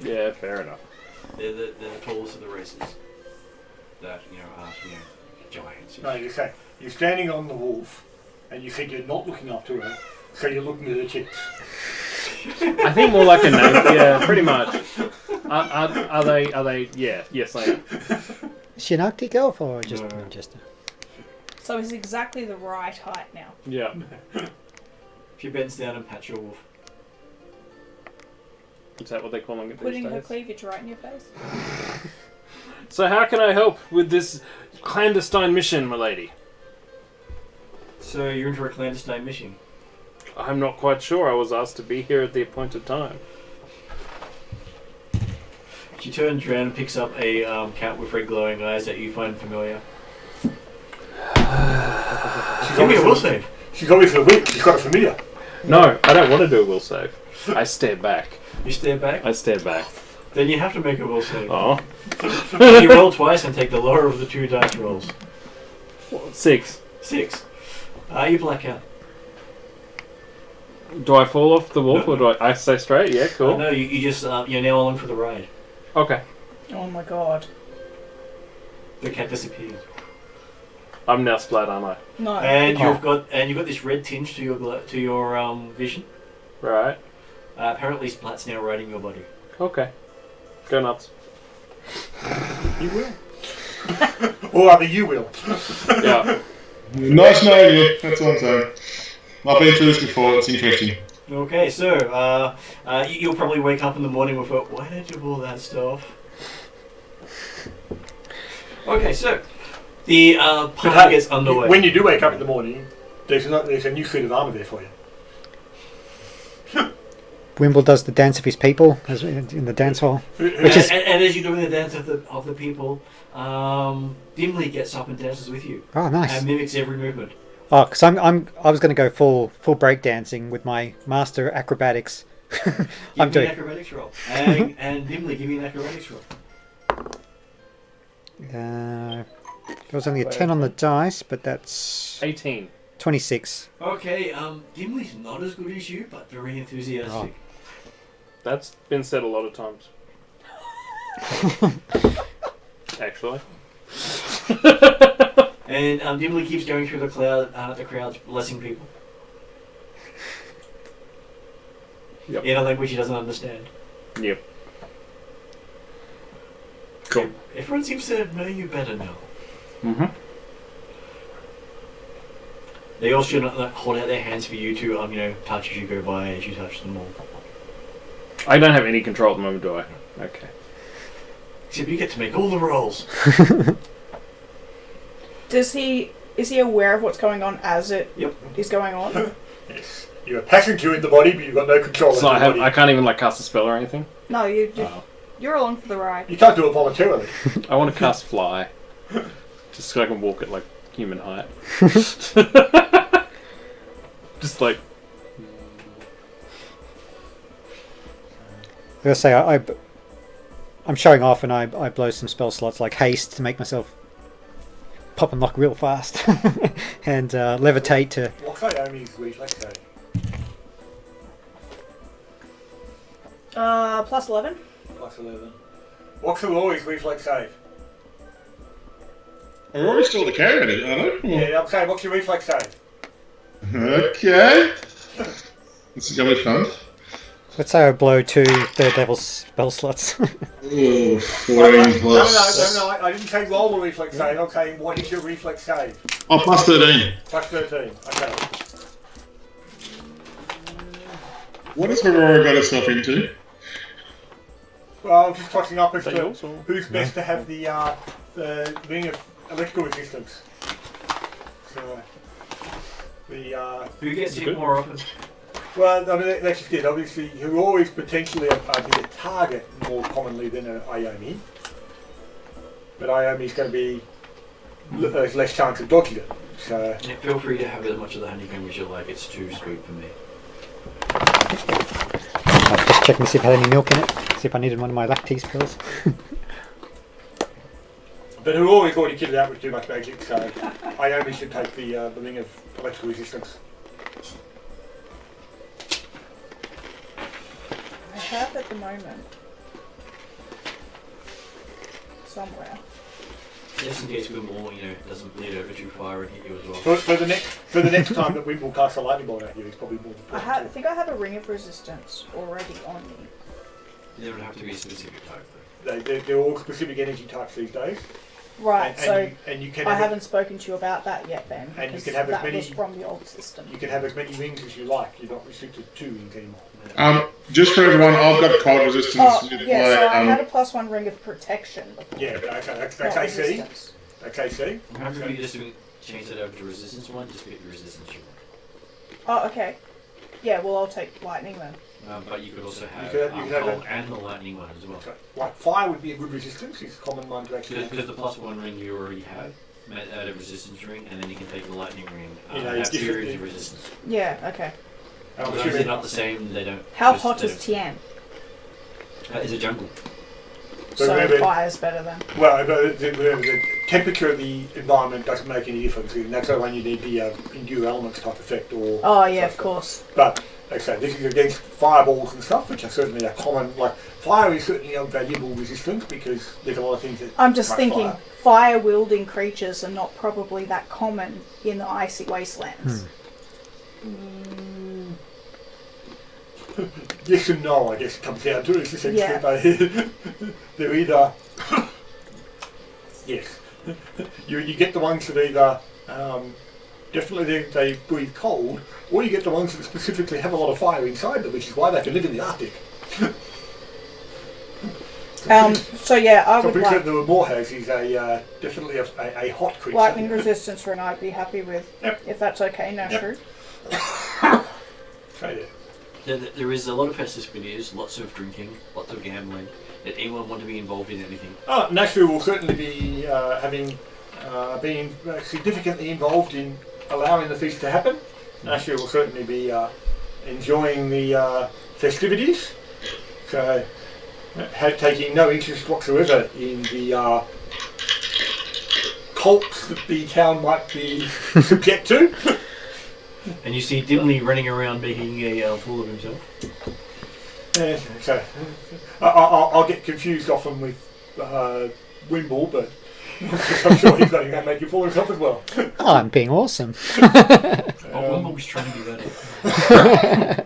Yeah, fair enough. They're the tallest of the races. That are giants. No, you say you're standing on the wolf, and you think you're not looking up to her, so you're looking at her chicks. I think more like a name. Yeah, pretty much. Are they? Yeah, yes, I am. Is she an Arctic elf or just No. Manchester? So he's exactly the right height now. Yeah. She bends down and pats your wolf. Is that what they're calling it these Putting her days? cleavage right in your face. So how can I help with this clandestine mission, my lady? So you're in for a clandestine mission. I'm not quite sure. I was asked to be here at the appointed time. She turns around and picks up a cat with red glowing eyes that you find familiar. Give me a will save. She's obviously a witch. She's got a familiar. No, I don't want to do a will save. I stare back. You stare back? I stare back. Then you have to make a will save. Oh. You roll twice and take the lower of the 2 dice rolls. 6. 6. You black out. Do I fall off the wolf or do I stay straight? Yeah, cool. No, you just, you're now along for the ride. Okay. Oh my god. The cat disappears. I'm now splat, aren't I? No. And you've got this red tinge to your vision. Right. Apparently Splat's now riding your body. Okay. Go nuts. You will. Or rather, you will. Yeah. Nice knowing you. That's all I'm saying. I've been through this before. It's interesting. Okay, so you'll probably wake up in the morning with why did I do all that stuff? Okay, so the party gets underway. When you do wake up in the morning, there's a new suit of armour there for you. Wimble does the dance of his people as in the dance hall. and as you're doing the dance of the people, Dimly gets up and dances with you. Oh, nice. And mimics every movement. Oh, because I was going to go full break dancing with my master acrobatics. Give me an acrobatics roll. And Dimly, give me an acrobatics roll. There was only a 10 on the dice, but that's 18. 26. Okay, Dimly's not as good as you, but very enthusiastic. That's been said a lot of times. Actually. And Dimly keeps going through the crowds, blessing people. Yep. In a language he doesn't understand. Yep. Cool. Everyone seems to know you better now. Mm-hmm. They also hold out their hands for you to, touch as you go by, as you touch them all. I don't have any control at the moment, do I? Okay. Except you get to make all the rolls. Is he aware of what's going on as it is going on? Yes. You're a passenger in the body, but you've got no control So over the body. I can't even cast a spell or anything? No, you're along for the ride. You can't do it voluntarily. I want to cast fly. Just so I can walk at like human height. Just like... I gotta say, I'm showing off and I blow some spell slots like haste to make myself pop and lock real fast. And levitate to... What's Naomi's reflex save? Plus 11. Plus 11. What's Rory's reflex save? Rory's still the carrier, aren't I? Yeah, I'm saying, what's your reflex save? Okay. This is going to be fun. Let's say I blow 2 Daredevil's spell slots. Ooh, 14 No, plus. I didn't say roll a reflex save. I'm saying, what is your reflex save? Oh, plus 13. Plus 13. Okay. What has Aurora got herself into? Well, I'm just tossing up as Is that to yours or- who's best to have the ring of electrical resistance. So, Who gets Is it hit good? more often? well, I mean, that's just it. Obviously, who always potentially be a target more commonly than an Iomi. But Iomi's going to be there's less chance of dodging it. So, Yeah, feel free to have as much of the honeycomb as you like. It's too sweet for me. I'm just checking to see if I had any milk in it. See if I needed one of my lactase pills. but who always already kitted out with too much magic. So, Iomi should take the ring of electrical resistance. I have at the moment. Somewhere. Just in case Wimble, doesn't bleed over too far and hit you as well. For the next time that Wimble casts a lightning bolt at you, it's probably more than I think I have a ring of resistance already on me. They don't have to be a specific type though. They're all specific energy types these days. Right, and you can I have haven't spoken to you about that yet then. And you because can have as that many- was from the old system. you can have as many rings as you like. You're not restricted to 2 rings anymore. Just for everyone, I've got cold resistance. Oh, with yeah, so I my, had a +1 ring of protection before. Yeah, but that's Not AC. resistance. Okay, see? I'm happy for you just to change it over to resistance 1, just get the resistance you Oh, okay. Yeah, well, I'll take lightning then. want. But you could also have could have cold a- and the lightning one as well. Okay. Like fire would be a good resistance. It's a common one to actually. Because the +1 ring you already have, add a resistance ring, and then you can take the lightning ring, You know, have 2 different- rings of resistance. Yeah, okay. I'm As long as they're assuming- not the same, they don't. How just- hot they is Tien? don't- Is a jungle. So So remember- fire's better then. Well, the temperature of the environment doesn't make any difference. And that's the one you need the endure elements type effect or. Oh, yeah, of course. But like I say, this is against fireballs and stuff, which are certainly a common. Like fire is certainly a valuable resistance because there's a lot of things that. I'm just like thinking fire. fire-wielding creatures are not probably that common in the icy wastelands. Yes and no, I guess it comes down to it. It's essentially Yeah. they're either yes, you get the ones that either definitely they breathe cold, or you get the ones that specifically have a lot of fire inside them, which is why they can live in the Arctic. So yeah, I So would pretty sure like the Warhaz is a definitely a hot creature. lightning resistance ring. I'd be happy with Yep. if that's okay. No, Yep. true. So, yeah. There is a lot of festivities, lots of drinking, lots of gambling. Did anyone want to be involved in anything? Nashville will certainly be having been significantly involved in allowing the feast to happen. Nashville will certainly be enjoying the festivities. So, taking no interest whatsoever in the cults that the town might be subject to. And you see Dimly running around making a fool of himself. Yeah, so I'll get confused often with Wimble, but I'm sure he's going to make you fall himself as well. Oh, I'm being awesome. Wimbledon's trying to be better.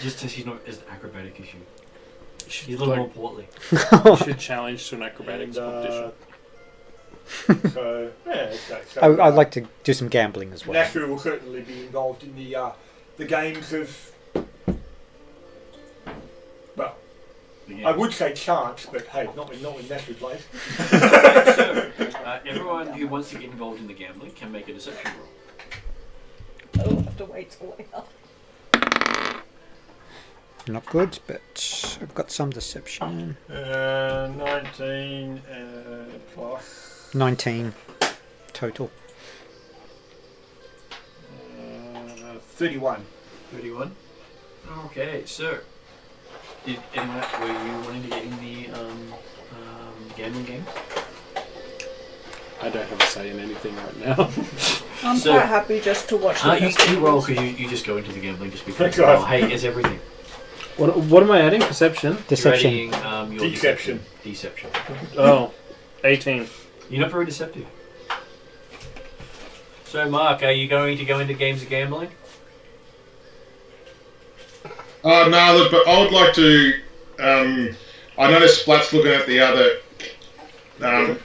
Just as he's not as acrobatic as you. He's a little more portly. Should challenge to an acrobatics competition. So, yeah, so, I'd like to do some gambling as well. Nashville will certainly be involved in the games of. Well, I would say chance, but hey, not when Nashville plays. So, everyone who wants to get involved in the gambling can make a deception roll. I'll have to wait till later. Not good, but I've got some deception. 19 plus 19 total. 31. 31. Okay, so were you wanting to get in the gambling game? I don't have a say in anything right now. I'm So- quite happy just to watch the You festivities. roll because you just go into the gambling just because. Thanks, guys. Oh, hey, it's everything. What am I adding? Perception? Deception. You're adding, your Deception. Deception. Oh, 18. You're not very deceptive. So, Mark, are you going to go into games of gambling? No, look, but I would like to. I noticed Splat's looking at the other.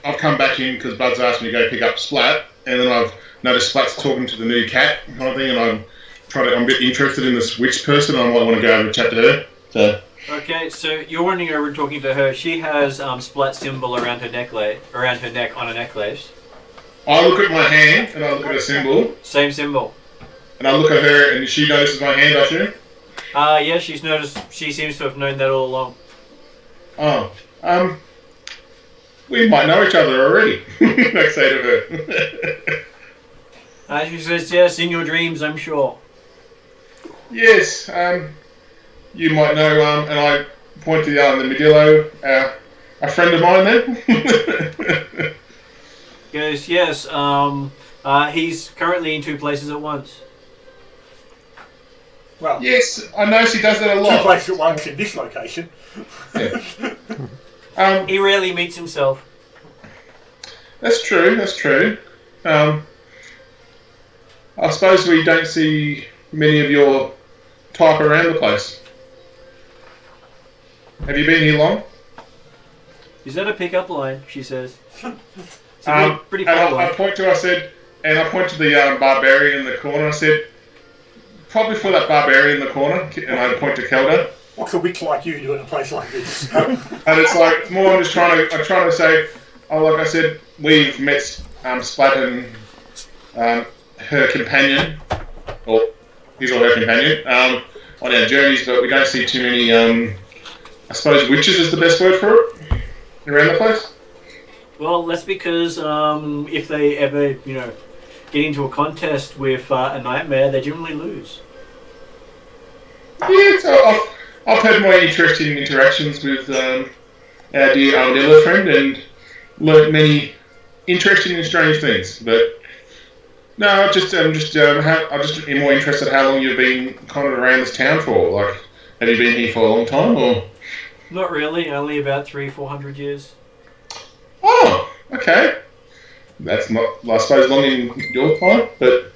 I've come back in because Bud's asked me to go pick up Splat, and then I've noticed Splat's talking to the new cat kind of thing, and I'm a bit interested in this witch person. I might want to go over and chat to her. So. Okay, so you're running over and talking to her. She has Splat symbol around her neck on a necklace. I look at my hand and I look at her symbol, Same symbol. and I look at her, and she notices my hand. I assume. Yeah, she's noticed. She seems to have known that all along. Oh, we might know each other already. I say to her. She says, yes, in your dreams, I'm sure. Yes, you might know, and I point to the Medillo, a friend of mine then. Goes, yes, he's currently in 2 places at once. Well, Yes, I know she does that a 2 lot. places at once in this location. Yeah. He rarely meets himself. That's true. I suppose we don't see many of your type around the place. Have you been here long? Is that a pickup line? She says. It's a pretty and far I away. point to the barbarian in the corner. I said, probably for that barbarian in the corner, and I point to Kelda. What's a witch like you do in a place like this? And it's like more. I'm trying to say. Oh, like I said, we've met Splat and her companion, or his or her companion, on our journeys, but we don't see too many. I suppose witches is the best word for it around the place. Well, that's because if they ever, get into a contest with a nightmare, they generally lose. Yeah, so I've had my interesting interactions with our dear Armadillo friend and learnt many interesting and strange things. But no, I'm just more interested how long you've been kind of around this town for. Like, have you been here for a long time, or? Not really, only about 300-400 years. Oh, okay. That's not, I suppose, long in your time, but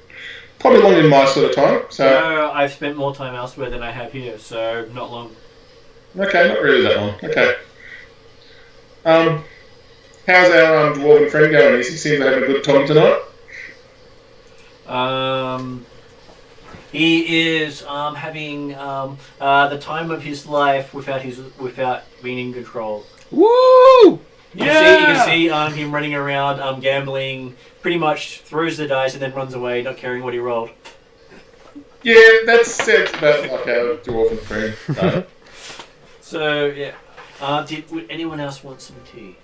probably long in my sort of time. So No, I've spent more time elsewhere than I have here, so not long. okay, not really that long. Okay. How's our dwarven friend going? He seems to have a good time tonight. He is having the time of his life without being in control. Woo! You can see him running around, gambling. Pretty much throws the dice and then runs away, not caring what he rolled. Yeah, that sounds about like our dwarven friend. Right? So yeah, would anyone else want some tea?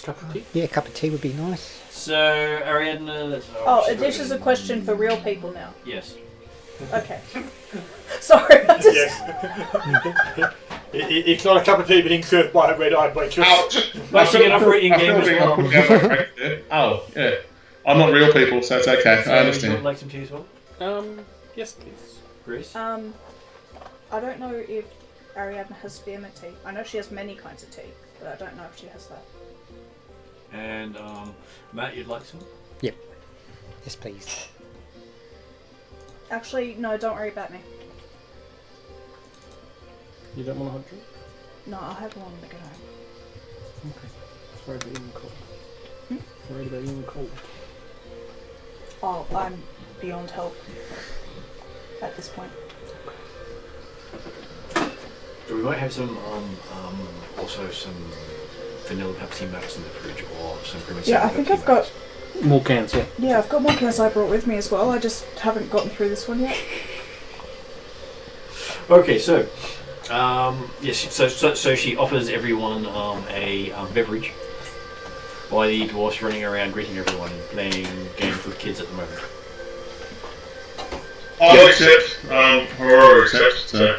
Cup of tea? Yeah, a cup of tea would be nice. So Ariadna. This is a question for real people now. Yes. Okay. Sorry. Yes. It's not a cup of tea being served by a red-eyed waitress. Ouch! But you can offer it in game as well. Oh, yeah. I'm not real people, so it's okay. So I you understand. would like some tea as well, Yes, please. Grace? I don't know if Ariadna has spearmint tea. I know she has many kinds of tea, but I don't know if she has that. And Matt, you'd like some? Yes, please. Actually, no, don't worry about me. You don't want a hot drink? No, I'll have one when I get home. Okay. Sorry about being cold. Worried about being cold. Oh, I'm beyond help at this point. So we might have some, also some vanilla Pepsi Max in the fridge, or some cream and Yeah, I soda think Pepsi I've got. Max. More cans, yeah. Yeah, I've got more cans I brought with me as well. I just haven't gotten through this one yet. Okay, so, yes, so she offers everyone a beverage, while the dwarf's running around greeting everyone and playing games with kids at the moment. I'll accept. Aurora accept. So.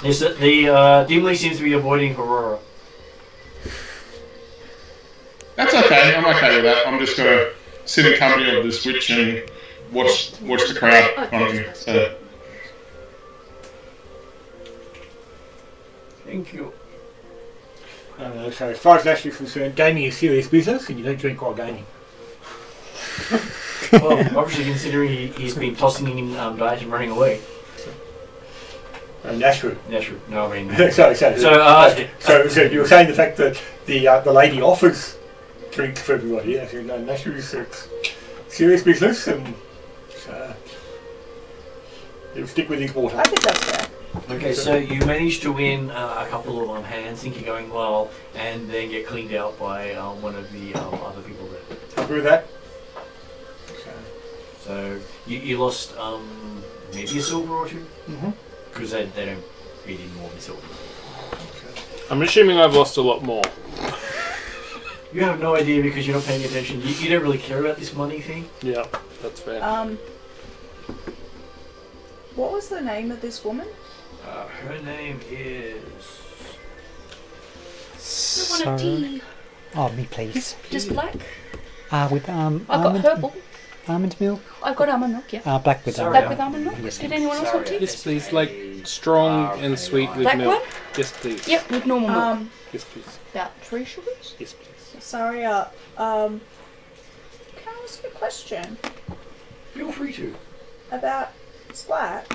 Yes, the Dimly seems to be avoiding Aurora. That's okay. I'm okay with that. I'm just gonna sit in company of this witch and watch the crowd kind of thing. So. Thank you. So as far as Ashley's concerned, gaming is serious business, and you don't drink while gaming. Well, obviously considering he's been tossing in dice and running away. Nashru. Yeah, sure. No, I mean... So you were saying the fact that the lady offers drinks for everybody. Yeah, so no, Nashru is serious business, and he'll stick with his water. I think that's fair. Okay, so you managed to win a couple of hands, think you're going well, and then get cleaned out by one of the other people there. Happy with that? So you lost maybe a silver or two? Mm-hmm. Because they don't really need more than silver. I'm assuming I've lost a lot more. You have no idea because you're not paying attention. You don't really care about this money thing. Yeah, that's fair. What was the name of this woman? Her name is... So, I want a tea. oh, me please. Just black. With I've got almond, herbal. almond milk. I've got almond milk, yeah. Black with Sorry. almond. Black with almond milk. Yes, Did please. anyone else want tea? Yes, please. Like strong and sweet with Black milk. one? Yes, please. Yep, with normal milk. Yes, please. About 3 sugars. Yes, please. Sorry, can I ask a question Feel free to. about Splat?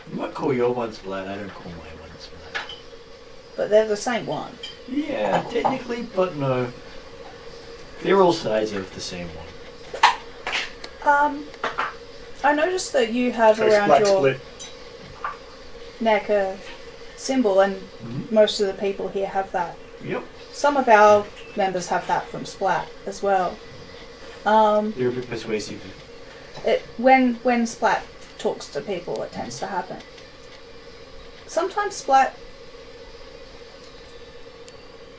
You might call your one Splat, I don't call my one Splat. but they're the same one. Yeah, technically, but no. They're all sides of the same one. I noticed that you have So around Splat your split. neck a symbol, and most of the people here have that. Yep. Some of our members have that from Splat as well. They're a bit persuasive. When Splat talks to people, it tends to happen. Sometimes Splat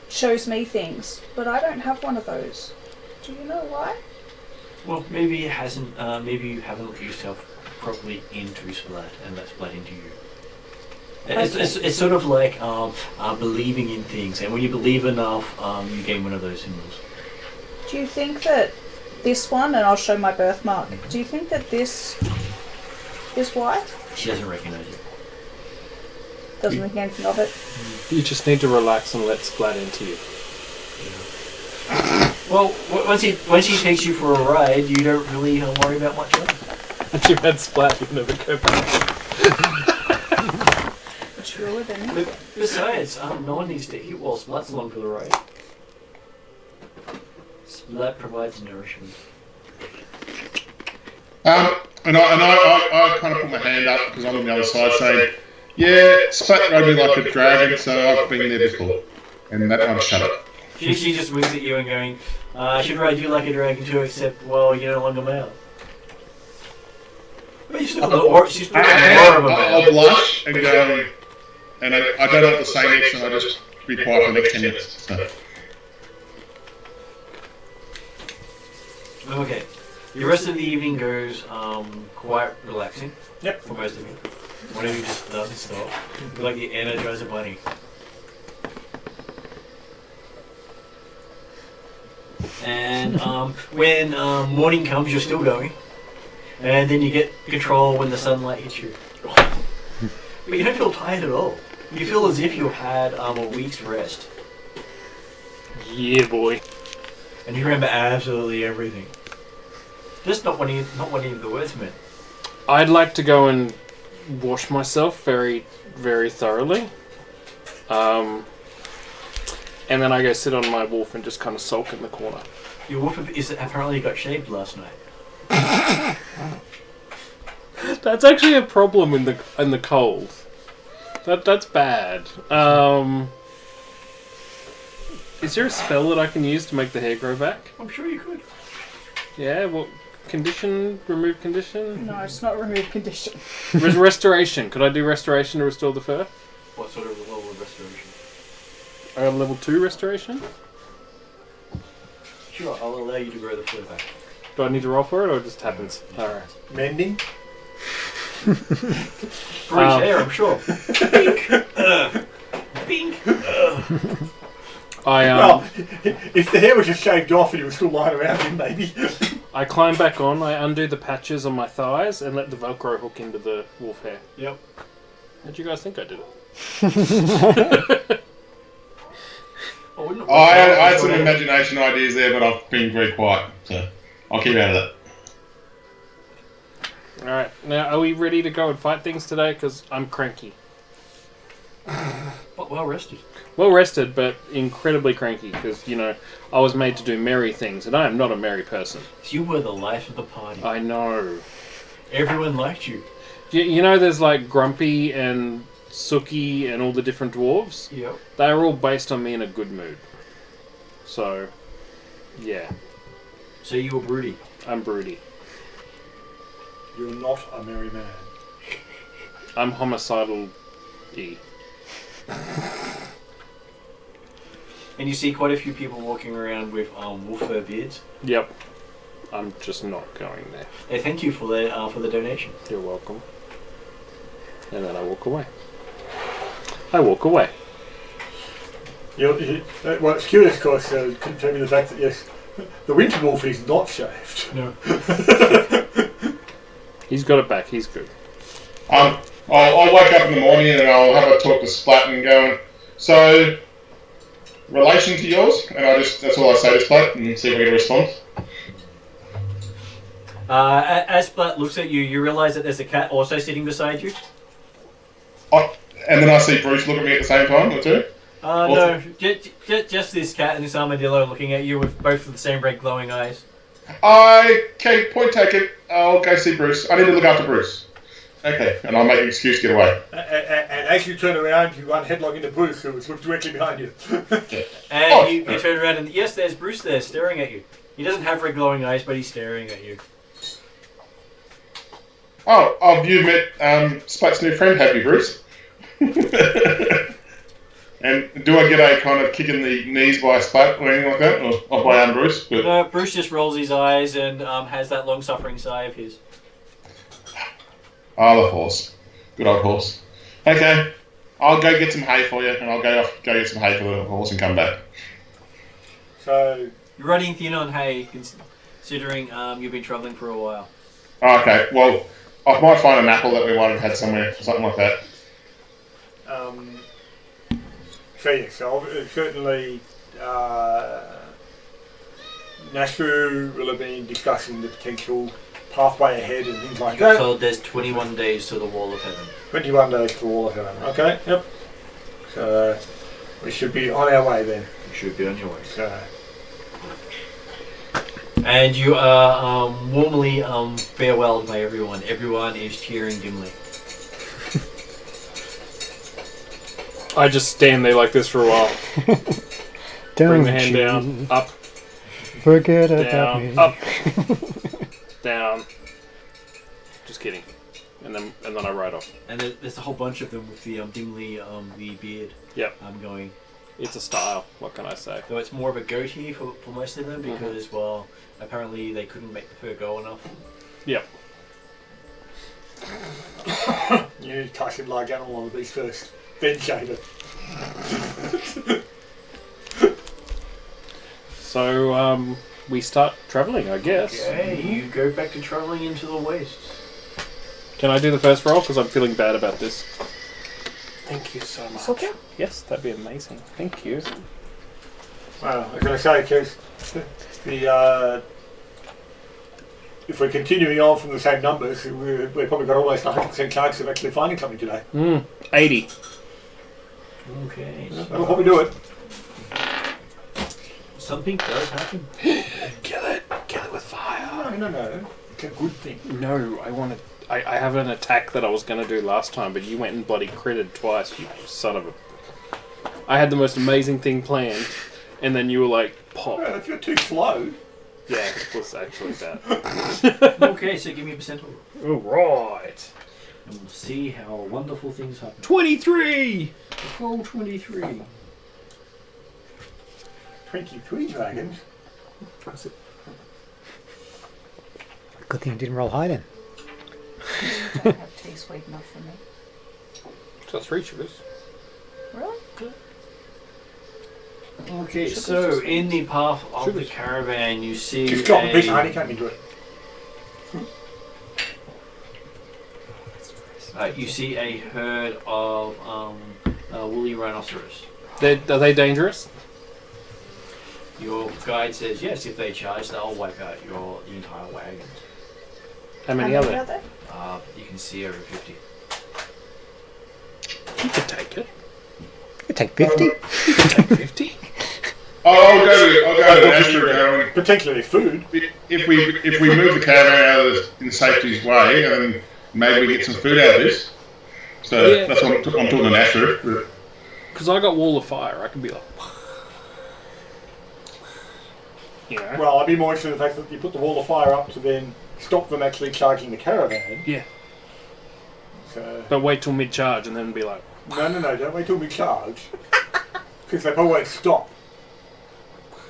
shows me things, but I don't have one of those. Do you know why? Well, maybe it hasn't. Maybe you haven't looked yourself properly into Splat, and let Splat into you. It's sort of like believing in things, and when you believe enough, you gain one of those symbols. Do you think that this one, and I'll show my birthmark, do you think that this is why? She doesn't recognize it. Doesn't think anything of it. You just need to relax and let Splat into you. Well, once he takes you for a ride, you don't really worry about much else. Once you've had Splat, you'll never go back. Truer than anything. Besides, no one needs to eat while Splat's along for the ride. Splat provides nourishment. And I kind of put my hand up because I'm on the other side saying, yeah, Splat rode me like a dragon, so I've been there before. And that one shut up. She just winks at you and going, I should ride you like a dragon too, except, well, you're no longer male. But she's still more of a male. I'll blush and go, and I don't know what to say next, and I just be quiet for the next 10 minutes. So. Okay. The rest of the evening goes quite relaxing. Yep. For most of you. One of you just doesn't stop. You're like the Energizer Bunny. And when morning comes, you're still going. And then you get control when the sunlight hits you. But you don't feel tired at all. You feel as if you've had a week's rest. Yeah, boy. And you remember absolutely everything. Just not what any of the words meant. I'd like to go and wash myself very, very thoroughly. And then I go sit on my wolf and just kind of sulk in the corner. Your wolf is apparently got shaved last night. That's actually a problem in the cold. That's bad. Is there a spell that I can use to make the hair grow back? I'm sure you could. Yeah, what condition? Remove condition? No, it's not remove condition. Restoration. Could I do restoration to restore the fur? What sort of level of restoration? Level 2 restoration? Sure, I'll allow you to grow the fur back. Do I need to roll for it or it just happens? Alright. Mending. For each hair, I'm sure. Bink! Bink! Well, if the hair was just shaved off and you were still lying around him, maybe. I climb back on, I undo the patches on my thighs and let the Velcro hook into the wolf hair. Yep. How do you guys think I did it? I had some imagination ideas there, but I've been very quiet, so I'll keep out of that. Alright, now are we ready to go and fight things today? Because I'm cranky. Well rested. Well rested, but incredibly cranky because, you know, I was made to do merry things and I am not a merry person. You were the life of the party. I know. Everyone liked you. You know there's like Grumpy and Suki and all the different dwarves? Yep. They are all based on me in a good mood. So, yeah. So you were broody. I'm broody. You're not a merry man. I'm homicidal-y. And you see quite a few people walking around with wolf fur beards. Yep. I'm just not going there. They thank you for the donation. You're welcome. And then I walk away. I walk away. Well, it's curious because confirming the fact that, yes, the winter wolf is not shaved. No. He's got it back. He's good. I'll wake up in the morning and I'll have a talk to Splat and go, so, relation to yours? And that's all I say to Splat and see if I get a response. As Splat looks at you, you realise that there's a cat also sitting beside you. And then I see Bruce look at me at the same time, or two? No, just this cat and this armadillo looking at you with both of the same red glowing eyes. Okay, point taken. I'll go see Bruce. I need to look after Bruce. Okay, and I'll make an excuse to get away. And as you turn around, you run headlong into Bruce, who was directly behind you. And you turn around and yes, there's Bruce there staring at you. He doesn't have red glowing eyes, but he's staring at you. Oh, you've met Splat's new friend, have you, Bruce? And do I get a kind of kick in the knees by Splat or anything like that? Or by Bruce? But... No, Bruce just rolls his eyes and has that long-suffering sigh of his. Oh, the horse. Good old horse. Okay, I'll go get some hay for you, and I'll go get some hay for the horse and come back. So you're running thin on hay, considering you've been travelling for a while. Oh, okay, well, I might find an apple that we might have had somewhere, something like that. So yes, certainly Nashru will have been discussing the potential pathway ahead and things like that. So there's 21 days to the Wall of Heaven. 21 days to the Wall of Heaven. Okay, yep. So we should be on our way then. You should be on your way. So. And you are warmly farewelled by everyone. Everyone is cheering dimly. I just stand there like this for a while. Bring the hand down, up, forget about me. up, down. Just kidding. And then I ride off. And there's a whole bunch of them with the dimly the beard. Yep. I'm going. It's a style. What can I say? Though it's more of a goatee for most of them because well apparently they couldn't make the fur go enough. Yep. You need to touch him like animal on the beast first. Then shave it. So, we start travelling, I guess. Okay, you go back to travelling into the west. Can I do the first roll? Because I'm feeling bad about this. Thank you so much. Okay. Yes, that'd be amazing. Thank you. Well, I was going to say, because if we're continuing on from the same numbers, we've probably got almost 100% chance of actually finding something today. 80. Okay. That'll probably do it. Something does happen. Kill it. Kill it with fire. No. It's a good thing. No, I have an attack that I was going to do last time, but you went and bloody critted twice, you son of a... I had the most amazing thing planned, and then you were like, pop. Well, if you're too slow. Yeah, it was actually bad. Okay, so give me a percentile. Alright. And we'll see how wonderful things happen. 23! Roll 23. 23 dragons? Good thing I didn't roll high then. You don't have tea sweet enough for me. So 3 sugars. Really? Okay, so in the path of the caravan, you see Just drop a piece of honeycomb into it. You see a herd of woolly rhinoceros. Are they dangerous? Your guide says yes. If they charge, they'll wipe out the entire wagon. How many are there? there? You can see over 50. You could take it. You take 50. You could take 50. I'll go to Astro. Potentially food. If we move the caravan out in safety's way, and maybe we get some food out of this. So Yeah. that's what I'm talking to Astro. Because I got wall of fire, I can be like... You know? Well, I'd be more interested in the fact that you put the wall of fire up to then stop them actually charging the caravan. Yeah. So... But wait till mid-charge and then be like... No, don't wait till we charge. Because they probably won't stop.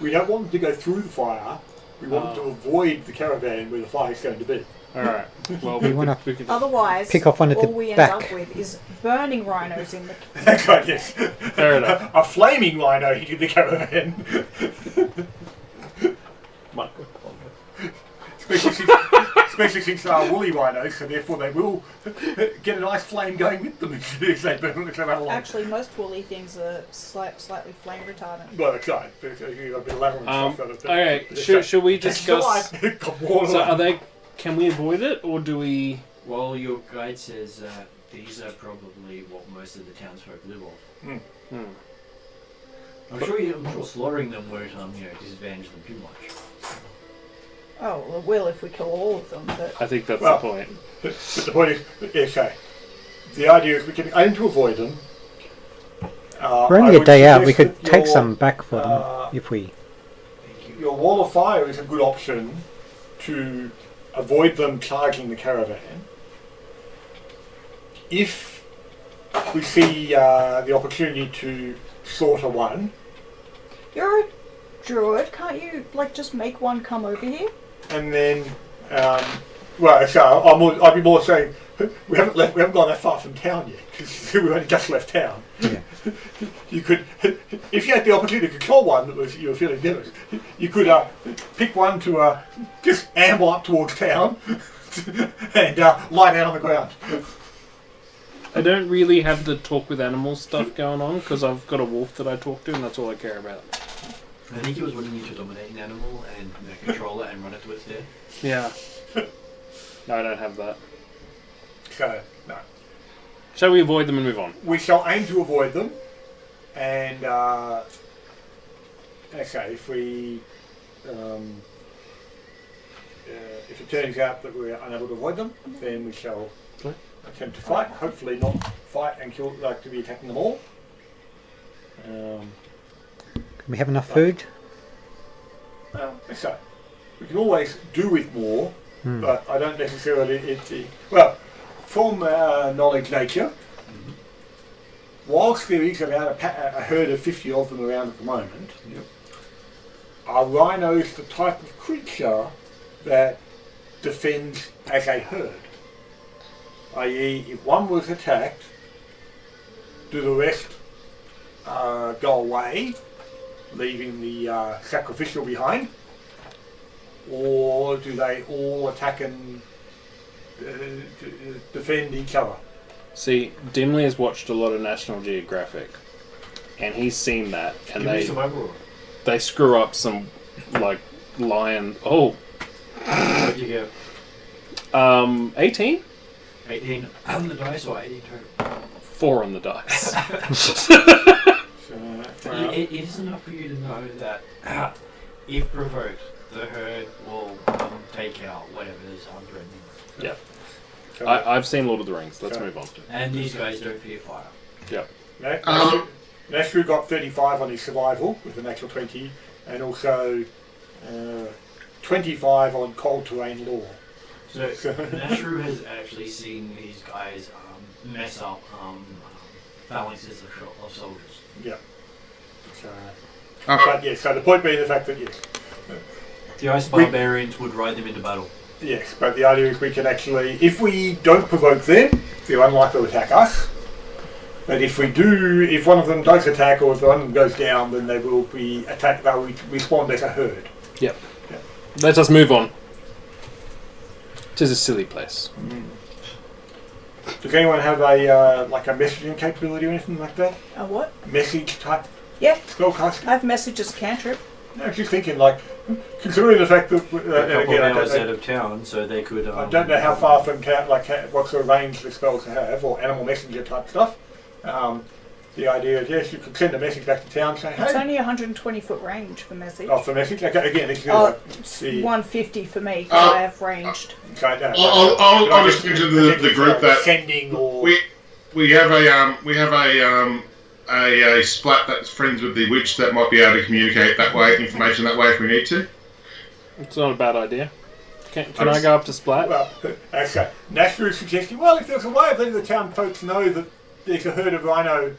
We don't want them to go through the fire. We want them to avoid the caravan where the fire's going to be. Alright, well, We wanna we can Otherwise, pick off one at all the we end back. up with is burning rhinos in the... That's right, yes. Fair enough. A flaming rhino hitting the caravan. Michael. Especially since they are woolly rhinos, so therefore they will get a nice flame going with them if they burn the run along. Actually, most woolly things are slightly flame retardant. Well, that's right. You've got a bit of ladder and stuff. Okay, should we discuss... So So are they... Can we avoid it, or do we... Well, your guide says these are probably what most of the townsfolk live off. I'm sure slaughtering them won't disadvantage them too much. Oh, well, it will if we kill all of them, but... I think that's Well, the point. But the point is, okay. The idea is we can aim to avoid them. We're only a day out. We could take some back for them if we. Your wall of fire is a good option to avoid them charging the caravan. If we see the opportunity to slaughter one, You're a druid, can't you, just make one come over here? and then, so I'd be more saying we haven't gone that far from town yet because we've only just left town. Yeah. You could, if you had the opportunity to control one that you were feeling nervous, you could pick one to just amble up towards town and lie down on the ground. I don't really have the talk with animals stuff going on because I've got a wolf that I talk to and that's all I care about. I think he was wanting you to dominate an animal and control it and run it to its death. Yeah. No, I don't have that. So, no. Shall we avoid them and move on? We shall aim to avoid them, and okay, if we if it turns out that we're unable to avoid them, then we shall attempt to fight. Hopefully, not fight and kill, to be attacking them all. Can we have enough food? So we can always do with more, Hmm. but I don't necessarily. From knowledge nature, whilst there is about a herd of 50 of them around at the moment, a rhino is the type of creature that defends as a herd. I.e., if one was attacked, do the rest go away, leaving the sacrificial behind? Or do they all attack and defend each other? See, Dimley has watched a lot of National Geographic and he's seen that and they screw up some lion. Oh, What'd you get? 18? 18 on the dice or 18 total? 4 on the dice. It is enough for you to know that if provoked, the herd will take out whatever is unthreatening. Yeah. I've seen Lord of the Rings. Let's move on. And these guys don't fear fire. Yep. Nashru got 35 on his survival with a natural 20, and also 25 on cold terrain lore. So Nashru has actually seen these guys mess up phalanxes of soldiers. Yeah. So the point being the fact that the Ice Barbarians would ride them into battle. yes, but the idea is we can actually, if we don't provoke them, they're unlikely to attack us. But if we do, if one of them does attack or if one of them goes down, then they will be attacked. They will respond as a herd. Yep. Let us move on. It is a silly place. Does anyone have a a messaging capability or anything like that? A what? Message type Yeah, spellcasting? I have messages cantrip. No, I was just thinking, considering the fact that A couple of hours out of town, so they could. I don't know how far from town, what sort of range the spells have, or animal messenger type stuff. The idea is, yes, you could send a message back to town saying, hey. It's only 120 foot range for message. Oh, for message? Okay, again, it's it's 150 for me because I have ranged. Okay, no, I'll just mention the group that sending or we have a splat that's friends with the witch that might be able to communicate that way, information that way if we need to. It's not a bad idea. Can I go up to Splat? Well, okay. Nashru is suggesting, well, if there's a way of letting the town folks know that there's a herd of rhino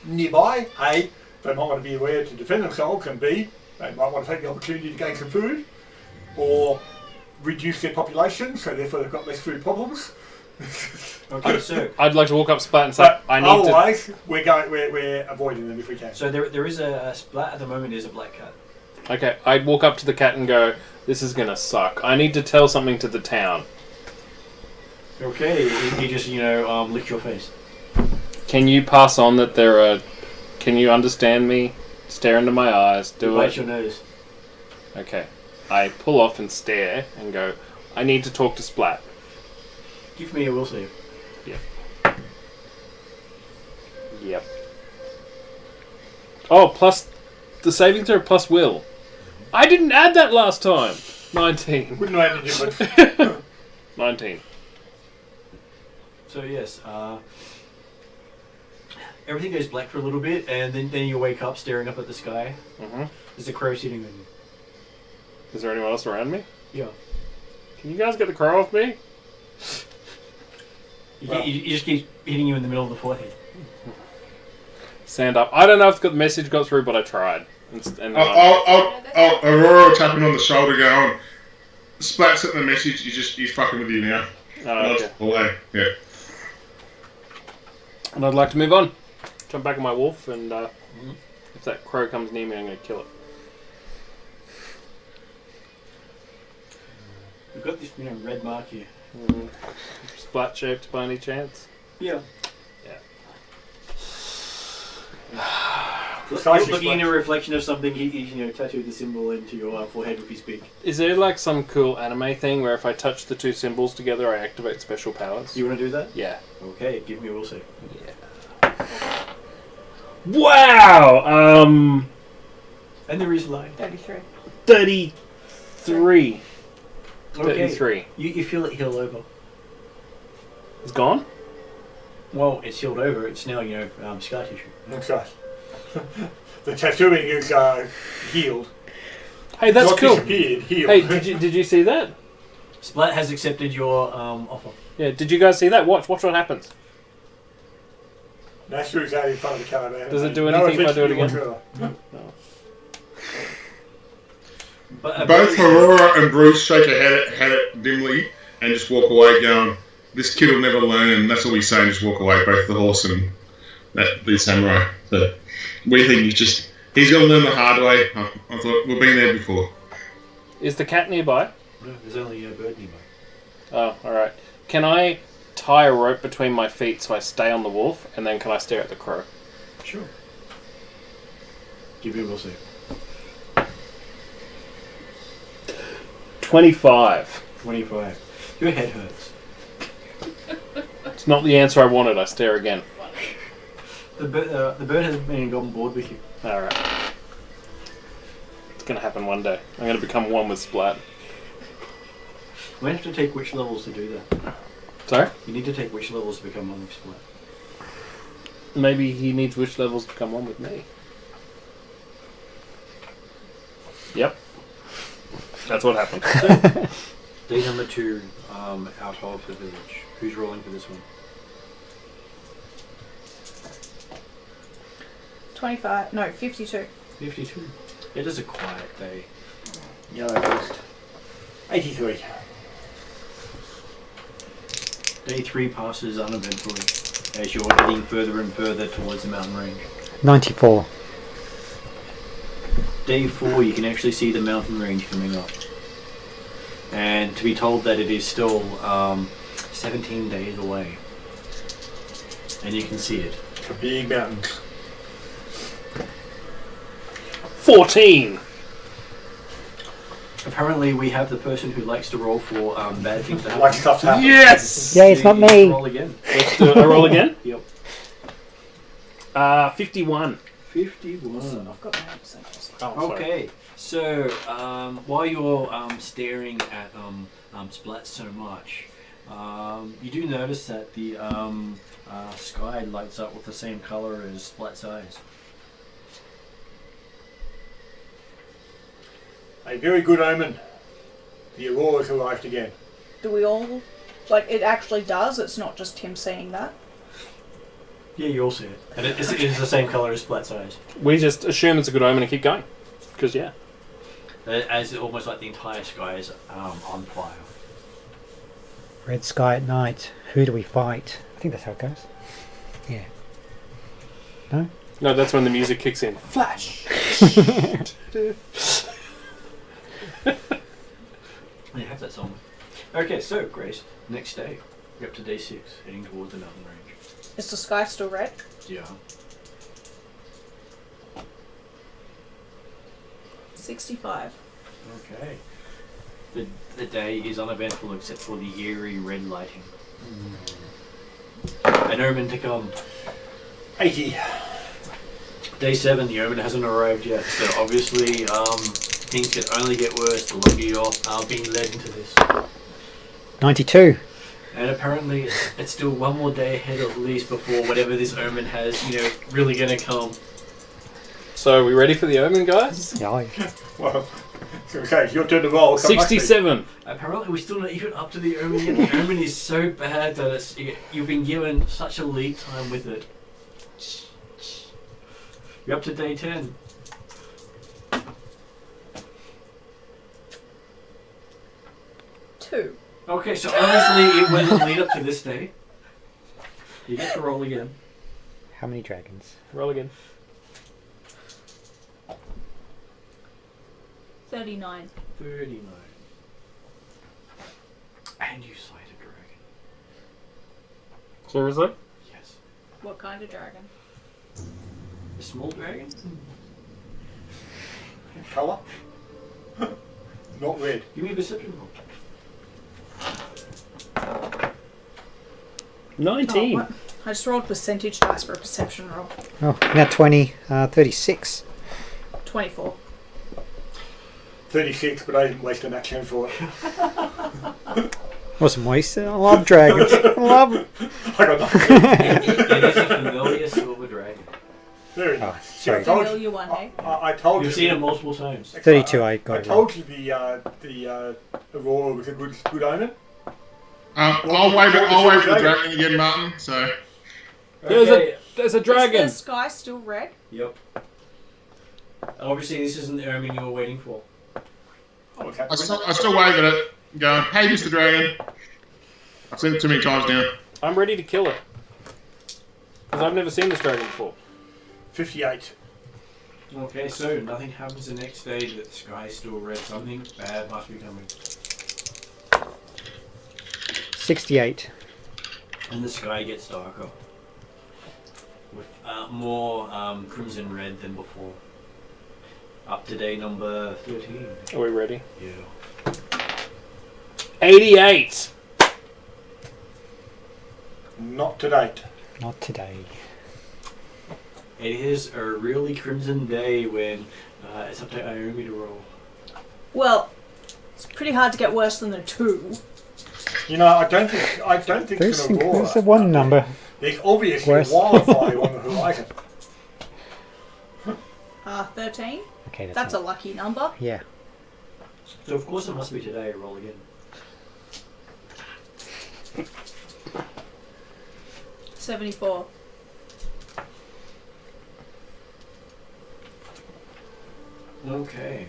nearby, A, they might want to be aware to defend themselves, and B, they might want to take the opportunity to gain some food, or reduce their population, so therefore they've got less food problems. Okay, so I'd like to walk up Splat and say, I need otherwise, we're avoiding them if we can. So there is a splat at the moment. Is a black cat. Okay, I'd walk up to the cat and go, this is gonna suck. I need to tell something to the town. Okay, he just licked your face. Can you pass on that there are... Can you understand me? Stare into my eyes. Do Bite it. your nose. Okay. I pull off and stare and go, I need to talk to Splat. Give me a will save. Yep. Oh, plus the saving throw plus will. I didn't add that last time. 19. Wouldn't know any difference. 19. So yes, everything goes black for a little bit, and then you wake up staring up at the sky. Mm-hmm. There's a crow sitting on you. Is there anyone else around me? Yeah. Can you guys get the crow off me? You just keep hitting you in the middle of the forehead. Stand up. I don't know if the message got through, but I tried. Aurora tapping on the shoulder going, Splat sent the message, he's fucking with you now. Okay. Away. Yeah. And I'd like to move on. Jump back on my wolf, and if that crow comes near me, I'm going to kill it. We've got this red mark here. Splat shaped by any chance? Yeah. Precisely Looking in a splat. reflection of something, he tattooed the symbol into your forehead with his beak. Is there like some cool anime thing where if I touch the two symbols together, I activate special powers? You want to do that? Yeah. Okay, give me a will save. Wow! And there is light. 33. 33. Okay. 33. You feel it heal over. It's gone? Well, it's healed over. It's now, scar tissue. Okay. The tattooing is healed. Hey, that's Not cool. disappeared, healed. Hey, did you see that? Splat has accepted your offer. Yeah, did you guys see that? Watch what happens. Nashru's out in front of the caravan. Does it do anything if I do it again? whatsoever. No. But, Both Aurora and Bruce shake their head at it dimly and just walk away going, this kid will never learn, and that's all we say, and just walk away, both the horse and the samurai. But we think he's going to learn the hard way. I thought, we've been there before. Is the cat nearby? no, there's only a bird nearby. Oh, alright. Can I tie a rope between my feet so I stay on the wolf, and then can I stare at the crow? Sure. Give me a will save. 25. 25. Your head hurts. It's not the answer I wanted. I stare again. The bird hasn't been on board with you. Alright. It's going to happen one day. I'm going to become one with Splat. You might have to take which levels to do that. Sorry? You need to take which levels to become one with Splat. Maybe he needs wish levels to come on with me. Yep. That's what happened. Day number 2, out of the village. Who's rolling for this one? 25. No, 52. 52. It is a quiet day. Yellow first. 83. Day 3 passes uneventfully as you're heading further and further towards the mountain range. 94. Day 4, you can actually see the mountain range coming up. And to be told that it is still 17 days away. And you can see it. The big mountains. 14! Apparently we have the person who likes to roll for bad things to happen. Like stuff to happen. Yes! Yay, it's not You me. roll again. Let's do it. I roll again? Yep. 51. 51. I've got my accent. Oh, Okay, so while you're staring at Splat so much, you do notice that the sky lights up with the same color as Splat's eyes. A very good omen. The Aurora's arrived again. Do we all... Like, it actually does? It's not just him saying that? Yeah, you all see it. And it is the same color as Splat's eyes. We just assume it's a good omen and keep going. Because, yeah. As almost like the entire sky is on fire. Red sky at night. Who do we fight? I think that's how it goes. Yeah. No? No, that's when the music kicks in. Flash! You have that song. Okay, so Grace, next day, you're up to day 6, heading towards the mountain range. Is the sky still red? Yeah. 65. Okay. The day is uneventful except for the eerie red lighting. An omen to come. 80. Day 7, the omen hasn't arrived yet, so obviously things can only get worse the longer you're being led into this. 92. And apparently it's still one more day ahead at least before whatever this omen has, really gonna come. So, are we ready for the omen, guys? Yeah. Well, okay, it's your turn to roll. Come back to me. 67. Apparently we're still not even up to the omen yet. The omen is so bad that you've been given such a lead time with it. You're up to day 10. Two. Okay, so obviously it went lead up to this day. You get to roll again. How many dragons? Roll again. 39. 39. And you sight a dragon. Seriously? Yes. What kind of dragon? A small dragon? Colour? Not red. Give me a perception roll. 19. Oh, what? I just rolled percentage dice for a perception roll. Oh, now 20. 36. 24. 36, but I didn't waste an action for it. Wasn't wasted. I love dragons. I love them. I got nothing. It is a familiar silver dragon. Very Oh, nice. sorry. I told you. Familiar one, hey? I told you. You've seen it multiple times. 32 I got I it told you the Aurora was a good omen. I'll wave for the dragon again, Martin. So Okay. There's a Is dragon. the sky still red? Yep. Obviously this isn't the omen you were waiting for. Oh, okay. I still wave at it, going, "Hey, Mr. Dragon." I've seen it too many times now. I'm ready to kill it. Because I've never seen this dragon before. 58. Okay, so nothing happens the next day, but the sky is still red. Something bad must be coming. 68. And the sky gets darker. With more crimson red than before. Up to day number 13. Are we ready? Yeah. 88. Not to date. Not today. It is a really crimson day when it's up to Naomi to roll. Well, it's pretty hard to get worse than a 2. You know, I don't think There's, it's an Aurora. there's a one number. There's obviously Worse. a wildfire on the horizon. 13. Okay, That's a not, lucky number. Yeah. So of course it must be today. Roll again. 74. Okay.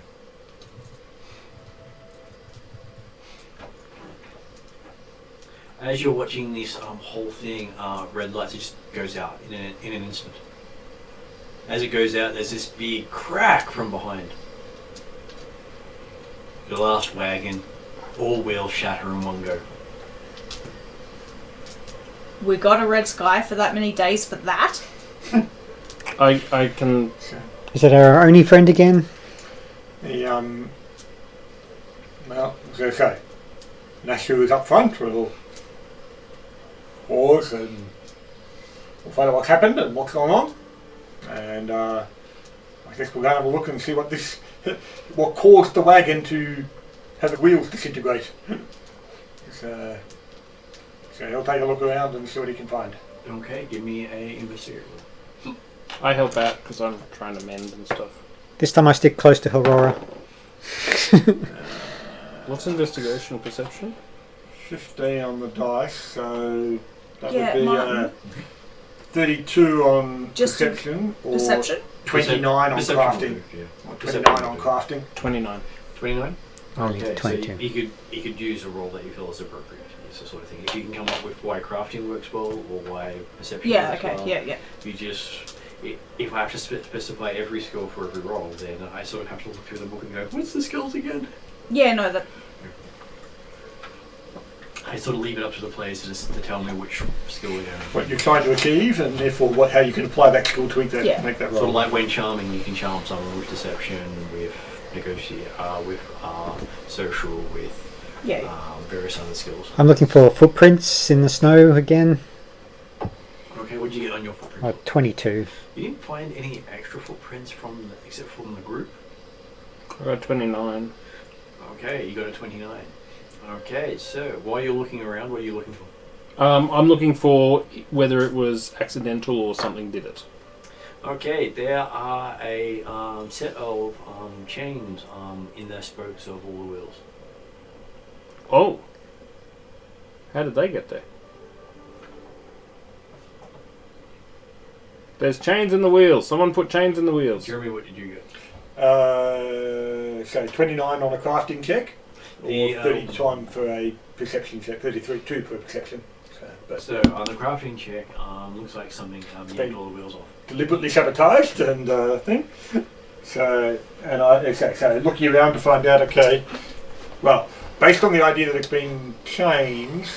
As you're watching this whole thing, red lights, it just goes out in an instant. As it goes out, there's this big crack from behind. The last wagon, all wheels shatter in one go. We got a red sky for that many days for that? I can... Is that our only friend again? Well, as I say, Nashu is up front. We'll pause and we'll find out what's happened and what's going on. And I guess we'll go have a look and see what caused the wagon to have the wheels disintegrate. So he'll take a look around and see what he can find. Okay, give me a investigate roll. I help out because I'm trying to mend and stuff. This time I stick close to Aurora. What's investigation perception? 15 on the dice, so that Yeah, would be Martin. 32 on Just perception, or Perception? 29 on Perception crafting. roll, yeah. Or Perception 29 on roll. crafting. 29. 29? Only Okay, 22. so you could use a roll that you feel is appropriate. It's the sort of thing. If you can come up with why crafting works well or why perception Yeah, works okay, well, yeah. you just... If I have to specify every skill for every roll, then I sort of have to look through the book and go, what's the skills again? Yeah, no, that. I sort of leave it up to the players to tell me which skill we're doing. What you're trying to achieve, and therefore how you can apply that skill to make that, Yeah. make that Sort of roll. like when charming, you can charm someone with deception, with negotiate, with social, with Yeah. various other skills. I'm looking for footprints in the snow again. Okay, What'd you get on your footprint? 22. You didn't find any extra footprints except from the group? I got 29. Okay, you got a 29. Okay, so while you're looking around, what are you looking for? I'm looking for whether it was accidental or something did it. Okay, there are a set of chains in the spokes of all the wheels. Oh. How did they get there? There's chains in the wheels. Someone put chains in the wheels. Jeremy, what did you get? So 29 on a crafting check, or The, 31 for a perception check, 33, 2 for perception. So on the crafting check, looks like something yanked all the wheels off. Deliberately sabotaged and thing. So looking around to find out. Okay, well, based on the idea that it's been changed,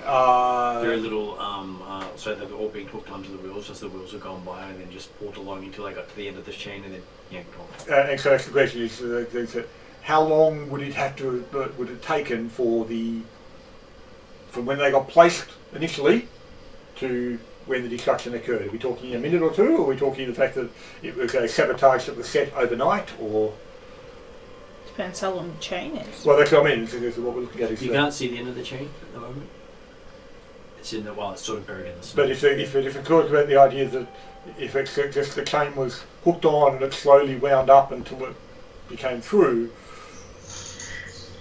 Very little, so they've all been hooked onto the wheels, just the wheels have gone by and then just pulled along until they got to the end of this chain and then yanked off. and so that's the question: is how long would it taken for from when they got placed initially to when the destruction occurred? Are we talking a minute or two, or are we talking the fact that it was a sabotage that was set overnight, or? Depends how long the chain is. Well, that's what I mean. This is what we're looking at. You can't see the end of the chain at the moment. It's in the it's sort of buried in the snow. But if it talks about the idea that if it's just the chain was hooked on and it slowly wound up until it became through,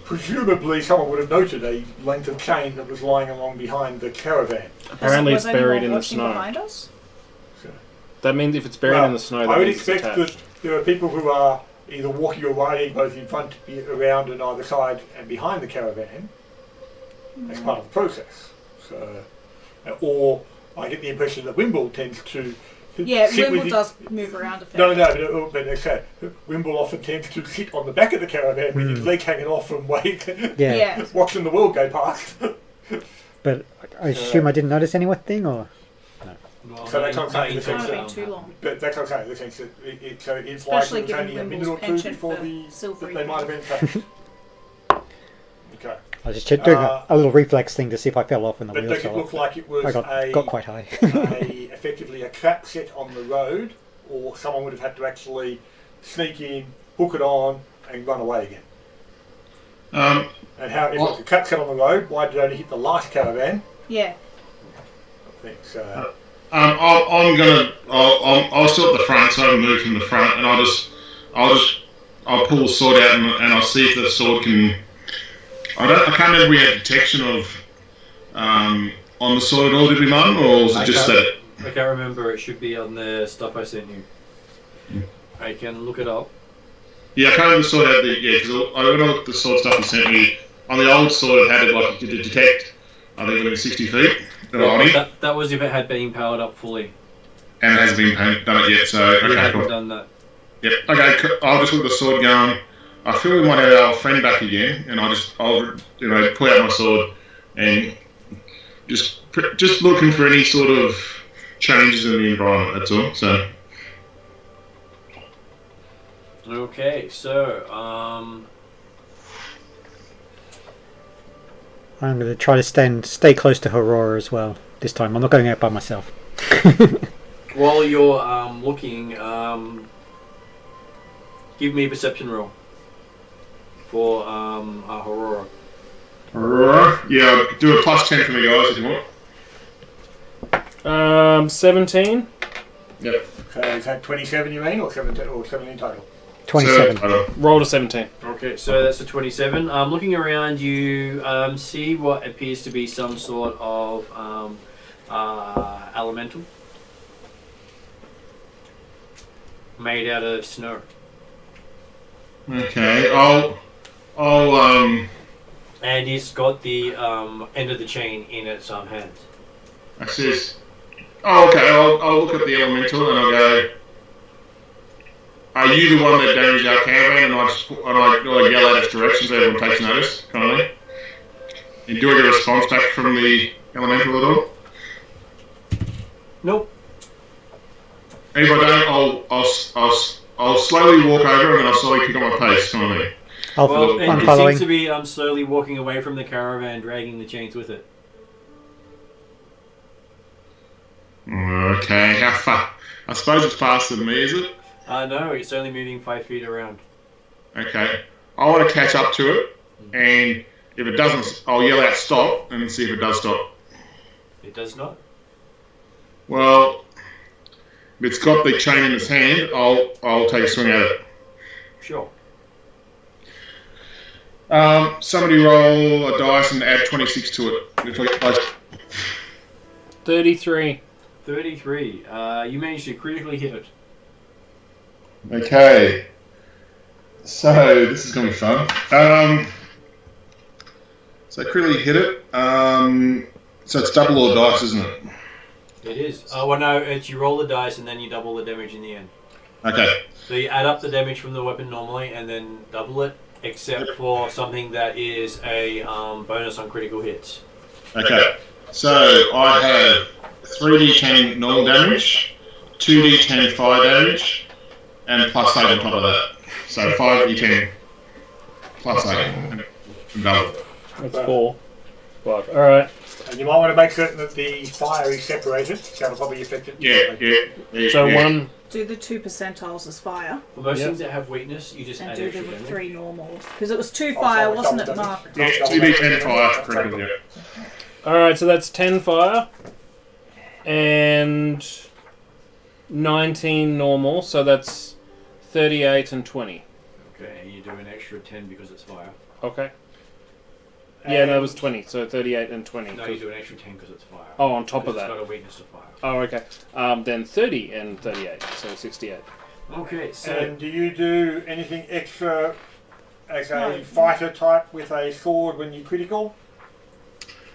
presumably someone would have noted a length of chain that was lying along behind the caravan. Apparently it's Was buried anyone in the watching snow. behind us? So, That means if it's buried in the snow, that I would means expect it's that attached. there are people who are either walking or riding both in front, around and either side and behind the caravan as part of the process. So, or I get the impression that Wimble tends to Yeah, sit with Wimble does move around a fair No, bit. but okay. Wimble often tends to sit on the back of the caravan with his leg hanging off from Yeah. watching the world go past. But I assume I didn't notice anything, or Well, So that's what I'm saying, nothing it's Can't not have been been too long. But that's what I'm saying. The sense that it implies Especially that it was given only a minute Wimble's or two penchant before for the silvery that they might have been things. touched. Okay. I was just doing a little reflex thing to see if I fell off when the But wheels does it fell look off. like it was I got quite high. effectively a trap set on the road, or someone would have had to actually sneak in, hook it on, and run away again? And how, if it's a trap set on the road, why did it only hit the last caravan? Yeah. I think so. I'll still at the front, so I can move from the front, and I'll pull the sword out and I'll see if the sword can. I can't remember we had detection of on the sword at all, did we, Mum, or was it just that? I can't remember. It should be on the stuff I sent you. I can look it up. Yeah, I can't remember the sword had because I don't know what the sword stuff you sent me. On the old sword, it had it like you could detect. I think within 60 feet. That was if it had been powered up fully. And it hasn't been done it yet, so We okay, haven't cool. done that. Yep. Okay, I'll just look at the sword going. I feel we might have our friend back again, and I'll pull out my sword and just looking for any sort of changes in the environment. That's all. So. Okay, so I'm going to try to stay close to Aurora as well this time. I'm not going out by myself. while you're looking, give me a perception roll for Aurora. Yeah, do a +10 for me, guys, if you want. 17. Yep. So is that 27 you mean, or 17 total? 27. Rolled a 17. Okay, so that's a 27. Looking around, you see what appears to be some sort of elemental made out of snow. Okay, I'll And it's got the end of the chain in its hands. access. Oh, okay. I'll look at the elemental and I'll go. Are you the one that damaged our caravan? And I yell out its direction so everyone takes notice, kind of thing. And do I get a response back from the elemental at all? Nope. And if I don't, I'll slowly walk over and then I'll slowly pick up my pace, kind of thing. Well, I'm it following. seems to be slowly walking away from the caravan, dragging the chains with it. Okay, how far? I suppose it's faster than me, is it? No, it's only moving 5 feet around. Okay. I want to catch up to it, and if it doesn't, I'll yell out stop and see if it does stop. It does not. Well, if it's got the chain in its hand, I'll take a swing at it. Sure. Somebody roll a dice and add 26 to it. If I get close. 33. 33. You managed to critically hit it. Okay. So this is gonna be fun. So I critically hit it. So it's double or dice, isn't it? It is. Well, no, it's you roll the dice and then you double the damage in the end. Okay. So you add up the damage from the weapon normally and then double it, except for something that is a bonus on critical hits. Okay. So I have 3d10 normal damage, 2d10 fire damage, and plus 8 on top of that. So 5d10 plus 8 and double. That's 4. 5. Alright. And you might want to make certain that the fire is separated. That'll probably affect it. Yeah. So 1. Do the 2 percentiles as fire. For most things that have weakness, you just And add do extra the damage. 3 normals. Because it was 2 fire, sorry, wasn't it, double Mark? Yeah, 2d10 fire critical, yeah. Alright, so that's 10 fire. And 19 normal, so that's 38 and 20. Okay, and you do an extra 10 because it's fire. Okay. Yeah, no, it was 20, so 38 and 20. No, you do an extra 10 because it's fire. Oh, on top of It's that. got a weakness to fire. Oh, okay. Then 30 and 38, so 68. Okay, so And do you do anything extra as a No. fighter type with a sword when you critical?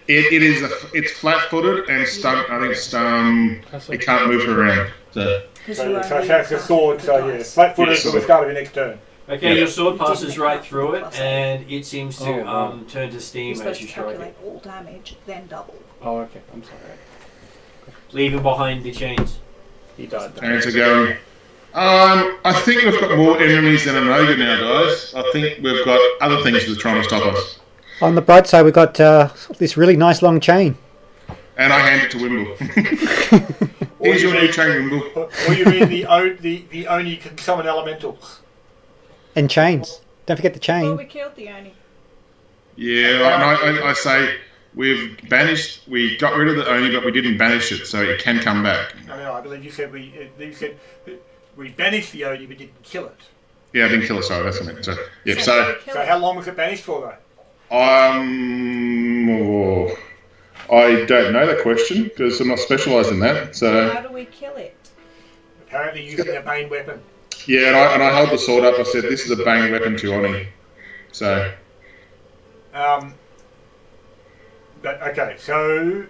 It's flat-footed and stunt. I think it can't move around. So. So it has a sword, so yeah, flat-footed Yes. till the start of your next turn. okay, Yeah. your sword You passes didn't right account through for it, plus and it seems to Oh, wow. turn to You're steam supposed as to you strike calculate it, all damage, then double. Oh, okay. I'm sorry. leaving behind the chains. He died then. Chains are going. I think we've got more enemies than an ogre now, guys. I think we've got other things that are trying to stop us. On the bright side, we've got this really nice long chain. And I hand it to Wimble. Here's your new chain, Wimble. Or you mean the Oni can summon elementals? And chains. Don't forget the Well, chain. we killed the Oni. Yeah, and I say we got rid of the Oni, but we didn't banish it, so it can come back. No, I believe you said we banished the Oni, but didn't kill it. Yeah, I didn't kill it, sorry, that's what I meant. So, yeah, we so kill So it. how long was it banished for, though? I don't know that question because I'm not specialised in that. So How do we kill it? Apparently using a Bane weapon. yeah, and I held the sword up. I said, "This is a bane weapon to Oni." So But okay, so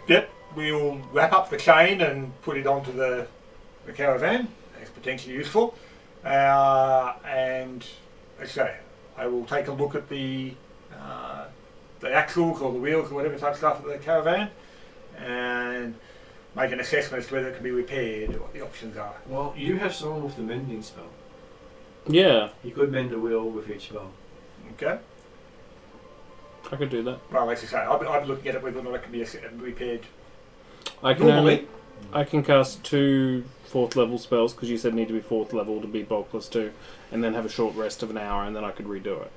yep, we'll wrap up the chain and put it onto the caravan. It's potentially useful. And as I say, I will take a look at the axles or the wheels or whatever type of stuff of the caravan and make an assessment as to whether it can be repaired or what the options are. Well, you have someone with the mending spell. Yeah, You could mend a wheel with each spell. Okay. I could do that. Well, as I say, I'll be looking at it whether or not it can be repaired. I can Normally, I can cast 2 4th level spells because you said need to be 4th level to be bulk plus 2, and then have a short rest of an hour, and then I could redo it.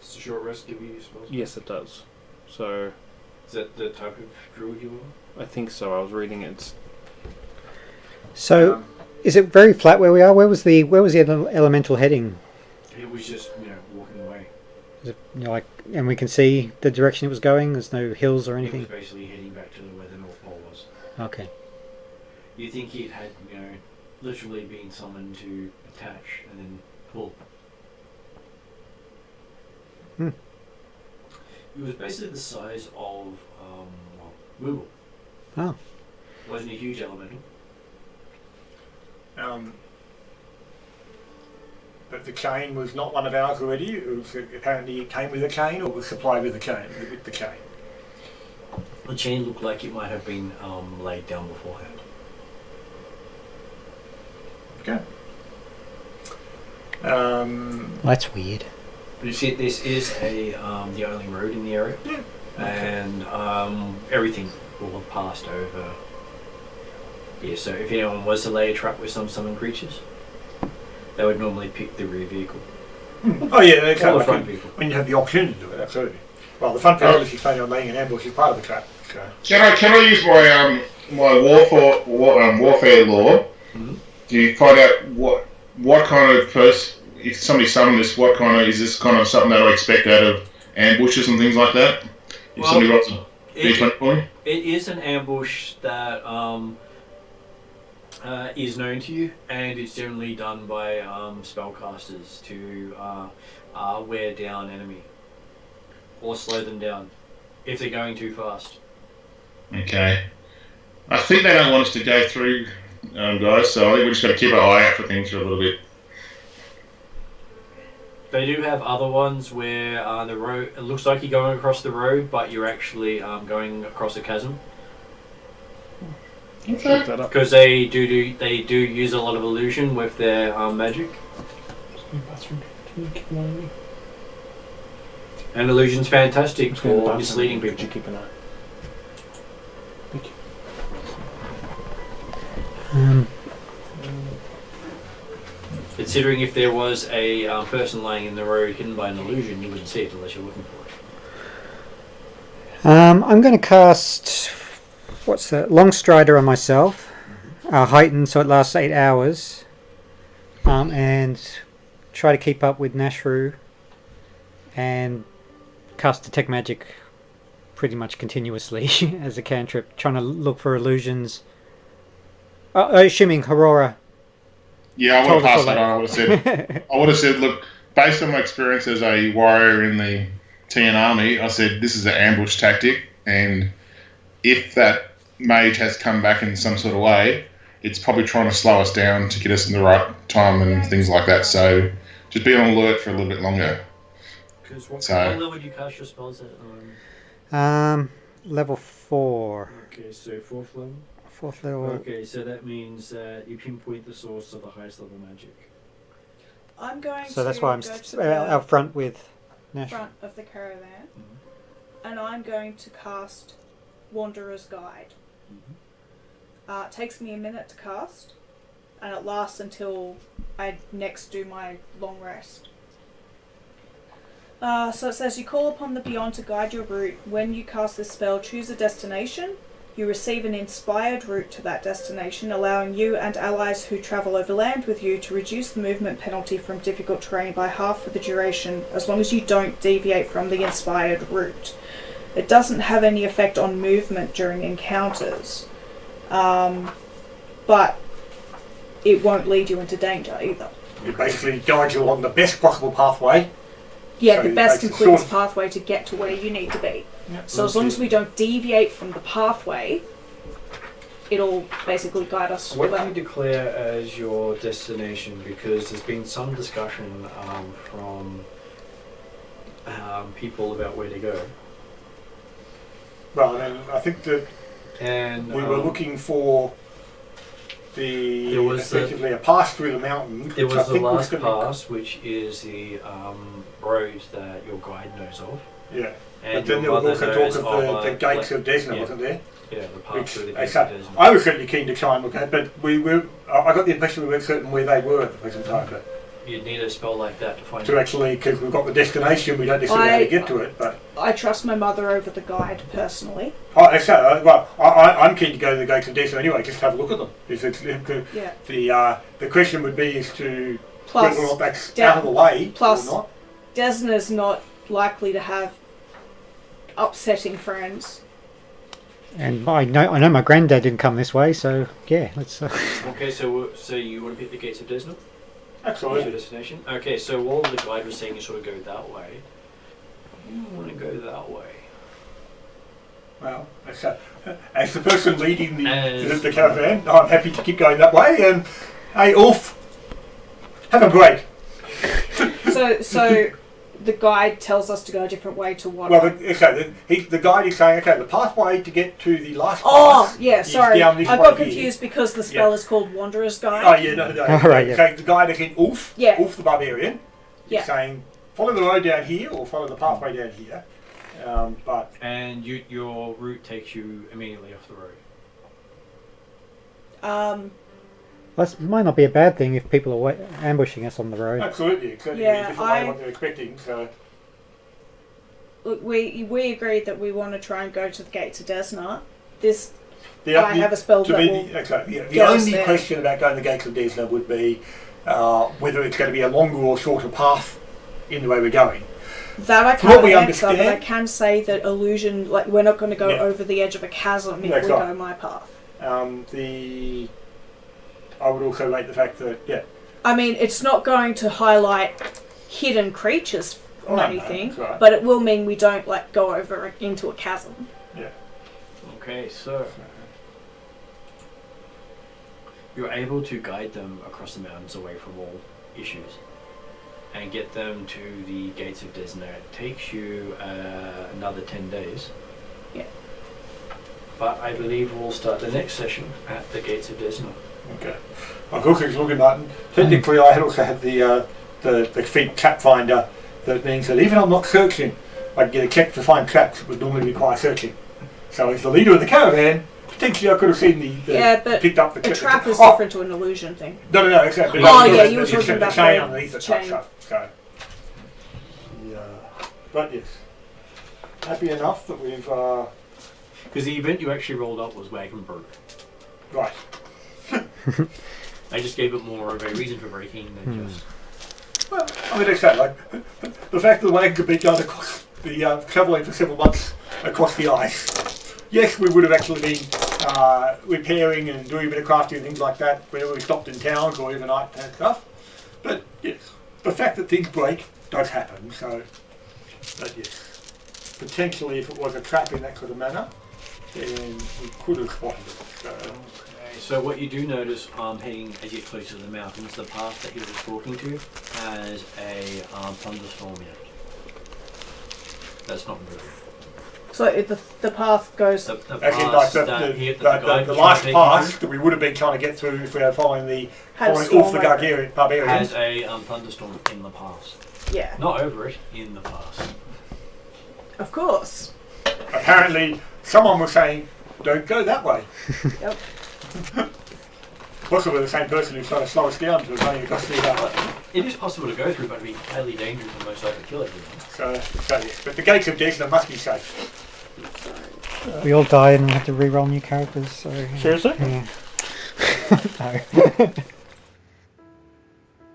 Does a short rest give you your spells? Yes, it does. So Is that the type of druid you are? I think so. I was reading it. It's So, is it very flat where we are? Where was the elemental heading? It was just, walking away. Is it, and we can see the direction it was going. There's no hills or It anything. was basically heading back to where the North Pole was. Okay. You think it had, literally been summoned to attach and then pull. It was basically the size of, Moogle. Oh. Wasn't a huge elemental. but the chain was not one of ours already. Apparently, it came with a chain, or was supplied with a chain. With the chain. The chain looked like it might have been laid down beforehand. Okay. That's weird. You see, this is the only road in the area, and everything will have passed over Yeah, so if anyone was to lay a trap with some summon creatures, they would normally pick the rear vehicle. Oh yeah, Or exactly. the front vehicle. When you have the opportunity to do it, absolutely. Well, the front vehicle, if you're planning on laying an ambush, is part of the trap. So. Can I use my my warfare lore to find out what kind of if somebody summoned this, what kind of is this kind of something that I expect out of ambushes and things like that? If somebody rolls a d20 for me? It is an ambush that is known to you, and it's generally done by spellcasters to wear down enemy or slow them down if they're going too fast. Okay. I think they don't want us to go through, guys, so I think we're just got to keep our eye out for things for a little bit. They do have other ones where the road, it looks like you're going across the road, but you're actually going across a chasm. Look that up. Because they do use a lot of illusion with their magic. And illusion's fantastic for misleading people. Keep an eye. Thank you. Considering if there was a person lying in the road hidden by an illusion, you wouldn't see it unless you're looking for it. I'm going to cast, what's that, Long Strider on myself, heightened so it lasts 8 hours, and try to keep up with Nashru, and cast Detect Magic pretty much continuously as a cantrip, trying to look for illusions. Assuming Aurora. Yeah, I would have passed that on. I would have said, look, based on my experience as a warrior in the TN army, I said this is an ambush tactic, and if that mage has come back in some sort of way, it's probably trying to slow us down to get us in the right time and things like that. So just be on alert for a little bit longer. Because what level would you cast your spells at? Level 4. Okay, so 4th level? 4th level. Okay, so that means that you pinpoint the source of the highest level magic. I'm going So to that's why I'm go to the out front with Nash. front of the caravan, and I'm going to cast Wanderer's Guide. It takes me a minute to cast, and it lasts until I next do my long rest. So it says you call upon the Beyond to guide your route. When you cast this spell, choose a destination. You receive an inspired route to that destination, allowing you and allies who travel overland with you to reduce the movement penalty from difficult terrain by half for the duration, as long as you don't deviate from the inspired route. It doesn't have any effect on movement during encounters, but it won't lead you into danger either. It basically guides you along the best possible pathway. Yeah, So the best and quickest sort pathway to get to where you need to be. Yep. So as long as we don't deviate from the pathway, it'll basically guide us. What do well. you declare as your destination? Because there's been some discussion from people about where to go. Well, and I think that we were looking for effectively a pass through the mountain. There which was I the think last gonna pass, which is the road that your guide knows of. Yeah. And But then there was also talk of the gates of Desna, yeah. wasn't there? Yeah, the path Which through the I gates of Desmond. I was certainly keen to try and look at, but I got the impression we weren't certain where they were at the present time. But You'd need a spell like that to find to actually, because we've got the destination, we don't necessarily know how to get to it. But I trust my mother over the guide personally. I'm keen to go to the gates of Desna anyway, just to have a look at them. Yeah. The question would be as to Plus, whether or not that's out of the way plus or not. Desna's not likely to have upsetting friends. And I know my granddad didn't come this way, so yeah, let's. Okay, so you want to pick the gates of Desmond? Absolutely. Your destination? Okay, so while the guide was saying you sort of go that way, you want to go that way. Well, as the person leading the caravan, I'm happy to keep going that way. And hey, Ulf, have a break. So the guide tells us to go a different way to what? Well, the guide is saying, okay, the pathway to get to the last pass yeah, is sorry. down this I way got here. confused because the spell is called Wanderer's Guide. Oh, yeah, no. Oh, right, yeah. So the guide is in Ulf, Yeah. Ulf the barbarian, Yeah. is saying, follow the road down here or follow the pathway down here. And your route takes you immediately off the road. That might not be a bad thing if people are ambushing us on the road. Absolutely, exactly. Yeah, Different way what they're expecting. So Look, we agreed that we want to try and go to the gates of Desna. I have a spell that will the get us only there. question about going to the gates of Desna would be whether it's going to be a longer or shorter path in the way we're going. That I From what can't we answer, but I understand- can say that illusion, like we're not going to go Yeah. over the edge of a chasm if That's we right. go my path. I would also rate the fact that I mean, it's not going to highlight hidden creatures or No, anything, that's right. but it will mean we don't like go over into a chasm. Okay, so you're able to guide them across the mountains away from all issues and get them to the gates of Desna. It takes you another 10 days. Yeah. But I believe we'll start the next session at the gates of Desna. Okay. I've also looking, Martin. Technically, I had also had the feat Pathfinder. That means that even if I'm not searching, I can get a check to find traps that would normally require searching. So as the leader of the caravan, potentially I could have seen But picked up the a trap is Oh, different to an illusion thing. No, exactly. Oh, yeah, you were talking about the chain the underneath the chain. stuff. So, yeah. But yes, happy enough that we've Because the event you actually rolled up was Wagon Broke. right. I just gave it more of a reason for breaking than just... Well, I mean, it's that, like, the fact that the wagon could be done across the travelling for several months across the ice. Yes, we would have actually been repairing and doing a bit of crafting and things like that whenever we stopped in towns or overnight and stuff. But yes, the fact that things break does happen. So, but yes, potentially if it was a trap in that sort of manner, then we could have spotted it. So, So what you do notice heading as you get closer to the mountains, the path that he was talking to has a thunderstorm in it. That's not moving. So the path goes. The as in, like, path that he- that the guide last was trying to take you pass through that we would have been trying to get through if we were following Had a off storm the like that. barbarians. has a thunderstorm in the pass. Yeah, Not over it, in the pass. of course. Apparently, someone was saying, "Don't go that way." Yep. Possibly the same person who's trying to slow us down to running across the. It is possible to go through, but it would be highly dangerous and most likely kill everyone. So yes. But the gates of Desna must be safe. We all died and we have to re-roll new characters. So Seriously? yeah. No.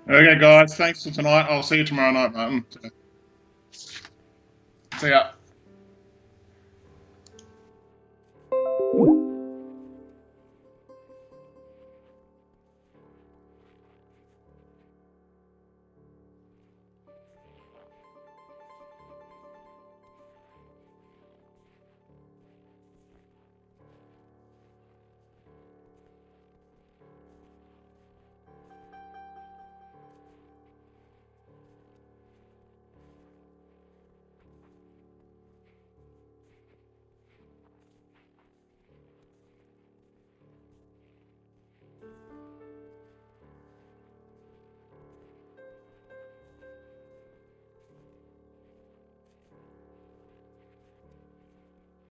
Okay, guys. Thanks for tonight. I'll see you tomorrow night, Martin. See ya.